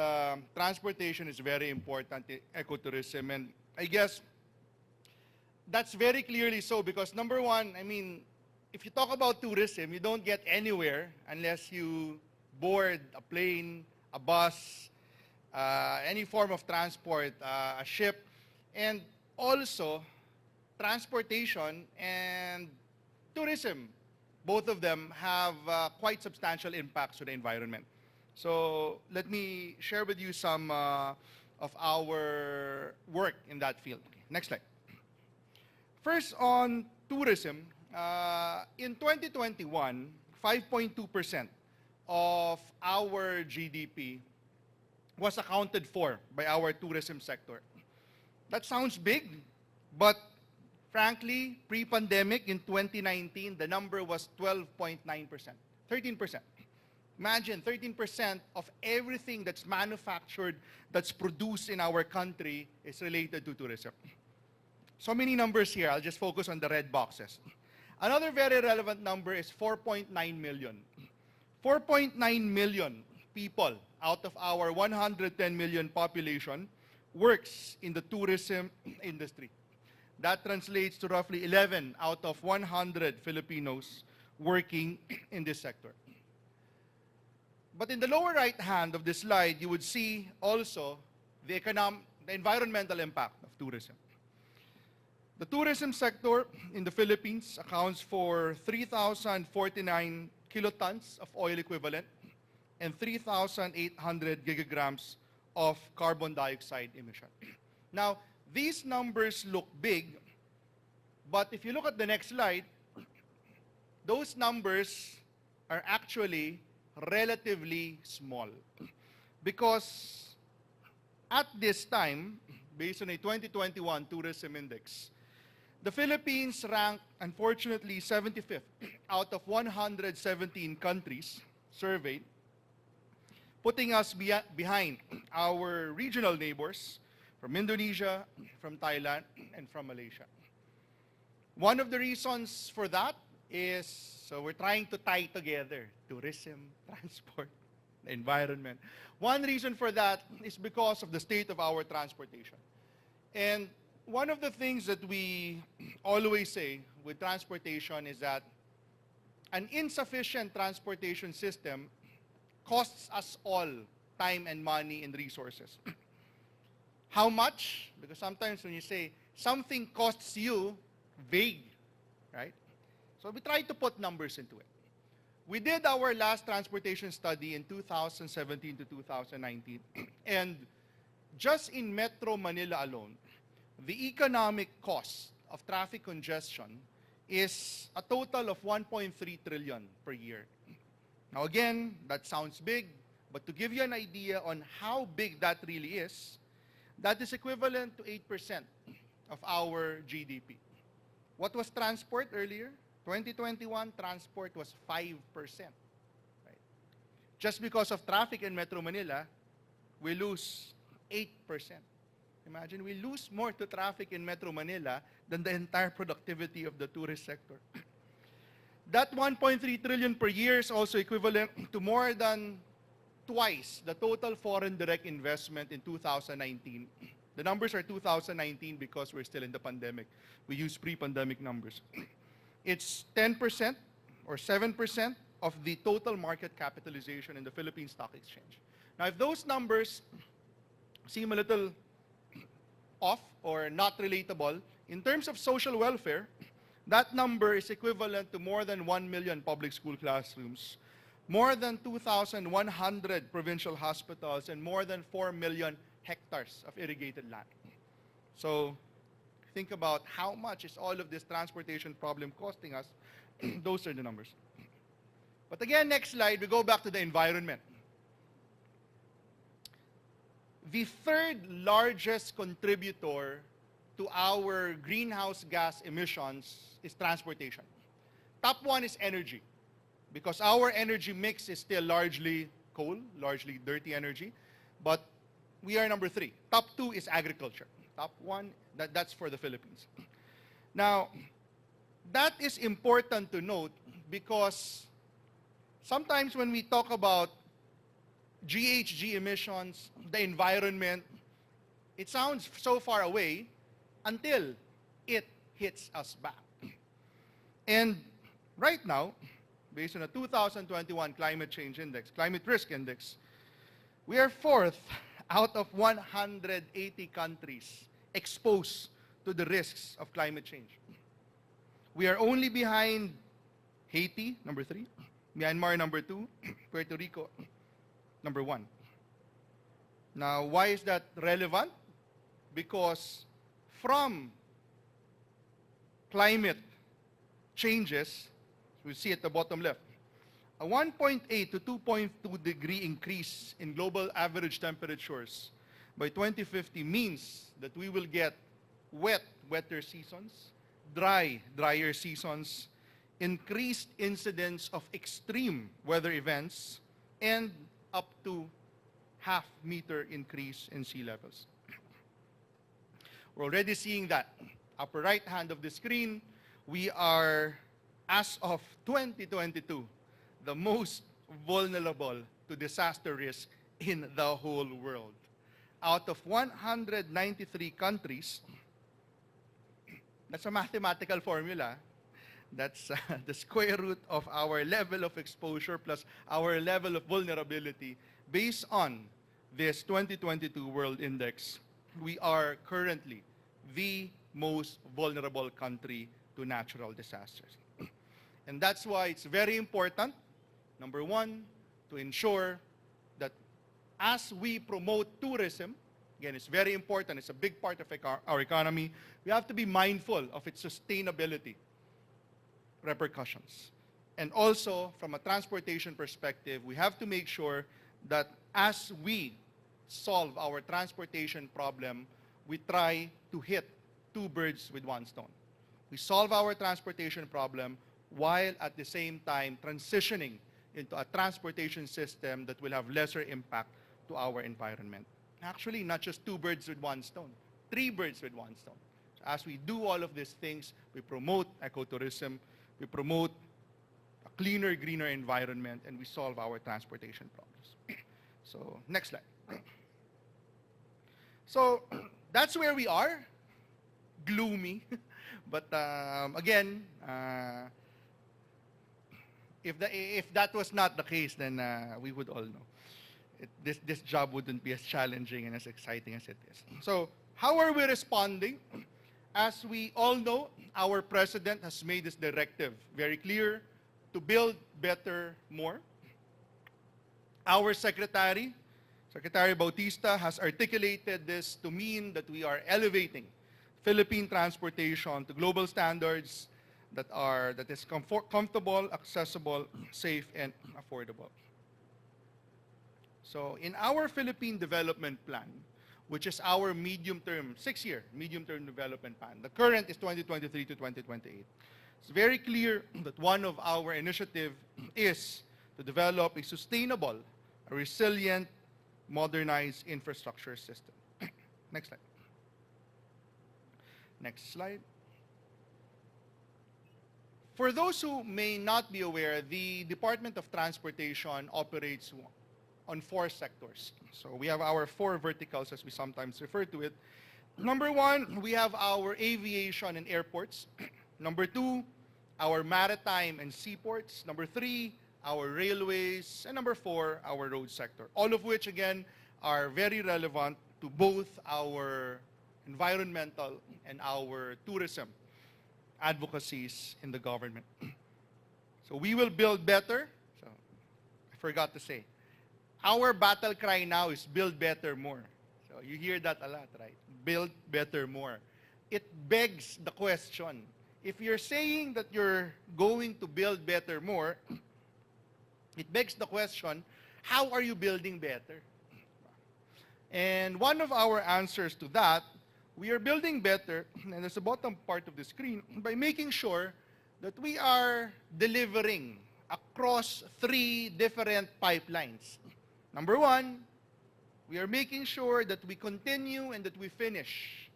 transportation is very important in ecotourism. And I guess that's very clearly so because number one, I mean, if you talk about tourism, you don't get anywhere unless you board a plane, a bus, any form of transport, a ship, and also transportation and tourism. Both of them have quite substantial impacts to the environment. So let me share with you some of our work in that field. Okay, next slide. First on tourism, in 2021, 5.2% of our GDP was accounted for by our tourism sector. That sounds big, but frankly, pre-pandemic in 2019, the number was 12.9%, 13%. Imagine 13% of everything that's manufactured, that's produced in our country is related to tourism. So many numbers here, I'll just focus on the red boxes. Another very relevant number is 4.9 million. 4.9 million people out of our 110 million population works in the tourism industry. That translates to roughly 11 out of 100 Filipinos working in this sector. But in the lower right hand of this slide, you would see also the environmental impact of tourism. The tourism sector in the Philippines accounts for 3,049 kilotons of oil equivalent and 3,800 gigagrams of carbon dioxide emission. Now, these numbers look big, but if you look at the next slide, those numbers are actually relatively small. Because at this time, based on a 2021 tourism index, the Philippines ranked, unfortunately, 75th out of 117 countries surveyed, putting us behind our regional neighbors from Indonesia, from Thailand, and from Malaysia. One of the reasons for that is, so we're trying to tie together tourism, transport, environment. One reason for that is because of the state of our transportation. And one of the things that we always say with transportation is that an insufficient transportation system costs us all time and money and resources. How much? Because sometimes when you say something costs you, vague, right? So we try to put numbers into it. We did our last transportation study in 2017 to 2019, and just in Metro Manila alone, the economic cost of traffic congestion is a total of 1.3 trillion per year. Now again, that sounds big, but to give you an idea on how big that really is, that is equivalent to 8% of our GDP. What was transport earlier? 2021, transport was 5%. Right? Just because of traffic in Metro Manila, we lose 8%. Imagine, we lose more to traffic in Metro Manila than the entire productivity of the tourist sector. That 1.3 trillion per year is also equivalent to more than twice the total foreign direct investment in 2019. The numbers are 2019 because we're still in the pandemic. We use pre-pandemic numbers. It's 10% or 7% of the total market capitalization in the Philippine Stock Exchange. Now, if those numbers seem a little off or not relatable, in terms of social welfare, that number is equivalent to more than 1 million public school classrooms, more than 2,100 provincial hospitals, and more than 4 million hectares of irrigated land. So think about how much is all of this transportation problem costing us. Those are the numbers. But again, next slide, we go back to the environment. The third largest contributor to our greenhouse gas emissions is transportation. Top one is energy, because our energy mix is still largely coal, largely dirty energy, but we are number 3. Top 2 is agriculture. Top 1, that's for the Philippines. Now, that is important to note because sometimes when we talk about GHG emissions, the environment, it sounds so far away until it hits us back. And right now, based on a 2021 climate change index, climate risk index, we are 4th out of 180 countries exposed to the risks of climate change. We are only behind Haiti, number 3, Myanmar, number 2, Puerto Rico, number 1. Now, why is that relevant? Because from climate changes, we see at the bottom left, a 1.8 to 2.2 degree increase in global average temperatures by 2050 means that we will get wetter seasons, drier seasons, increased incidence of extreme weather events, and up to half-meter increase in sea levels. We're already seeing that. Upper right hand of the screen, we are as of 2022, the most vulnerable to disaster risk in the whole world. Out of 193 countries, that's a mathematical formula. That's the square root of our level of exposure plus our level of vulnerability. Based on this 2022 World Index, we are currently the most vulnerable country to natural disasters. And that's why it's very important, number one, to ensure that as we promote tourism, again, it's very important, it's a big part of our economy, we have to be mindful of its sustainability repercussions. And also, from a transportation perspective, we have to make sure that as we solve our transportation problem, we try to hit two birds with one stone. We solve our transportation problem while at the same time transitioning into a transportation system that will have lesser impact to our environment. Actually, not just two birds with one stone, three birds with one stone. So as we do all of these things, we promote ecotourism, we promote a cleaner, greener environment, and we solve our transportation problems. So, next slide. So, that's where we are. Gloomy. But again, if that was not the case, then we would all know. This job wouldn't be as challenging and as exciting as it is. So, how are we responding? As we all know, our president has made this directive very clear to build better, more. Our Secretary Bautista, has articulated this to mean that we are elevating Philippine transportation to global standards that is comfortable, accessible, safe, and affordable. So in our Philippine Development Plan, which is our medium-term, 6-year medium-term development plan. The current is 2023 to 2028. It's very clear that one of our initiatives is to develop a sustainable, a resilient, modernized infrastructure system. Next slide. Next slide. For those who may not be aware, the Department of Transportation operates on 4 sectors. So we have our 4 verticals, as we sometimes refer to it. Number 1, we have our aviation and airports. Number 2, our maritime and seaports. Number 3, our railways. And number 4, our road sector. All of which, again, are very relevant to both our environmental and our tourism advocacies in the government. So we will build better. So I forgot to say. Our battle cry now is build better more. So you hear that a lot, right? Build better more. It begs the question, if you're saying that you're going to build better more, it begs the question, how are you building better? And one of our answers to that, we are building better, and it's the bottom part of the screen, by making sure that we are delivering across 3 different pipelines. Number 1, we are making sure that we continue and that we finish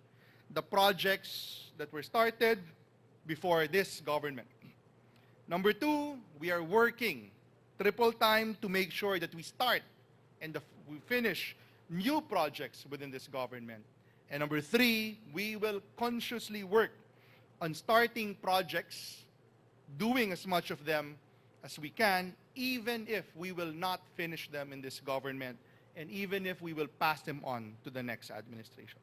the projects that were started before this government. Number 2, we are working triple time to make sure that we start and we finish new projects within this government. And number 3, we will consciously work on starting projects, doing as much of them as we can, even if we will not finish them in this government, and even if we will pass them on to the next administration.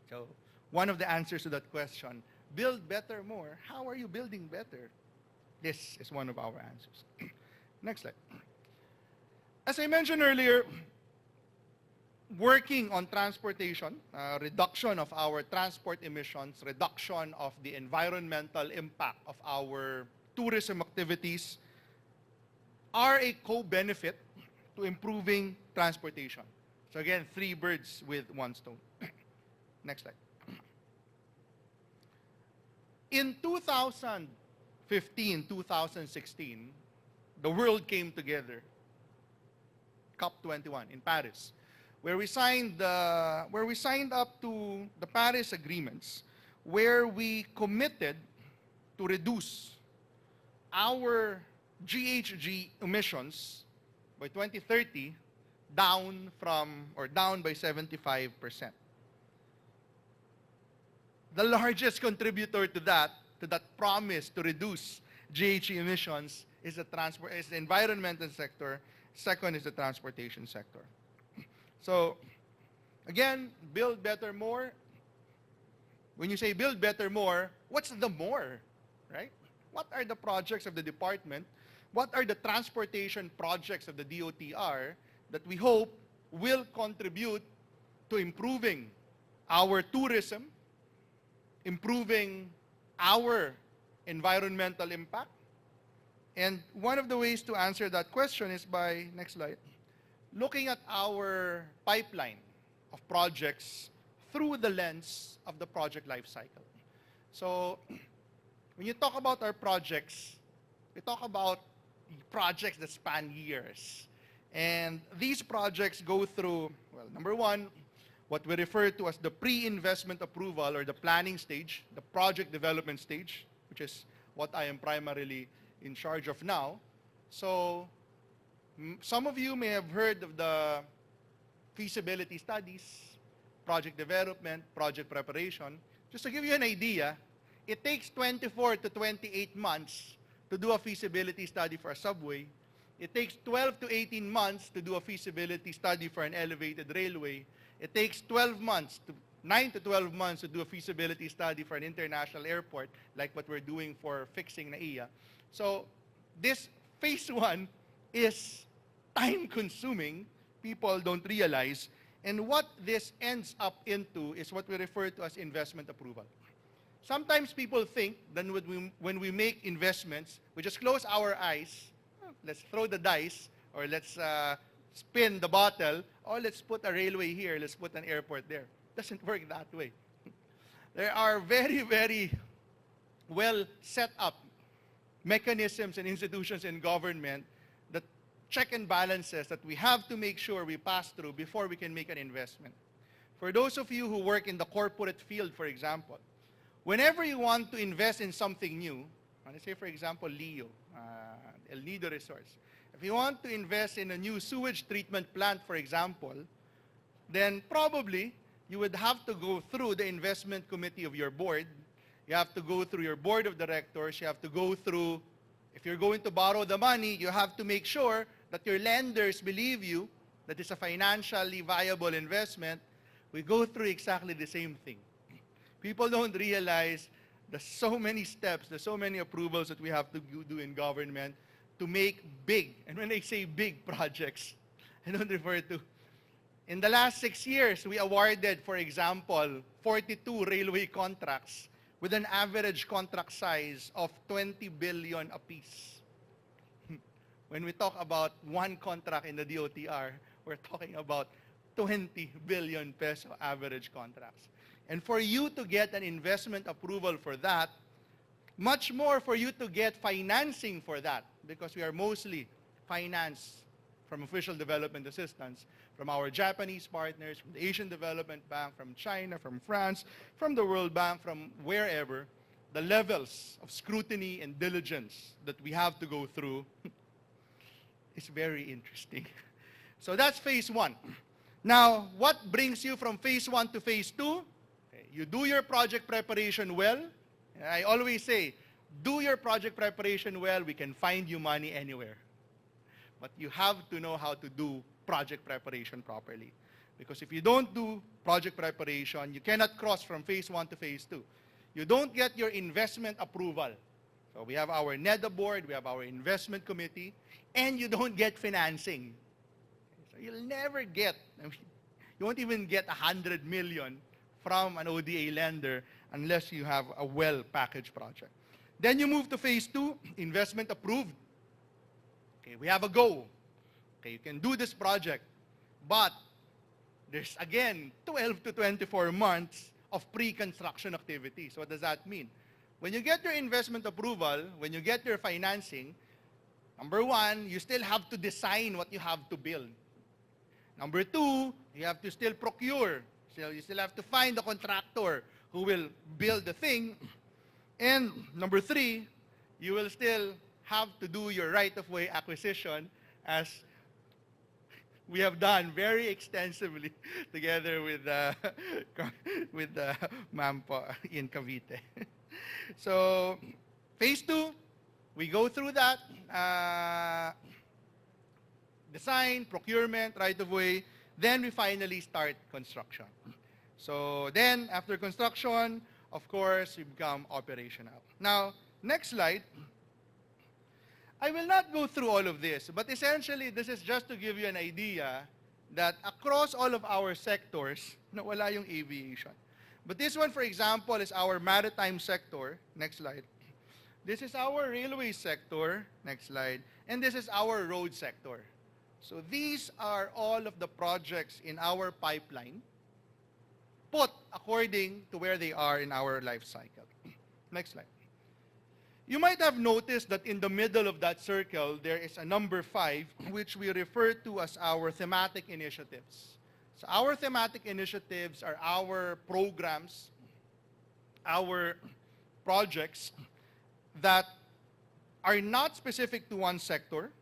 So, one of the answers to that question, build better more. How are you building better? This is one of our answers. Next slide. As I mentioned earlier, working on transportation, reduction of our transport emissions, reduction of the environmental impact of our tourism activities are a co-benefit to improving transportation. So again, 3 birds with 1 stone. Next slide. In 2015, 2016, the world came together, COP21 in Paris, where we signed up to the Paris agreements, where we committed to reduce our GHG emissions by 2030 down by 75%. The largest contributor to that promise to reduce GHG emissions is the environmental sector. Second is the transportation sector. So, again, build better more. When you say build better more, what's the more, right? What are the projects of the department? What are the transportation projects of the DOTR that we hope will contribute to improving our tourism, improving our environmental impact? And one of the ways to answer that question is by, next slide, looking at our pipeline of projects through the lens of the project life cycle. So, when you talk about our projects, we talk about projects that span years. And these projects go through, well, number one, what we refer to as the pre-investment approval or the planning stage, the project development stage, which is what I am primarily in charge of now. So, some of you may have heard of the feasibility studies, project development, project preparation. Just to give you an idea, it takes 24 to 28 months to do a feasibility study for a subway. It takes 12 to 18 months to do a feasibility study for an elevated railway. It takes 9 to 12 months to do a feasibility study for an international airport, like what we're doing for fixing NAIA. So this phase one is time-consuming. People don't realize. And what this ends up into is what we refer to as investment approval. Sometimes people think that when we make investments, we just close our eyes, let's throw the dice, or let's spin the bottle, or let's put a railway here, let's put an airport there. Doesn't work that way. There are very, very well set up mechanisms and institutions in government that check and balances that we have to make sure we pass through before we can make an investment. For those of you who work in the corporate field, for example, whenever you want to invest in something new, let's say, for example, LEO, El Nido Resorts. If you want to invest in a new sewage treatment plant, for example, then probably you would have to go through the investment committee of your board. You have to go through your board of directors. You have to go through, if you're going to borrow the money, you have to make sure that your lenders believe you, that it's a financially viable investment. We go through exactly the same thing. People don't realize there's so many steps, there's so many approvals that we have to do in government to make big, and when I say big projects, I don't refer to, in the last 6 years, we awarded, for example, 42 railway contracts with an average contract size of 20 billion apiece. When we talk about one contract in the DOTR, we're talking about 20 billion peso average contracts. And for you to get an investment approval for that, much more for you to get financing for that, because we are mostly financed from official development assistance, from our Japanese partners, from the Asian Development Bank, from China, from France, from the World Bank, from wherever, the levels of scrutiny and diligence that we have to go through is very interesting. So that's phase one. Now, what brings you from phase one to phase two? You do your project preparation well. I always say, do your project preparation well, we can find you money anywhere. But you have to know how to do project preparation properly. Because if you don't do project preparation, you cannot cross from phase one to phase two. You don't get your investment approval. So we have our NEDA board, we have our investment committee, and you don't get financing. So you'll never get, you won't even get 100 million from an ODA lender unless you have a well-packaged project. Then you move to phase two, investment approved. Okay, we have a go. Okay, you can do this project. But there's, again, 12 to 24 months of pre-construction activities. What does that mean? When you get your investment approval, when you get your financing, number one, you still have to design what you have to build. Number two, you have to still procure. So you still have to find the contractor who will build the thing. And number 3, you will still have to do your right-of-way acquisition, as we have done very extensively together with with Ma'am in Cavite. So phase 2, we go through that design, procurement, right-of-way, then we finally start construction. So then after construction, of course, we become operational. Now, next slide. I will not go through all of this, but essentially, this is just to give you an idea that across all of our sectors, nawala yung aviation. But this one, for example, is our maritime sector. Next slide. This is our railway sector. Next slide. And this is our road sector. So these are all of the projects in our pipeline, put according to where they are in our life cycle. Next slide. You might have noticed that in the middle of that circle, there is a number 5, which we refer to as our thematic initiatives. So our thematic initiatives are our programs, our projects that are not specific to one sector.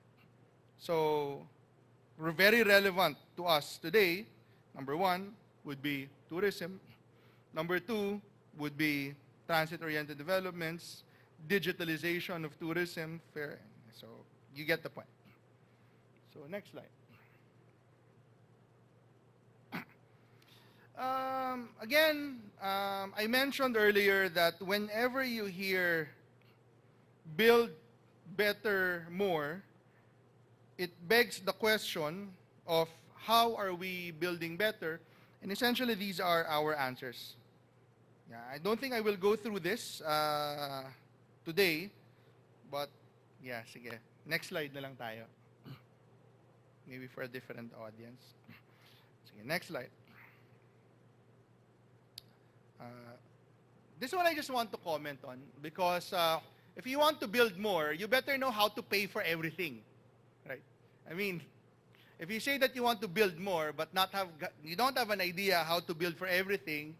So very relevant to us today. Number 1 would be tourism. Number 2 would be transit-oriented developments, digitalization of tourism. So you get the point. So next slide. Again, I mentioned earlier that whenever you hear build better, more, it begs the question of how are we building better? And essentially, these are our answers. Yeah, I don't think I will go through this today, but yeah, sige. Next slide na lang tayo. Maybe for a different audience. Sige, next slide. This one I just want to comment on because if you want to build more, you better know how to pay for everything, right? I mean, if you say that you want to build more but you don't have an idea how to build for everything,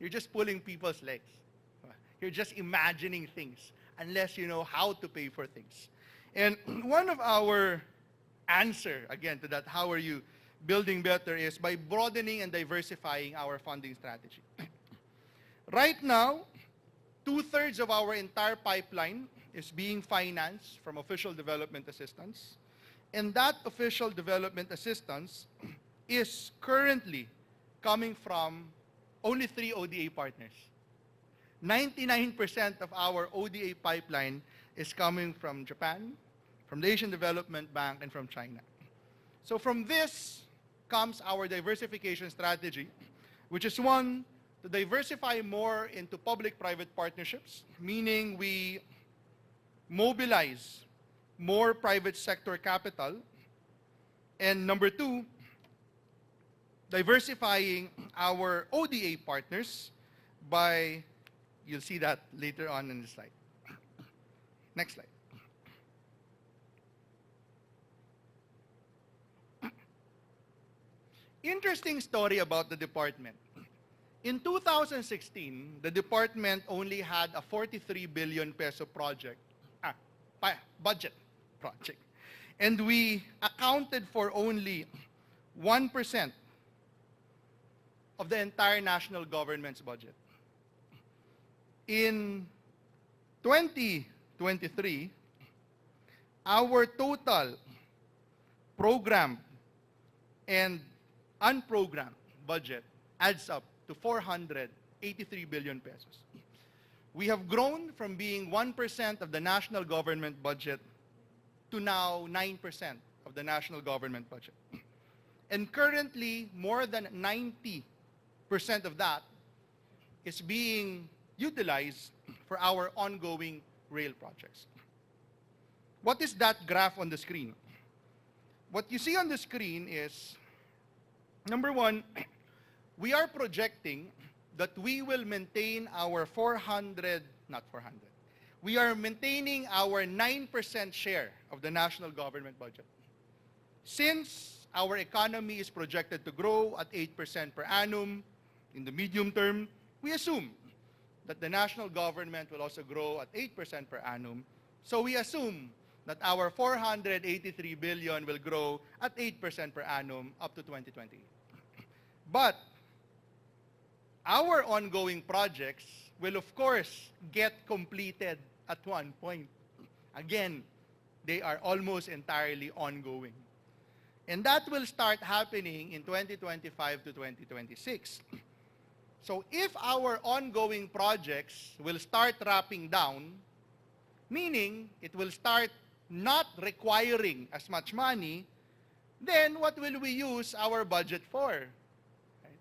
you're just pulling people's legs. You're just imagining things unless you know how to pay for things. And one of our answer, again, to that, how are you building better, is by broadening and diversifying our funding strategy. Right now, 2/3 of our entire pipeline is being financed from official development assistance. And that official development assistance is currently coming from only 3 ODA partners. 99% of our ODA pipeline is coming from Japan, from the Asian Development Bank, and from China. So from this comes our diversification strategy, which is one, to diversify more into public-private partnerships, meaning we mobilize more private sector capital. And number 2, diversifying our ODA partners by, you'll see that later on in the slide. Next slide. Interesting story about the department. In 2016, the department only had a 43 billion peso budget project. And we accounted for only 1% of the entire national government's budget. In 2023, our total program and unprogrammed budget adds up to 483 billion pesos. We have grown from being 1% of the national government budget to now 9% of the national government budget. And currently, more than 90% of that is being utilized for our ongoing rail projects. What is that graph on the screen? What you see on the screen is, number 1, we are projecting that we will maintain our we are maintaining our 9% share of the national government budget. Since our economy is projected to grow at 8% per annum in the medium term, we assume that the national government will also grow at 8% per annum. So we assume that our 483 billion will grow at 8% per annum up to 2028. But our ongoing projects will of course get completed at one point. Again, they are almost entirely ongoing. And that will start happening in 2025 to 2026. So if our ongoing projects will start wrapping down, meaning it will start not requiring as much money, then what will we use our budget for? Right?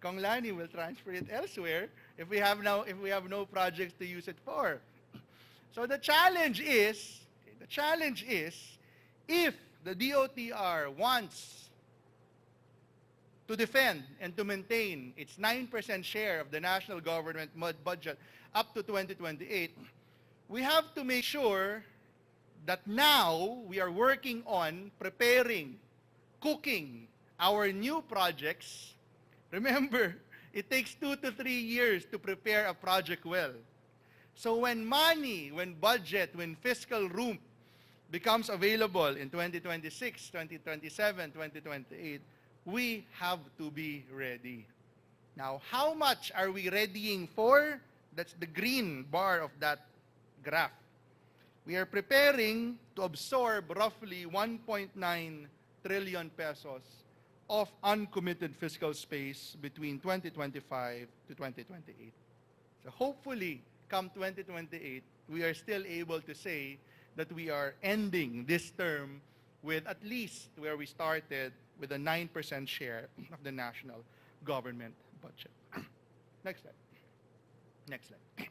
Kong Lani will transfer it elsewhere if we have no projects to use it for. So the challenge is if the DOTR wants to defend and to maintain its 9% share of the national government budget up to 2028, we have to make sure that now we are working on preparing, cooking our new projects. Remember, it takes 2 to 3 years to prepare a project well. So when money, when budget, when fiscal room becomes available in 2026, 2027, 2028, we have to be ready. Now, how much are we readying for? That's the green bar of that graph. We are preparing to absorb roughly 1.9 trillion pesos of uncommitted fiscal space between 2025 to 2028. So hopefully, come 2028, we are still able to say that we are ending this term with at least where we started, with a 9% share of the national government budget. Next slide. Next slide.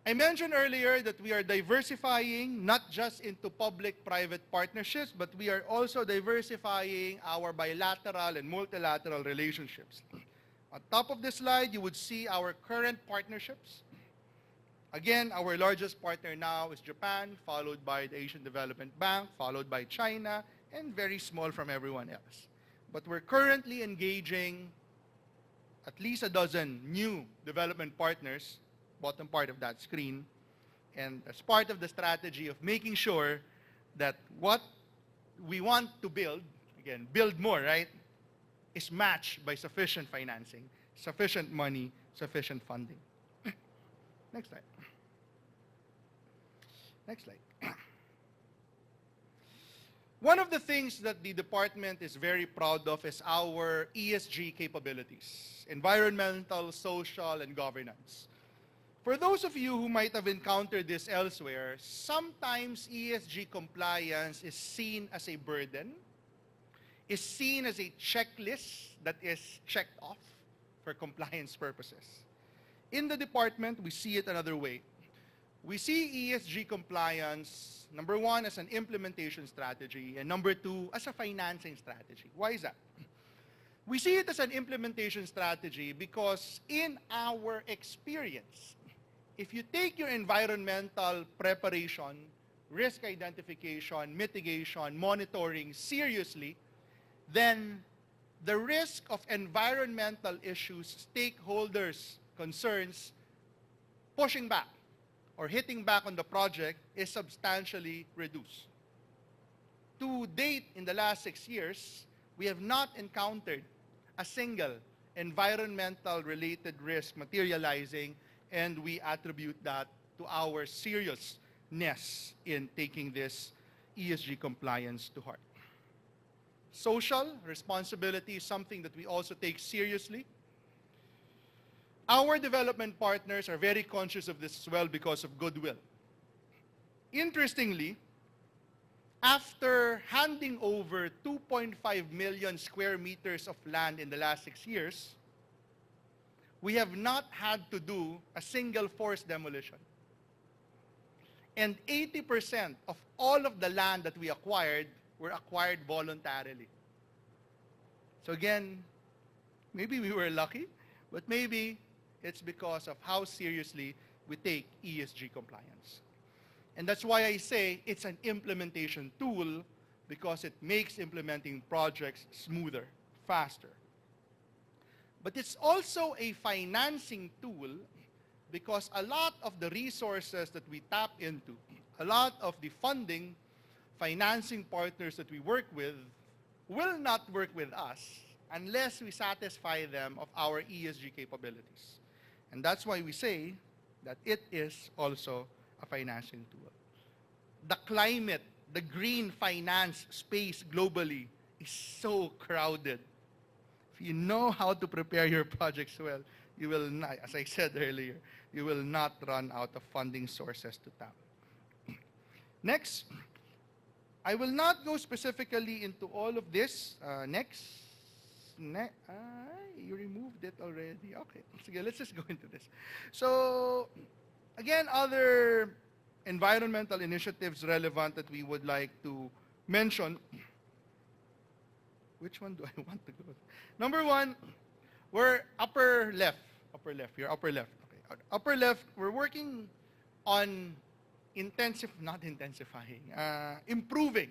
I mentioned earlier that we are diversifying not just into public-private partnerships, but we are also diversifying our bilateral and multilateral relationships. On top of this slide, you would see our current partnerships. Again, our largest partner now is Japan, followed by the Asian Development Bank, followed by China, and very small from everyone else. But we're currently engaging at least a dozen new development partners, bottom part of that screen, and as part of the strategy of making sure that what we want to build, again, build more, right, is matched by sufficient financing, sufficient money, sufficient funding. Next slide. Next slide. One of the things that the department is very proud of is our ESG capabilities, environmental, social, and governance. For those of you who might have encountered this elsewhere, sometimes ESG compliance is seen as a burden, is seen as a checklist that is checked off for compliance purposes. In the department, we see it another way. We see ESG compliance, number one, as an implementation strategy, and number two, as a financing strategy. Why is that? We see it as an implementation strategy because in our experience, if you take your environmental preparation, risk identification, mitigation, monitoring seriously, then the risk of environmental issues, stakeholders, concerns, pushing back or hitting back on the project is substantially reduced. To date, in the last 6 years, we have not encountered a single environmental related risk materializing, and we attribute that to our seriousness in taking this ESG compliance to heart. Social responsibility is something that we also take seriously. Our development partners are very conscious of this as well because of goodwill. Interestingly, after handing over 2.5 million square meters of land in the last 6 years, we have not had to do a single forced demolition. And 80% of all of the land that we acquired were acquired voluntarily. So again, maybe we were lucky, but maybe it's because of how seriously we take ESG compliance. And that's why I say it's an implementation tool, because it makes implementing projects smoother, faster. but it's also a financing tool because a lot of the resources that we tap into, a lot of the funding, financing partners that we work with will not work with us unless we satisfy them of our ESG capabilities. And that's why we say that it is also a financing tool. The climate, the green finance space globally is so crowded. If you know how to prepare your projects well, you will not, as I said earlier, you will not run out of funding sources to tap. Next, I will not go specifically into all of this. You removed it already. Okay, let's just go into this. So, again, other environmental initiatives relevant that we would like to mention. Which one do I want to go? Number one, we're upper left. Okay, upper left, we're working on improving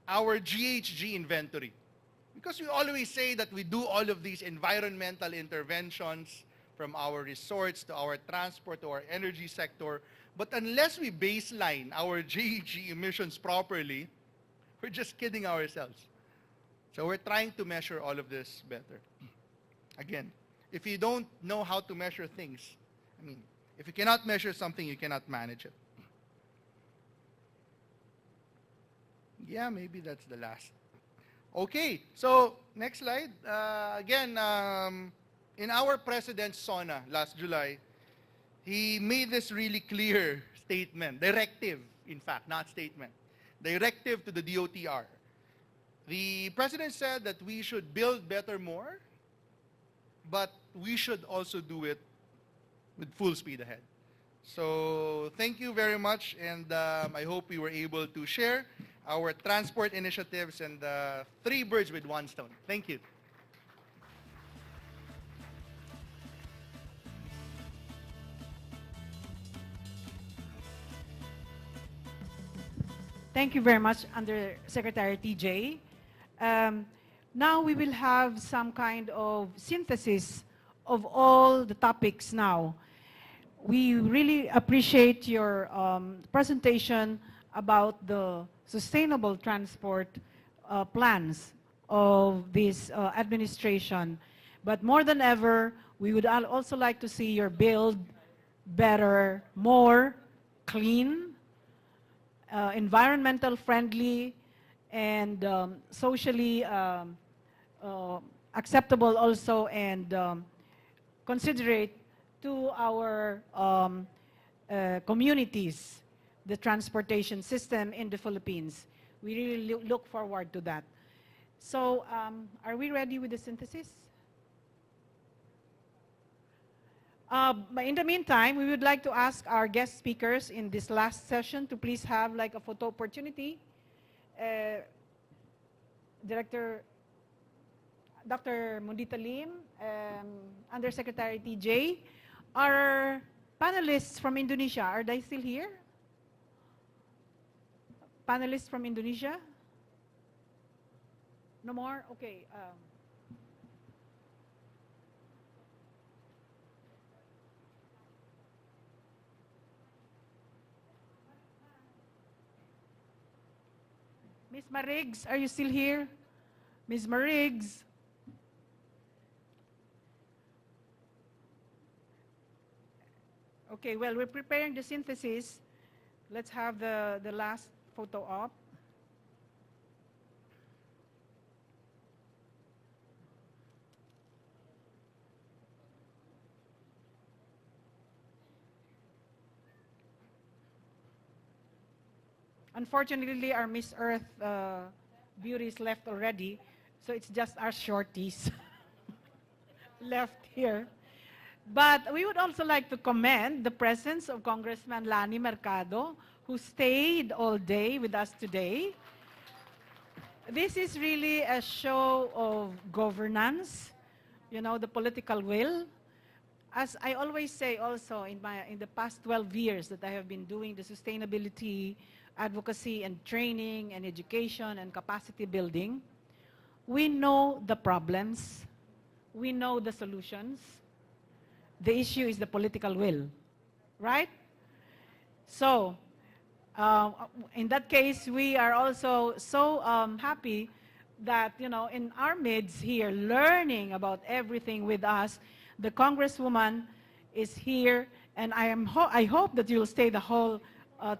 our GHG inventory. Because we always say that we do all of these environmental interventions from our resorts to our transport to our energy sector, but unless we baseline our GHG emissions properly, we're just kidding ourselves. So we're trying to measure all of this better. Again, if you don't know how to measure things, if you cannot measure something, you cannot manage it. Yeah, maybe that's the last. Okay, so next slide. Again, in our president's sauna last July, he made this really clear statement, directive, in fact, not statement, directive to the DOTR. The president said that we should build better more, but we should also do it with full speed ahead. So thank you very much, and I hope we were able to share our transport initiatives and 3 birds with 1 stone. Thank you. Thank you very much, Undersecretary TJ. Now we will have some kind of synthesis of all the topics now. We really appreciate your presentation about the sustainable transport plans of this administration. But more than ever, we would also like to see your build better, more clean, environmental friendly, and socially acceptable also, and considerate to our communities, the transportation system in the Philippines. We really look forward to that. So are we ready with the synthesis? In the meantime, we would like to ask our guest speakers in this last session to please have like a photo opportunity. Director Dr. Mundita Lim, Undersecretary TJ, our panelists from Indonesia, are they still here? Panelists from Indonesia? No more? Okay. Ms. Mariggs, are you still here? Ms. Mariggs? Okay, well, we're preparing the synthesis. Let's have the last photo up. Unfortunately, our Miss Earth beauties left already, so it's just our shorties left here. But we would also like to commend the presence of Congressman Lani Mercado, who stayed all day with us today. This is really a show of governance, you know, the political will. As I always say also in the past 12 years that I have been doing the sustainability advocacy and training and education and capacity building, we know the problems, we know the solutions. The issue is the political will, right? So, in that case, we are also so happy that, you know, in our midst here, learning about everything with us, the Congresswoman is here, and I hope that you'll stay the whole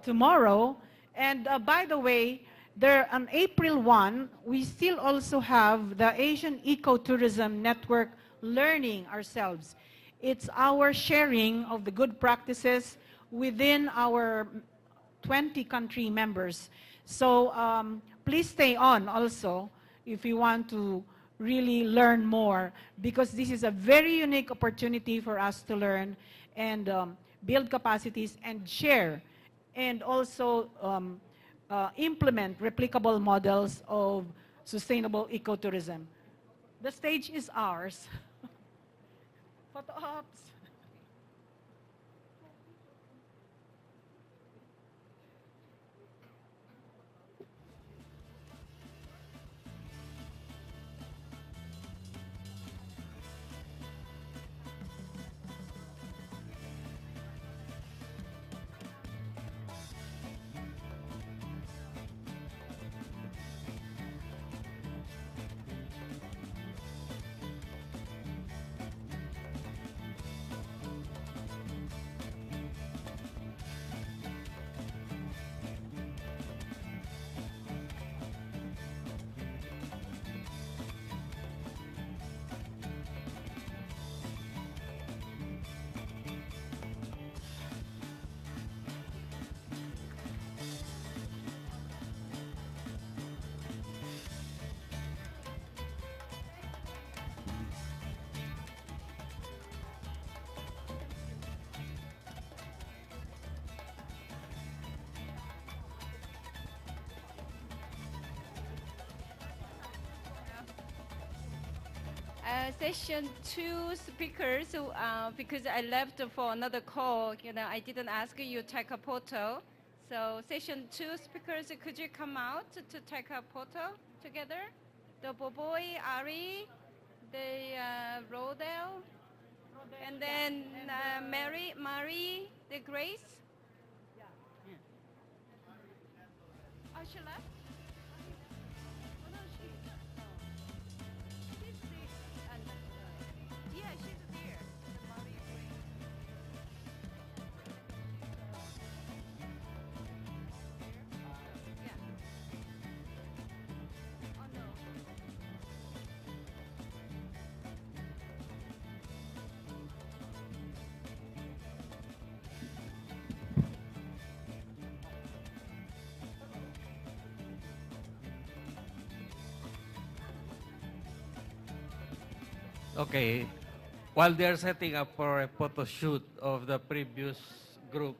tomorrow. And by the way, there on April 1, we still also have the Asian Ecotourism Network learning ourselves. It's our sharing of the good practices within our 20 country members. So please stay on also if you want to really learn more, because this is a very unique opportunity for us to learn and build capacities and share, and also implement replicable models of sustainable ecotourism. The stage is ours. Photo ops. Session 2 speakers, so, because I left for another call, you know, I didn't ask you to take a photo. So session 2 speakers, could you come out to take a photo together? The Boboy, Ari, the Rodel, and then Marie, the Grace. Oh, she left? Oh, no, she's yeah, she's there. The Marie Grace. Yeah. Oh, no. Okay. While they're setting up for a photo shoot of the previous group,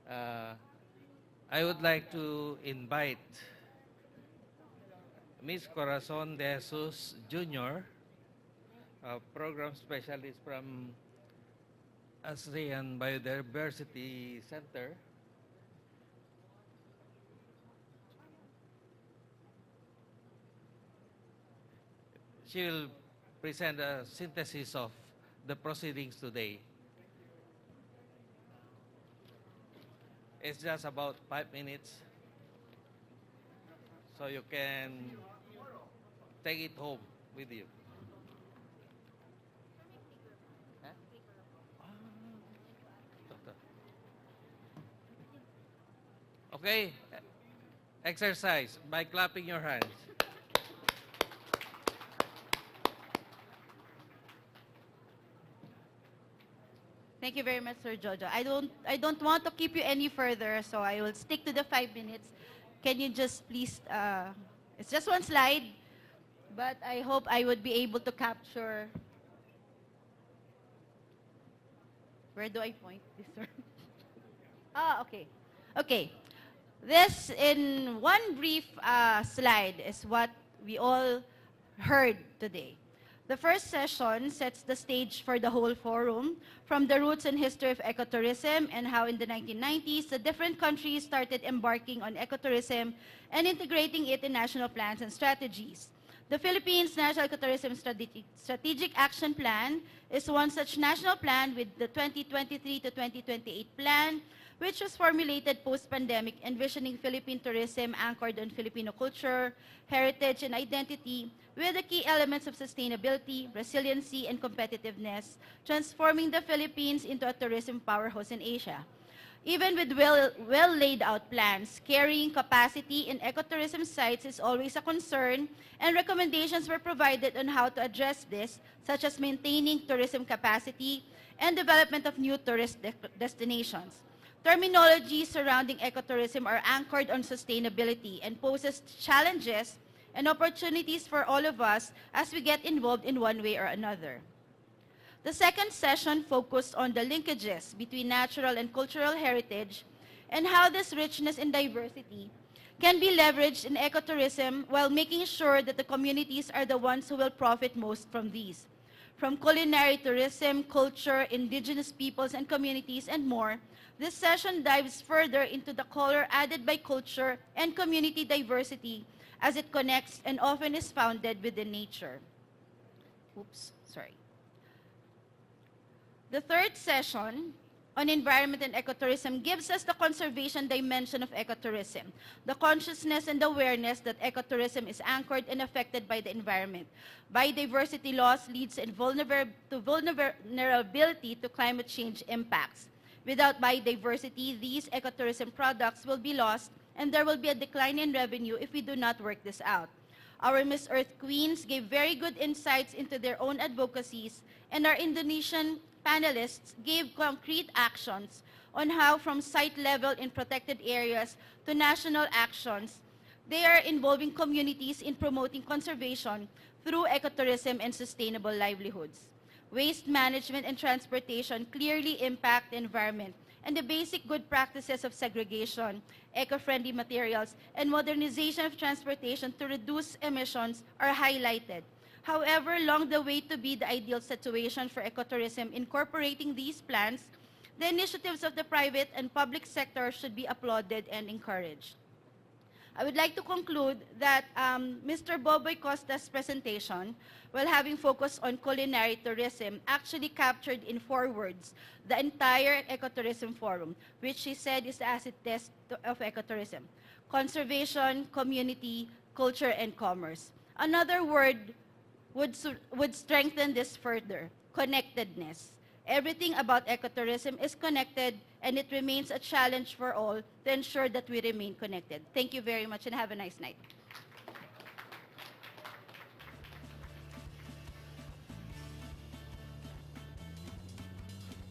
I would like to invite Ms. Corazon de Jesus Jr., a program specialist from ASEAN Biodiversity Center. She will present a synthesis of the proceedings today. It's just about 5 minutes, so you can take it home with you. Okay, exercise by clapping your hands. Thank you very much, Sir Jojo. I don't want to keep you any further, so I will stick to the 5 minutes. Can you just please, it's just one slide, but I hope I would be able to capture. Where do I point this, sir? Okay. Okay. This, in one brief slide, is what we all heard today. The first session sets the stage for the whole forum, from the roots and history of ecotourism and how in the 1990s, the different countries started embarking on ecotourism and integrating it in national plans and strategies, The Philippines National Ecotourism Strategic Action Plan is one such national plan with the 2023 to 2028 plan, which was formulated post-pandemic, envisioning Philippine tourism anchored on Filipino culture, heritage, and identity, with the key elements of sustainability, resiliency, and competitiveness, transforming the Philippines into a tourism powerhouse in Asia. Even with well laid out plans, carrying capacity in ecotourism sites is always a concern, and recommendations were provided on how to address this, such as maintaining tourism capacity and development of new tourist destinations. Terminology surrounding ecotourism are anchored on sustainability and poses challenges and opportunities for all of us as we get involved in one way or another. The second session focused on the linkages between natural and cultural heritage and how this richness and diversity can be leveraged in ecotourism while making sure that the communities are the ones who will profit most from these. From culinary tourism, culture, indigenous peoples and communities, and more, this session dives further into the color added by culture and community diversity as it connects and often is founded within nature. The third session on environment and ecotourism gives us the conservation dimension of ecotourism, the consciousness and awareness that ecotourism is anchored and affected by the environment. Biodiversity loss leads to vulnerability to climate change impacts. Without biodiversity, these ecotourism products will be lost, and there will be a decline in revenue if we do not work this out. Our Miss Earth Queens gave very good insights into their own advocacies, and our Indonesian panelists gave concrete actions on how, from site level in protected areas to national actions, they are involving communities in promoting conservation through ecotourism and sustainable livelihoods. Waste management and transportation clearly impact the environment, and the basic good practices of segregation, eco-friendly materials, and modernization of transportation to reduce emissions are highlighted. However, along the way to be the ideal situation for ecotourism incorporating these plans, the initiatives of the private and public sector should be applauded and encouraged. I would like to conclude that Mr. Boboy Costa's presentation, while having focused on culinary tourism, actually captured in 4 words the entire ecotourism forum, which he said is the acid test of ecotourism: conservation, community, culture, and commerce. Another word would strengthen this further: connectedness. Everything about ecotourism is connected, and it remains a challenge for all to ensure that we remain connected. Thank you very much, and have a nice night.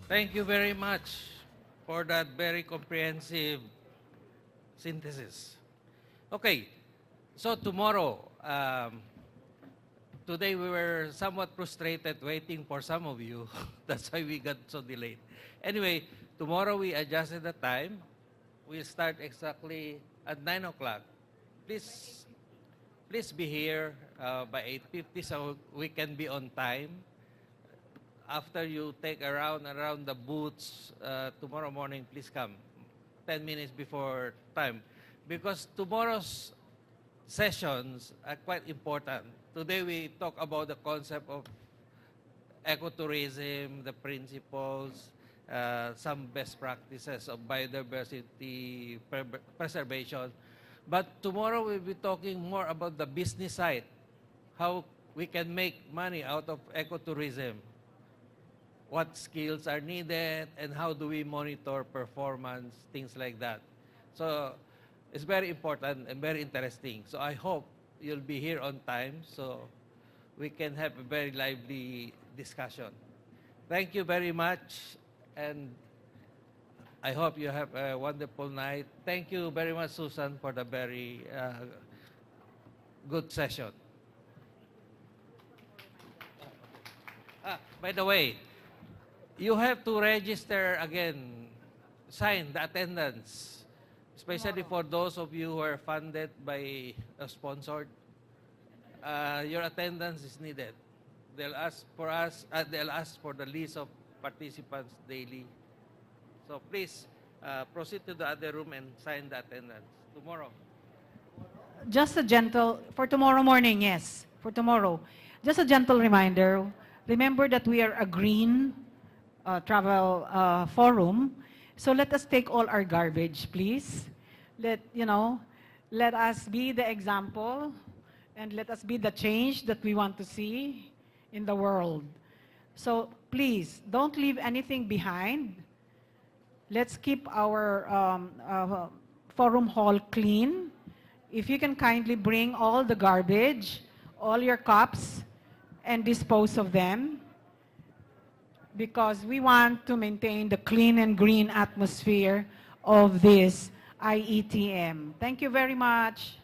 Thank you very much for that very comprehensive synthesis. Okay, so tomorrow, today we were somewhat frustrated waiting for some of you. That's why we got so delayed. Anyway, tomorrow we adjusted the time. We'll start exactly at 9 o'clock. Please be here by 8:50 so we can be on time. After you take around the booths tomorrow morning, please come 10 minutes before time, because tomorrow's sessions are quite important. Today we talk about the concept of ecotourism, the principles, some best practices of biodiversity preservation. But tomorrow we'll be talking more about the business side, how we can make money out of ecotourism, what skills are needed, and how do we monitor performance, things like that. So it's very important and very interesting. So I hope you'll be here on time so we can have a very lively discussion. Thank you very much, and I hope you have a wonderful night. Thank you very much, Susan, for the very good session. By the way, you have to register again, sign the attendance, especially for those of you who are funded by a sponsored. Your attendance is needed. They'll ask for they'll ask for the list of participants daily. So please proceed to the other room and sign the attendance tomorrow. Just a gentle, for tomorrow morning, yes. for tomorrow. Just a gentle reminder, remember that we are a green travel forum, so let us take all our garbage, please. Let us be the example, and let us be the change that we want to see in the world. So please, don't leave anything behind. Let's keep our forum hall clean. If you can kindly bring all the garbage, all your cups, and dispose of them, because we want to maintain the clean and green atmosphere of this IETM. Thank you very much.